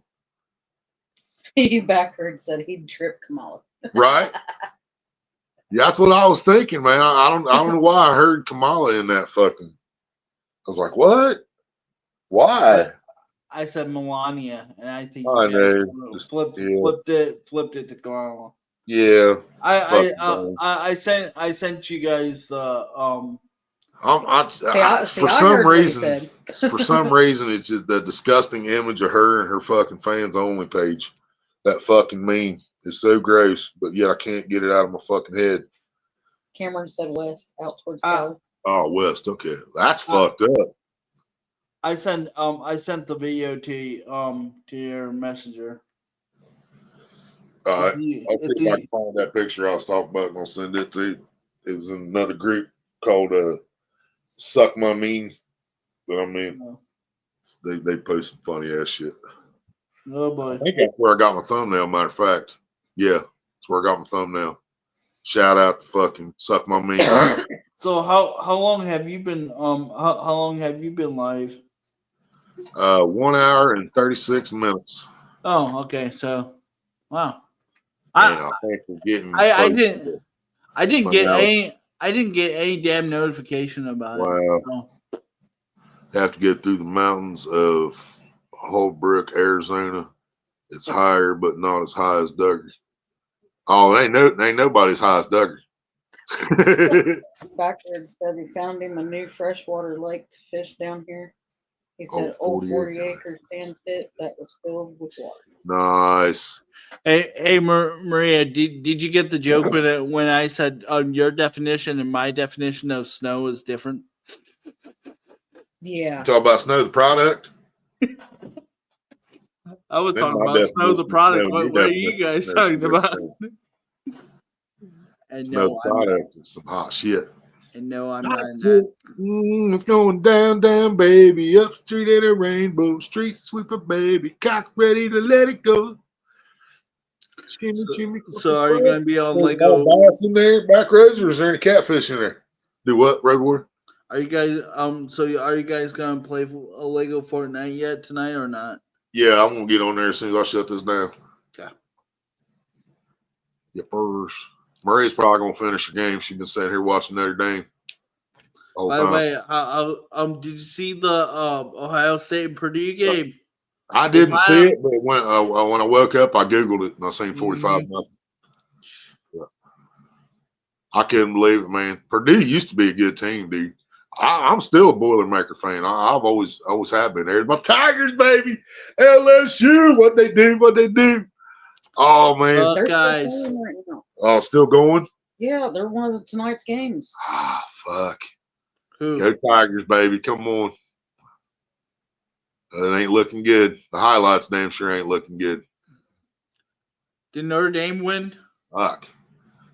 Speaker 2: He backward said he'd trip Kamala.
Speaker 1: Right? Yeah, that's what I was thinking, man. I don't know why I heard Kamala in that fucking. I was like, what? Why?
Speaker 5: I said Melania, and I think
Speaker 1: you
Speaker 5: guys flipped it to Kamala.
Speaker 1: Yeah.
Speaker 5: I sent you guys
Speaker 1: For
Speaker 2: I
Speaker 1: some
Speaker 2: heard what he
Speaker 1: reason,
Speaker 2: said.
Speaker 1: for some reason, it's just that disgusting image of her and her fucking fans only page. That fucking meme is so gross, but yet I can't get it out of my fucking head.
Speaker 2: Cameron said west, out towards
Speaker 5: Uh,
Speaker 2: Cali.
Speaker 1: Oh, West. Okay, that's fucked up.
Speaker 5: I sent the video to your messenger.
Speaker 1: All right, I'll see
Speaker 5: It's
Speaker 1: if I can find that picture I was talking about, and I'll send it to you. It was in another group called "Suck My Mean," but I mean, they post some funny ass shit.
Speaker 5: Oh
Speaker 1: I
Speaker 5: boy.
Speaker 1: think that's where I got my thumbnail. Matter of fact, yeah, that's where I got my thumbnail. Shout out to fucking Suck My Mean.
Speaker 5: So how long have you been how long have you been live?
Speaker 1: 1 hour and 36 minutes.
Speaker 5: Oh, okay. So, wow.
Speaker 1: And I think we're getting
Speaker 5: I
Speaker 1: close
Speaker 5: didn't
Speaker 1: to
Speaker 5: I didn't get
Speaker 1: finale.
Speaker 5: any damn notification about it.
Speaker 1: Wow.
Speaker 5: So,
Speaker 1: Have to get through the mountains of Holbrook, Arizona. It's higher, but not as high as Duggar. Oh, ain't nobody as high as Duggar.
Speaker 2: Backward said he found him a new freshwater lake to fish down here. He said,
Speaker 1: Old
Speaker 2: 40 acre sand pit that was filled with water.
Speaker 1: Nice.
Speaker 5: hey Maria, did you get the joke when I said your definition and my definition of snow is different?
Speaker 2: Yeah.
Speaker 1: You talk about Snow the product?
Speaker 5: I was
Speaker 1: Then
Speaker 5: talking
Speaker 1: my
Speaker 5: about Snow the
Speaker 1: definition of
Speaker 5: product.
Speaker 1: Snow, your
Speaker 5: What are you
Speaker 1: definition of
Speaker 5: guys
Speaker 1: Snow
Speaker 5: talking
Speaker 1: is
Speaker 5: about?
Speaker 1: different.
Speaker 5: And
Speaker 1: Snow
Speaker 5: no,
Speaker 1: the
Speaker 5: I'm not.
Speaker 1: product is some hot shit.
Speaker 5: And no, I'm not in
Speaker 1: That's
Speaker 5: that.
Speaker 1: it. It's going down, down, baby. Up street in a rainbow. Street sweeper, baby. Cock ready to let it go. Shimmy, shimmy.
Speaker 5: So are you going to be on
Speaker 1: There's
Speaker 5: Lego?
Speaker 1: more bass in there, back roads, or is there any catfish in there? Do what, Road War?
Speaker 5: Are you guys So are you guys going to play a Lego Fortnite yet tonight or not?
Speaker 1: Yeah, I'm going to get on there as soon as I shut this down.
Speaker 5: Okay.
Speaker 1: Yeah, first. Maria's probably going to finish the game. She's been sitting here watching Notre Dame.
Speaker 5: By the way, did you see the Ohio State and Purdue game?
Speaker 1: I didn't see it, but when I woke up, I Googled it and I seen 45 nothing. Yeah. I couldn't believe it, man. Purdue used to be a good team, dude. I'm still a Boilermaker fan. I've always have been. There's my Tigers, baby. LSU, what they do. Oh, man.
Speaker 2: They're
Speaker 5: guys.
Speaker 2: still playing right now.
Speaker 1: Oh, still going?
Speaker 2: Yeah, they're one of tonight's games.
Speaker 1: Ah, fuck.
Speaker 5: Who?
Speaker 1: Go Tigers, baby. Come on. It ain't looking good. The highlights damn sure ain't looking good.
Speaker 5: Did Notre Dame win?
Speaker 1: Fuck.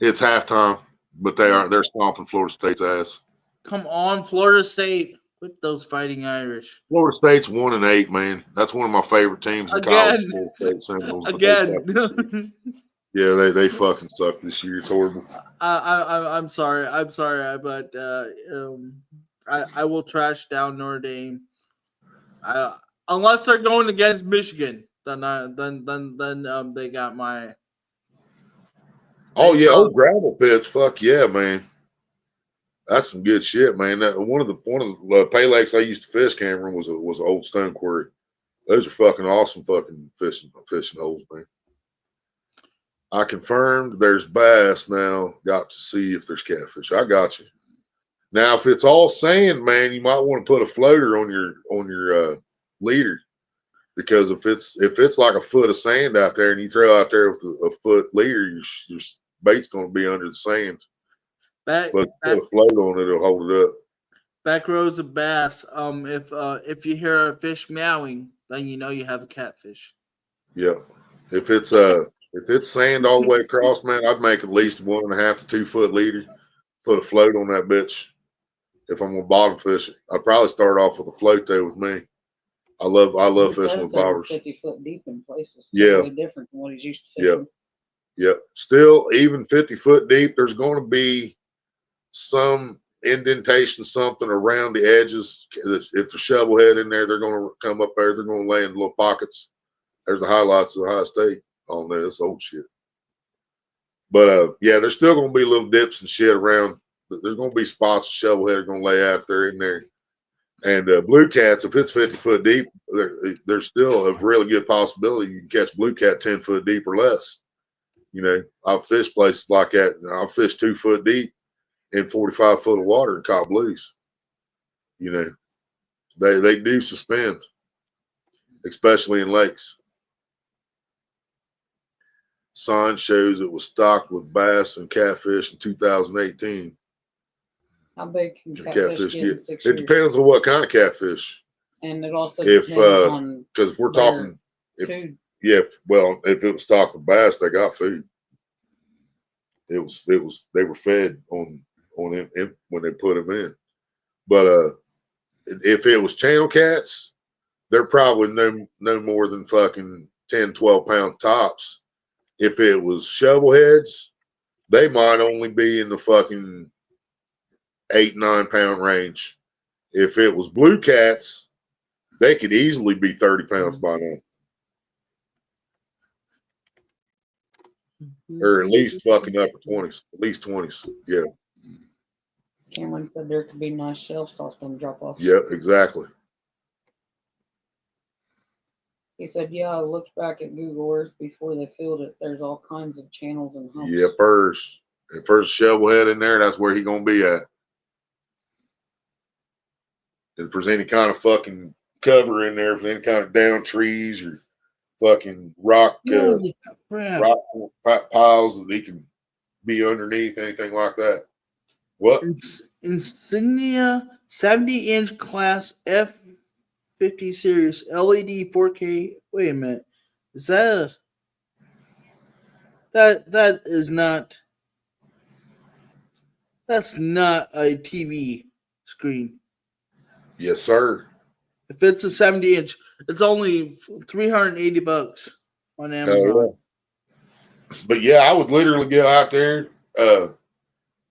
Speaker 1: It's halftime, but they're stomping Florida State's ass.
Speaker 5: Come on, Florida State with those Fighting Irish.
Speaker 1: Florida State's 1-8, man. That's one of my favorite teams in college. Florida State Seminoles, but
Speaker 5: Again.
Speaker 1: Yeah, they fucking suck this year. It's horrible.
Speaker 5: I'm sorry, but I will trash down Notre Dame. Unless they're going against Michigan, then they got my.
Speaker 1: Oh yeah, old gravel pits. Fuck yeah, man. That's some good shit, man. One of the pay lakes I used to fish, Cameron, was an old stone quarry. Those are fucking awesome fucking fishing holes, man. I confirmed there's bass now. Got to see if there's catfish. I got you. Now, if it's all sand, man, you might want to put a floater on your leader, because if it's like a foot of sand out there and you throw out there with a foot leader, your bait's going to be under the sand. But put a float on it, it'll hold it up.
Speaker 5: Back rows of bass. If you hear a fish meowing, then you know you have a catfish.
Speaker 1: Yeah. If it's sand all the way across, man, I'd make at least 1.5 to 2 foot leader. Put a float on that bitch. If I'm gonna bottom fish it, I'd probably start off with a float there with me. I love fishing with bobbers.
Speaker 2: 50 foot deep in places.
Speaker 1: Yeah.
Speaker 2: Totally different from what he's used to fishing.
Speaker 1: Yep. Still, even 50 foot deep, there's going to be some indentation, something around the edges. If the shovel head in there, they're going to come up there. They're going to lay in little pockets. There's the highlights of Ohio State on there. That's old shit. But yeah, there's still going to be little dips and shit around. There's going to be spots the shovel head are going to lay out there in there. And blue cats, if it's 50 foot deep, there's still a really good possibility you can catch blue cat 10 foot deep or less. You know, I've fished places like that. And I've fished 2 foot deep in 45 foot of water and caught blues. You know, they do suspend, especially in lakes. Sign shows it was stocked with bass and catfish in 2018.
Speaker 2: How big can
Speaker 1: And
Speaker 2: catfish get in 6
Speaker 1: It
Speaker 2: years?
Speaker 1: depends on what kind of catfish.
Speaker 2: And it also
Speaker 1: If
Speaker 2: depends on
Speaker 1: because we're
Speaker 2: their
Speaker 1: talking,
Speaker 2: food.
Speaker 1: yeah. Well, if it was stocked with bass, they got food. It was they were fed on him when they put them in. But if it was channel cats, they're probably no more than fucking 10, 12 pound tops. If it was shovel heads, they might only be in the fucking 8, 9 pound range. If it was blue cats, they could easily be 30 pounds by now. Or at least fucking upper 20s. At least 20s. Yeah.
Speaker 2: Cameron said there could be nice shelves off them drop offs.
Speaker 1: Yeah, exactly.
Speaker 2: He said, yeah, I looked back at Google Earth before they filled it. There's all kinds of channels and humps.
Speaker 1: Yeah, first. If there's a shovel head in there, that's where he gonna be at. If there's any kind of fucking cover in there, if there's any kind of down trees or fucking rock rock piles that he can be underneath, anything like that. What?
Speaker 5: Insignia 70-inch class F50 series LED 4K. Wait a minute. Is that that is not that's not a TV screen.
Speaker 1: Yes, sir.
Speaker 5: If it's a 70-inch, it's only $380 on Amazon.
Speaker 1: Yeah. But yeah, I would literally go out there.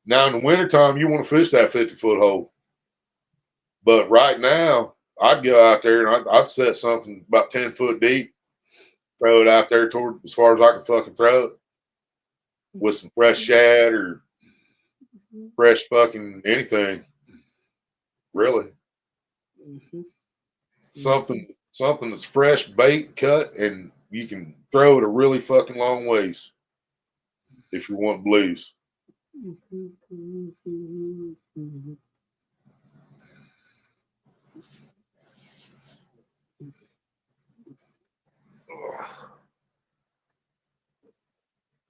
Speaker 1: Now in the wintertime, you want to fish that 50-foot hole. But right now, I'd go out there and I'd set something about 10 foot deep, throw it out there toward as far as I can fucking throw it with some fresh shad or fresh fucking anything. Really.
Speaker 5: Mm-hmm.
Speaker 1: Something that's fresh bait cut and you can throw it a really fucking long ways if you want blues.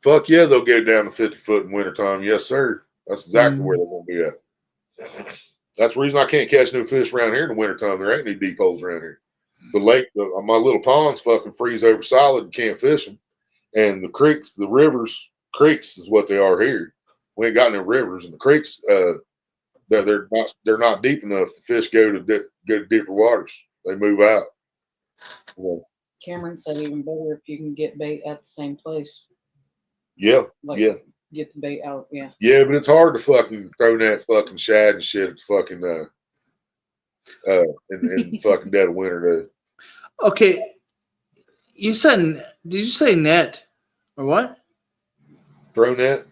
Speaker 1: Fuck yeah, they'll get it down to 50 foot in wintertime. Yes, sir. That's exactly where they're going to be at. That's the reason I can't catch no fish around here in the wintertime. There ain't any deep holes around here. The lake, my little ponds fucking freeze over solid and can't fish them. And the creeks, the rivers, creeks is what they are here. We ain't got no rivers, and the creeks, they're not deep enough. The fish go to deeper waters. They move out. Yeah.
Speaker 2: Cameron said even better if you can get bait at the same place.
Speaker 1: Yeah,
Speaker 2: Like,
Speaker 1: yeah.
Speaker 2: Get the bait out, yeah.
Speaker 1: Yeah, but it's hard to fucking throw that fucking shad and shit. It's fucking in fucking dead of winter, dude.
Speaker 5: Okay, did you say net or what?
Speaker 1: Throw net.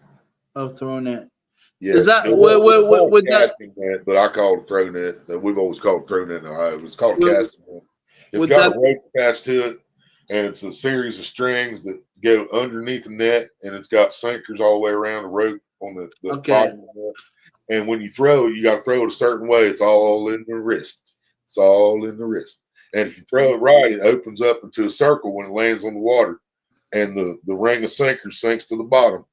Speaker 5: Oh, throw net.
Speaker 1: Yeah.
Speaker 5: Is that
Speaker 1: with
Speaker 5: that?
Speaker 1: Net, but I call it throw net. We've always called it throw net in Ohio. It's called
Speaker 5: Would-
Speaker 1: casting net. It's
Speaker 5: would
Speaker 1: got
Speaker 5: that-
Speaker 1: a rope attached to it, and it's a series of strings that go underneath the net, and it's got sinkers all the way around the rope on the
Speaker 5: Okay.
Speaker 1: bottom of the net. And when you throw it, you got to throw it a certain way. It's all in the wrist. It's all in the wrist. And if you throw it right, it opens up into a circle when it lands on the water, and the ring of sinkers sinks to the bottom.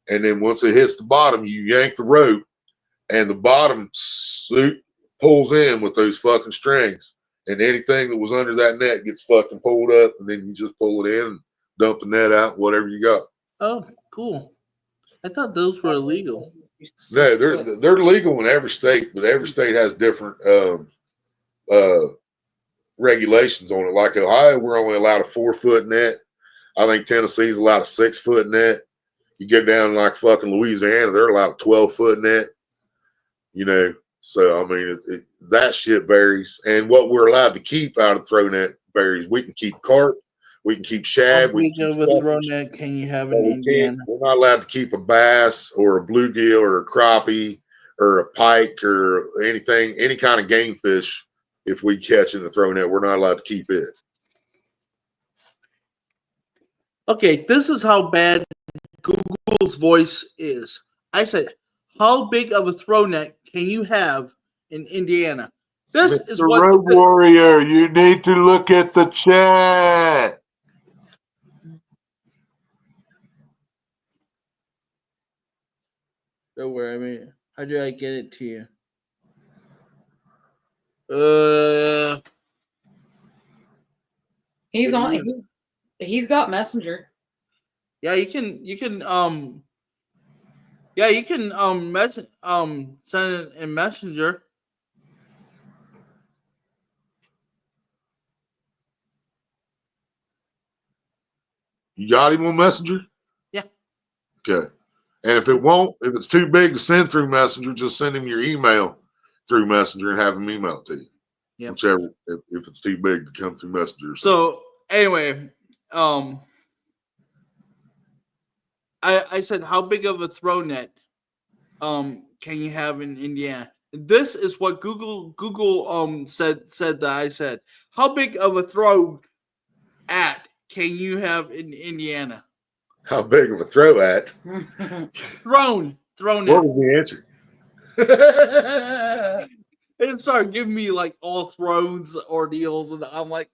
Speaker 1: And then once it hits the bottom, you yank the rope, and the bottom suit pulls in with those fucking strings. And anything that was under that net gets fucking pulled up, and then you just pull it in and dump the net out, whatever you got.
Speaker 5: Oh, cool. I thought those were illegal.
Speaker 1: No, they're legal in every state, but every state has different regulations on it. Like Ohio, we're only allowed a 4-foot net. I think Tennessee's allowed a 6-foot net. You get down like fucking Louisiana, they're allowed a 12-foot net. You know, so I mean, that shit varies. And what we're allowed to keep out of throw net varies. We can keep carp, we can keep shad.
Speaker 5: How big of a throw net can you have in Indiana?
Speaker 1: We're not allowed to keep a bass or a bluegill or a crappie or a pike or anything, any kind of game fish. If we catch in the throw net, we're not allowed to keep it.
Speaker 5: Okay, this is how bad Google's voice is. I said, how big of a throw net can you have in Indiana? This
Speaker 1: Mr.
Speaker 5: is what
Speaker 1: Road Warrior, you need to look at the chat.
Speaker 5: Don't worry, I mean, how do I get it to you?
Speaker 2: He's on. He's got Messenger.
Speaker 5: Yeah, you can send it in Messenger.
Speaker 1: You got him on Messenger?
Speaker 5: Yeah.
Speaker 1: Okay. And if it's too big to send through Messenger, just send him your email through Messenger and have him email it to you.
Speaker 5: Yep.
Speaker 1: Whichever, if it's too big to come through Messenger.
Speaker 5: So anyway, I said, how big of a throw net can you have in Indiana? This is what Google said that I said. How big of a throw at can you have in Indiana?
Speaker 1: How big of a throw at?
Speaker 5: Thrown
Speaker 1: What
Speaker 5: at.
Speaker 1: was the answer?
Speaker 5: It started giving me like all thrones ordeals, and I'm like,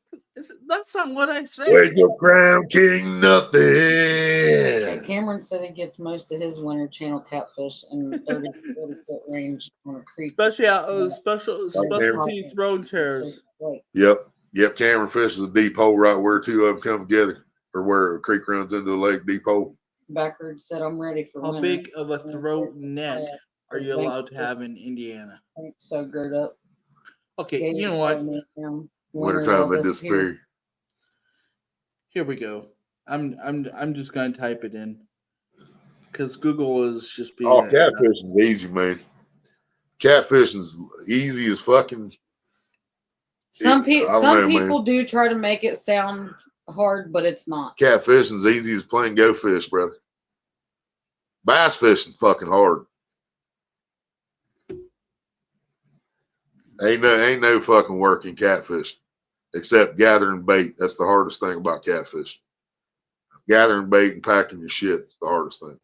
Speaker 5: that's not what I said.
Speaker 1: Where's your crown, King? Nothing.
Speaker 2: Cameron said he gets most of his winter channel catfish in 30 to 40-foot range on a creek.
Speaker 5: Especially out of specialty throne chairs.
Speaker 1: Yep. Cameron fishes a deep hole right where two of them come together, or where a creek runs into a lake, deep hole.
Speaker 2: Backard said, I'm ready for
Speaker 5: How
Speaker 2: winter.
Speaker 5: big of a throw net are you allowed to have in Indiana?
Speaker 2: It's so girt up.
Speaker 5: Okay, you know what?
Speaker 1: Wintertime they disappear.
Speaker 5: Here we go. I'm just gonna type it in because Google is just being.
Speaker 1: Oh, catfishing is easy, man. Catfishing is easy as fucking.
Speaker 2: Some people do try to make it sound hard, but it's not.
Speaker 1: Catfishing is easy as playing go fish, brother. Bass fishing's fucking hard. Ain't no fucking work in catfish except gathering bait. That's the hardest thing about catfish. Gathering bait and packing your shit is the hardest thing.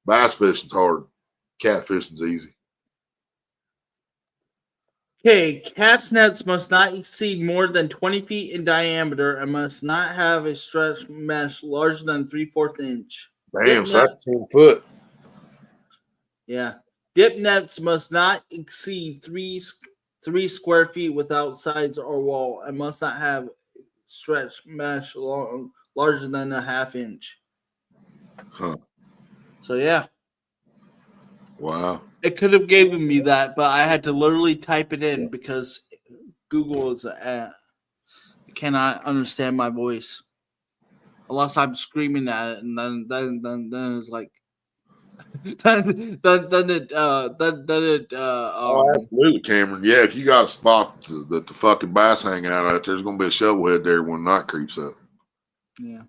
Speaker 1: Bass fishing's hard. Catfishing's easy.
Speaker 5: Okay, cast nets must not exceed more than 20 feet in diameter and must not have a stretch mesh larger than 3/4 inch.
Speaker 1: Damn, so that's 10 foot.
Speaker 5: Yeah. Dip nets must not exceed three square feet without sides or wall and must not have stretch mesh larger than a 1/2 inch.
Speaker 1: Huh.
Speaker 5: So yeah.
Speaker 1: Wow.
Speaker 5: It could have given me that, but I had to literally type it in because Google is cannot understand my voice unless I'm screaming at it, and then it's like then it
Speaker 1: absolutely, Cameron. Yeah, if you got a spot that the fucking bass hanging out there's gonna be a shovel head there when night creeps up.
Speaker 5: Yeah,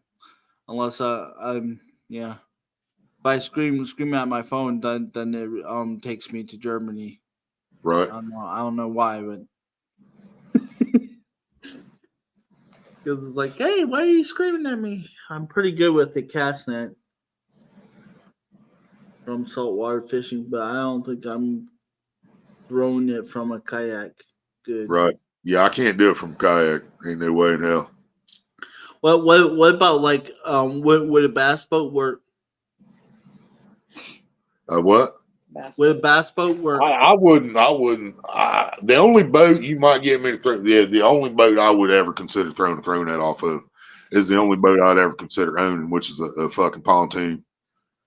Speaker 5: unless I'm yeah. If I scream at my phone, then it takes me to Germany.
Speaker 1: Right.
Speaker 5: I don't know why, but because it's like, hey, why are you screaming at me? I'm pretty good with the cast net from saltwater fishing, but I don't think I'm throwing it from a kayak. Good.
Speaker 1: Right. Yeah, I can't do it from kayak. Ain't no way in hell.
Speaker 5: What about like would a bass boat work?
Speaker 1: What?
Speaker 5: Would a bass boat work?
Speaker 1: I wouldn't. The only boat you might get me to throw, the only boat I would ever consider throwing that off of is the only boat I'd ever consider owning, which is a fucking pontoon.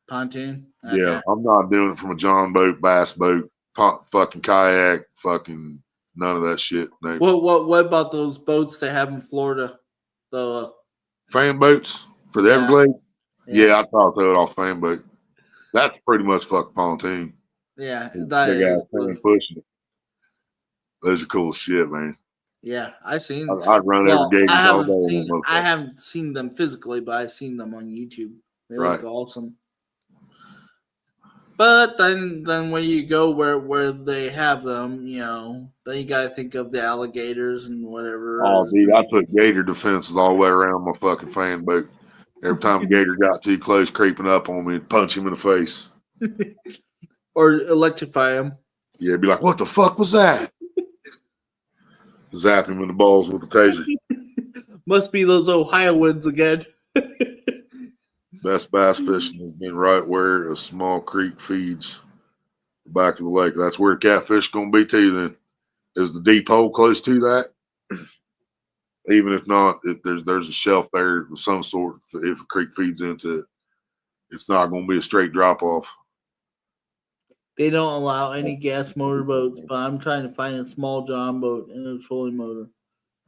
Speaker 5: Pontoon?
Speaker 1: Okay. Yeah, I'm not doing it from a John boat, bass boat, fucking kayak, fucking none of that shit. No.
Speaker 5: What about those boats they have in Florida? The
Speaker 1: fan boats for the Everglades? Yeah, I'd probably throw it off fan boat. That's pretty much fucking pontoon.
Speaker 5: Yeah, that is
Speaker 1: pushing it. Those are cool shit, man.
Speaker 5: Yeah, I'd
Speaker 1: run every game all day.
Speaker 5: I haven't seen them physically, but I've seen them on YouTube. They look awesome. But then when you go where they have them, then you gotta think of the alligators and whatever.
Speaker 1: Oh, dude, I put gator defenses all the way around my fucking fan boat. Every time a gator got too close, creeping up on me, and punch him in the face.
Speaker 5: Or electrify him.
Speaker 1: Yeah, be like, what the fuck was that? Zap him in the balls with a taser.
Speaker 5: Must be those Ohioans again.
Speaker 1: Best bass fishing has been right where a small creek feeds the back of the lake. That's where catfish going to be too. Then is the deep hole close to that? Even if not, if there's a shelf there of some sort, if a creek feeds into it, it's not going to be a straight drop off.
Speaker 5: They don't allow any gas motor boats, but I'm trying to find a small John boat and a trolling motor.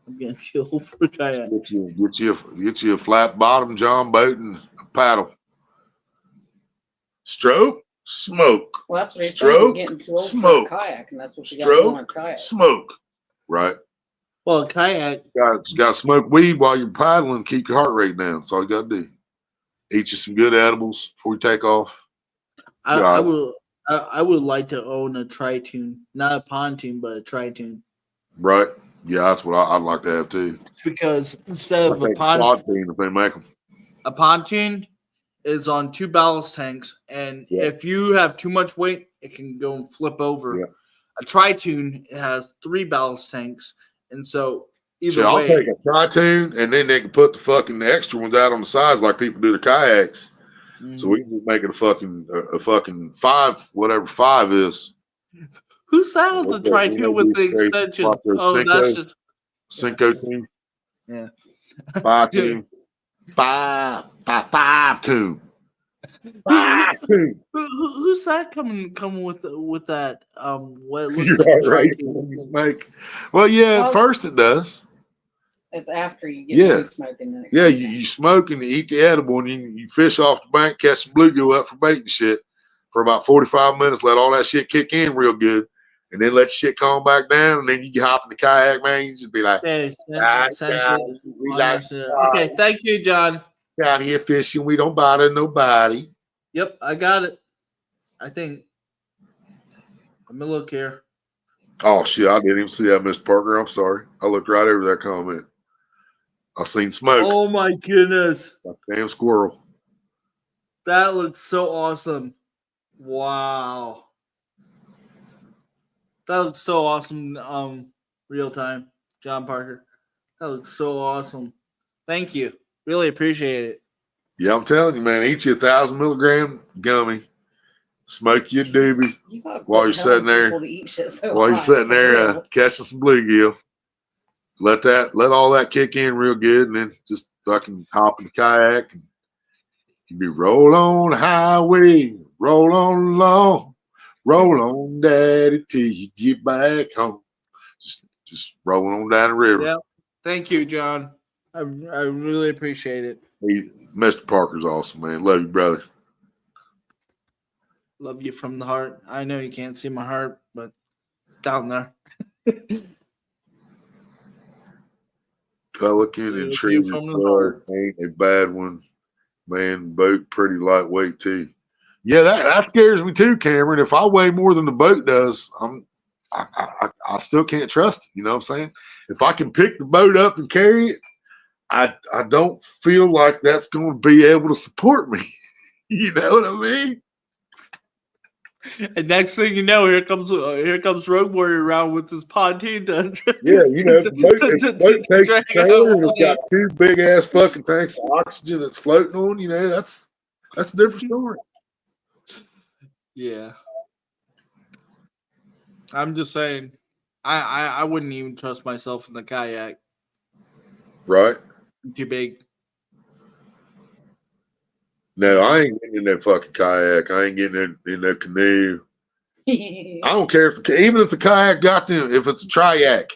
Speaker 5: I'm getting too old for kayak.
Speaker 1: Get you a flat bottom John boat and a paddle. Stroke, smoke.
Speaker 2: Well, that's what he's
Speaker 1: Stroke,
Speaker 2: getting too old
Speaker 1: smoke.
Speaker 2: for a kayak, and that's what you got to do on a
Speaker 1: Stroke,
Speaker 2: kayak.
Speaker 1: smoke. Right.
Speaker 5: Well, kayak.
Speaker 1: You got to smoke weed while you're paddling. Keep your heart rate down. That's all you got to do. Eat you some good edibles before you take off.
Speaker 5: I would like to own a tri-tune, not a pontoon, but a tri-tune.
Speaker 1: Right. Yeah, that's what I'd like to have too.
Speaker 5: Because instead of a
Speaker 1: If they make them.
Speaker 5: a pontoon is on 2 ballast tanks, and if you have too much weight, it can go and flip over.
Speaker 1: Yeah.
Speaker 5: A tri-tune, it has 3 ballast tanks, and so either
Speaker 1: I'll
Speaker 5: way,
Speaker 1: take a tri-tune, and then they can put the fucking extra ones out on the sides like people do their kayaks. So we can just make it a fucking 5, whatever 5 is.
Speaker 5: Who's that with the tri-tune with the extension? Oh,
Speaker 1: Cinco,
Speaker 5: that's just
Speaker 1: Cinco tune.
Speaker 5: Yeah.
Speaker 1: 5 tune. 5 tune. 5 tune.
Speaker 5: Who's that coming with that? What looks
Speaker 1: You're
Speaker 5: like a
Speaker 1: right,
Speaker 5: tri-tune?
Speaker 1: Well, yeah, at first it does.
Speaker 2: It's after you get done smoking.
Speaker 1: Yeah, you smoke and you eat the edible, and you fish off the bank, catch some bluegill up for bait and shit for about 45 minutes. Let all that shit kick in real good, and then let shit calm back down, and then you can hop in the kayak, man. You just be like,
Speaker 5: Okay, thank you, John.
Speaker 1: Out here fishing, we don't bother nobody.
Speaker 5: Yep, I got it. I think. Let me look here.
Speaker 1: Oh shit, I didn't even see that, Mr. Parker. I'm sorry. I looked right over that comment. I seen smoke.
Speaker 5: Oh my goodness.
Speaker 1: Like a damn squirrel.
Speaker 5: That looks so awesome. Wow. That looks so awesome. Real time. John Parker. That looks so awesome. Thank you. Really appreciate it.
Speaker 1: Yeah, I'm telling you, man, eat you 1,000 milligram gummy. Smoke your doobie while you're sitting there. Catching some bluegill. Let all that kick in real good, and then just fucking hop in the kayak and you be roll on the highway, roll on along, roll on, daddy, till you get back home. Just rolling on down the river.
Speaker 5: Yeah. Thank you, John. I really appreciate it.
Speaker 1: Mr. Parker's awesome, man. Love you, brother.
Speaker 5: Love you from the heart. I know you can't see my heart, but it's down there.
Speaker 1: Pelican and tree ain't a bad one, man. Boat pretty lightweight too. Yeah, that scares me too, Cameron. If I weigh more than the boat does, I still can't trust it. You know what I'm saying? If I can pick the boat up and carry it, I don't feel like that's going to be able to support me. You know what I mean?
Speaker 5: And next thing you know, here comes Road Warrior around with his pontoon.
Speaker 1: Yeah, you know, the boat takes a trailer and it's got 2 big ass fucking tanks of oxygen that's floating on. You know, that's a different story.
Speaker 5: Yeah, I'm just saying, I wouldn't even trust myself in the kayak.
Speaker 1: Right?
Speaker 5: I'm too big.
Speaker 1: No, I ain't getting in that fucking kayak. I ain't getting in that canoe. I don't care even if the kayak got them, if it's a triac,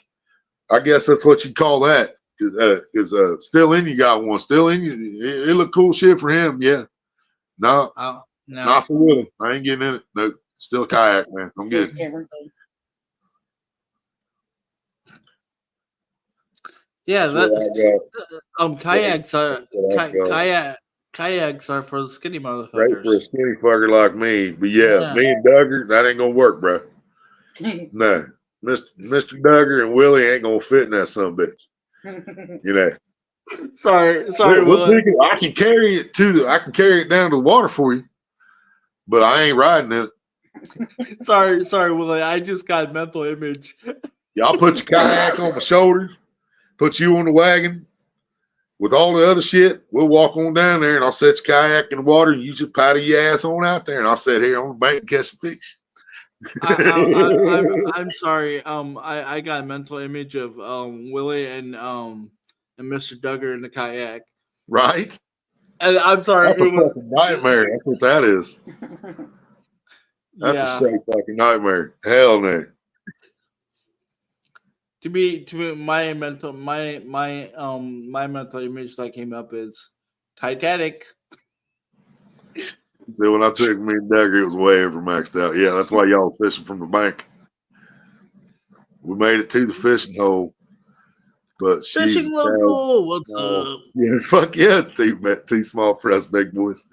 Speaker 1: I guess that's what you call that. Because Still In You got one. Still In You, it look cool shit for him. Yeah. No, not for Willie. I ain't getting in it. No, still a kayak, man. I'm good.
Speaker 5: Yeah, kayaks are for the skinny motherfuckers.
Speaker 1: Right, for a skinny fucker like me. But yeah, me and Duggar, that ain't gonna work, bro. No, Mr. Duggar and Willie ain't gonna fit in that son of a bitch. You know,
Speaker 5: Sorry,
Speaker 1: We'll
Speaker 5: Willie.
Speaker 1: take it. I can carry it down to the water for you, but I ain't riding it.
Speaker 5: Sorry, Willie. I just got a mental image.
Speaker 1: Yeah, I'll put your kayak on my shoulders, put you on the wagon with all the other shit. We'll walk on down there, and I'll set your kayak in the water, and you just paddle your ass on out there, and I'll sit here on the bank and catch a fish.
Speaker 5: I'm sorry. I got a mental image of Willie and Mr. Duggar in the kayak.
Speaker 1: Right?
Speaker 5: And I'm sorry.
Speaker 1: That's a fucking nightmare. That's what that is. That's a straight fucking nightmare. Hell no.
Speaker 5: To me, my mental image that came up is Titanic.
Speaker 1: See, when I took me and Dagger, it was way over maxed out. Yeah, that's why y'all was fishing from the bank. We made it to the fishing hole, but
Speaker 5: Fishing local. What's up?
Speaker 1: Yeah, fuck yeah, it's too small for us big boys.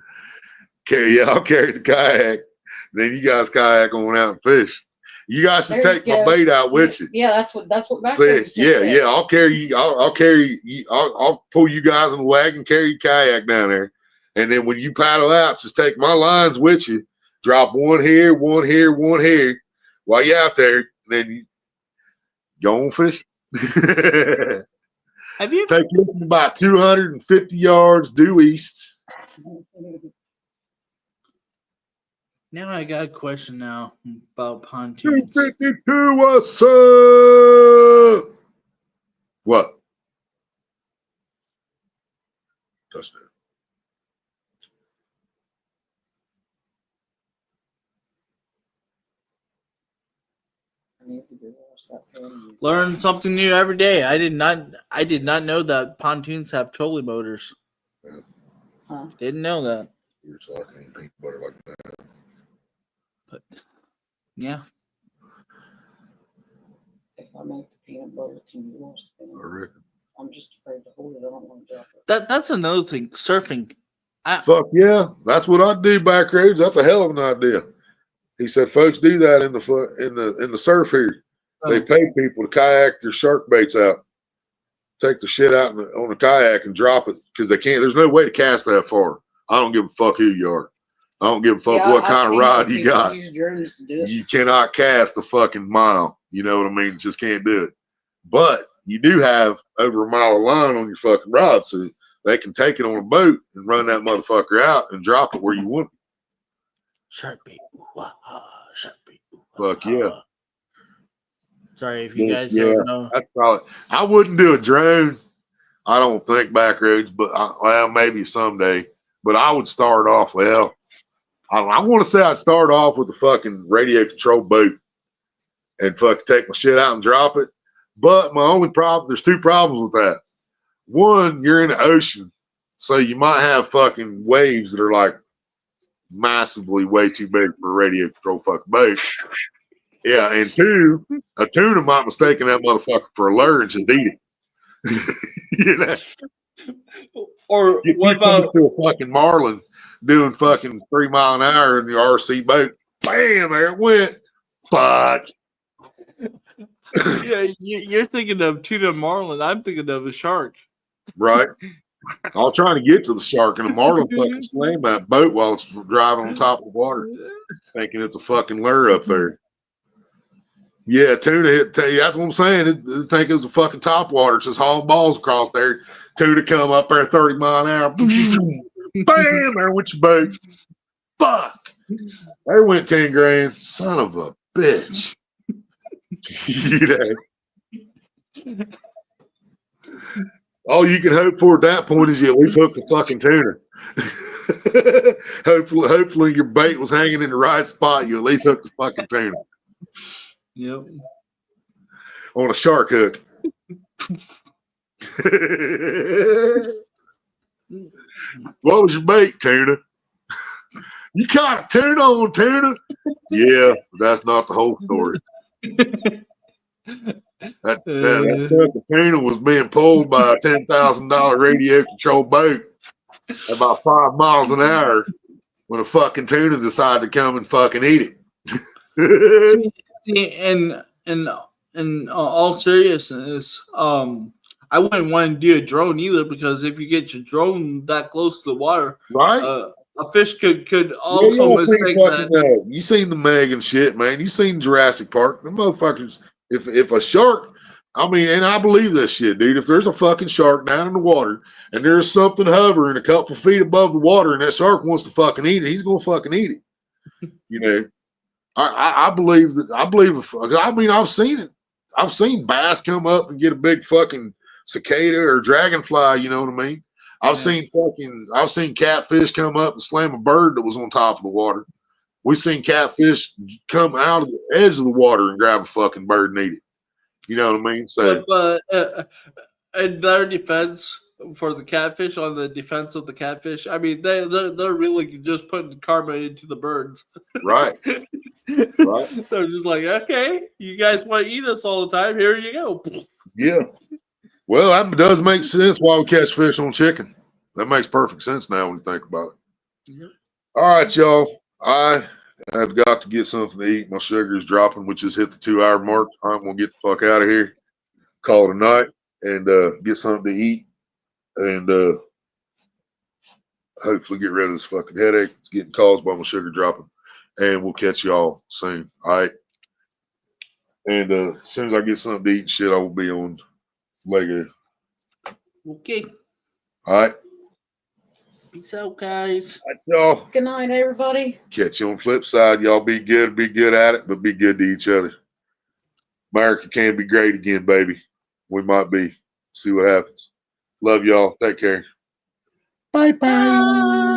Speaker 1: I'll carry the kayak. Then you guys kayak on out and fish. You guys just take my bait out with you.
Speaker 2: Yeah, that's what
Speaker 1: See, yeah. I'll carry you. I'll pull you guys in the wagon, carry your kayak down there, and then when you paddle out, just take my lines with you. Drop one here, one here, one here, while you're out there. And then you go on fishing.
Speaker 5: Have you
Speaker 1: take you about 250 yards due east?
Speaker 5: Now I got a question now about pontoons.
Speaker 1: 252, what's up? What? Touchdown.
Speaker 5: Learn something new every day. I did not know that pontoons have trolling motors.
Speaker 1: Yeah.
Speaker 2: Huh.
Speaker 5: Didn't know that.
Speaker 1: You're talking peanut butter like that.
Speaker 5: But yeah.
Speaker 2: If I make the peanut butter, can you wash the peanut butter? I'm just afraid to hold it. I don't want to drop it.
Speaker 5: That's another thing. Surfing.
Speaker 1: Fuck yeah, that's what I'd do back roads. That's a hell of an idea. He said, folks do that in the surf here. They pay people to kayak their shark baits out, take the shit out on the kayak and drop it because they can't. There's no way to cast that far. I don't give a fuck who you are. I don't give a fuck what kind of rod you got. You cannot cast a fucking mile. You know what I mean? Just can't do it. But you do have over a mile of line on your fucking rod, so they can take it on a boat and run that motherfucker out and drop it where you want it.
Speaker 5: Shark bait. Shark bait.
Speaker 1: Fuck yeah.
Speaker 5: Sorry if you guys don't know.
Speaker 1: That's probably, I wouldn't do a drone. I don't think back roads, but well, maybe someday. But I would start off, well, I want to say I'd start off with a fucking radio controlled boat and fucking take my shit out and drop it. But my only problem, there's two problems with that. One, you're in the ocean, so you might have fucking waves that are like massively way too big for a radio controlled fucking boat. Yeah, and two, a tuna might mistaken that motherfucker for a lure and just eat it. You know?
Speaker 5: Or what about
Speaker 1: to a fucking marlin doing fucking 3 mile an hour in the RC boat? Bam, there it went. Fuck.
Speaker 5: Yeah, you're thinking of tuna marlin. I'm thinking of a shark.
Speaker 1: Right. I'll try to get to the shark, and the marlin fucking slam that boat while it's driving on top of the water, thinking it's a fucking lure up there. Yeah, tuna hit. That's what I'm saying. It think it's a fucking top water. It's just hauling balls across there. Tuna come up there 30 mile an hour. Bam! There went your boat. Fuck. There went 10 grand. Son of a bitch. You know. All you can hope for at that point is you at least hook the fucking tuna. hopefully your bait was hanging in the right spot. You at least hook the fucking tuna.
Speaker 5: Yep.
Speaker 1: On a shark hook. What was your bait, tuna? You caught a tuna on tuna? Yeah, but that's not the whole story. That tuna was being pulled by a $10,000 radio controlled boat at about 5 miles an hour when a fucking tuna decided to come and fucking eat it.
Speaker 5: See, in all seriousness, I I wouldn't want to do a drone either, because if you get your drone that close to the water,
Speaker 1: right?
Speaker 5: A fish could
Speaker 1: Yeah,
Speaker 5: also
Speaker 1: y'all seen
Speaker 5: mistake
Speaker 1: fucking,
Speaker 5: that.
Speaker 1: you seen the Meg and shit, man. You seen Jurassic Park. The motherfuckers, if a shark, I mean, and I believe this shit, dude. If there's a fucking shark down in the water and there's something hovering a couple feet above the water and that shark wants to fucking eat it, he's gonna fucking eat it. You know, I believe that. I believe. I mean, I've seen it. I've seen bass come up and get a big fucking cicada or dragonfly. You know what I mean? I've seen catfish come up and slam a bird that was on top of the water. We've seen catfish come out of the edge of the water and grab a fucking bird and eat it. You know what I mean? So
Speaker 5: But in their defense, for the catfish, on the defense of the catfish, I mean, they're really just putting karma into the birds.
Speaker 1: right. Right.
Speaker 5: They're just like, okay, you guys want to eat us all the time. Here you go.
Speaker 1: Yeah. Well, that does make sense why we catch fish on chicken. That makes perfect sense now when you think about it.
Speaker 5: Yeah.
Speaker 1: All right, y'all. I have got to get something to eat. My sugar is dropping, which has hit the 2-hour mark. I'm going to get the fuck out of here, call it a night, and get something to eat, and hopefully get rid of this fucking headache that's getting caused by my sugar dropping. And we'll catch y'all soon. All right. And as soon as I get something to eat and shit, I will be on Lego.
Speaker 5: Okay.
Speaker 1: All right.
Speaker 5: Peace out, guys.
Speaker 1: All right, y'all.
Speaker 2: Good night, everybody.
Speaker 1: Catch you on the flip side. Y'all be good at it, but be good to each other. America can be great again, baby. We might be. See what happens. Love y'all. Take care. Bye-bye.
Speaker 5: Bye.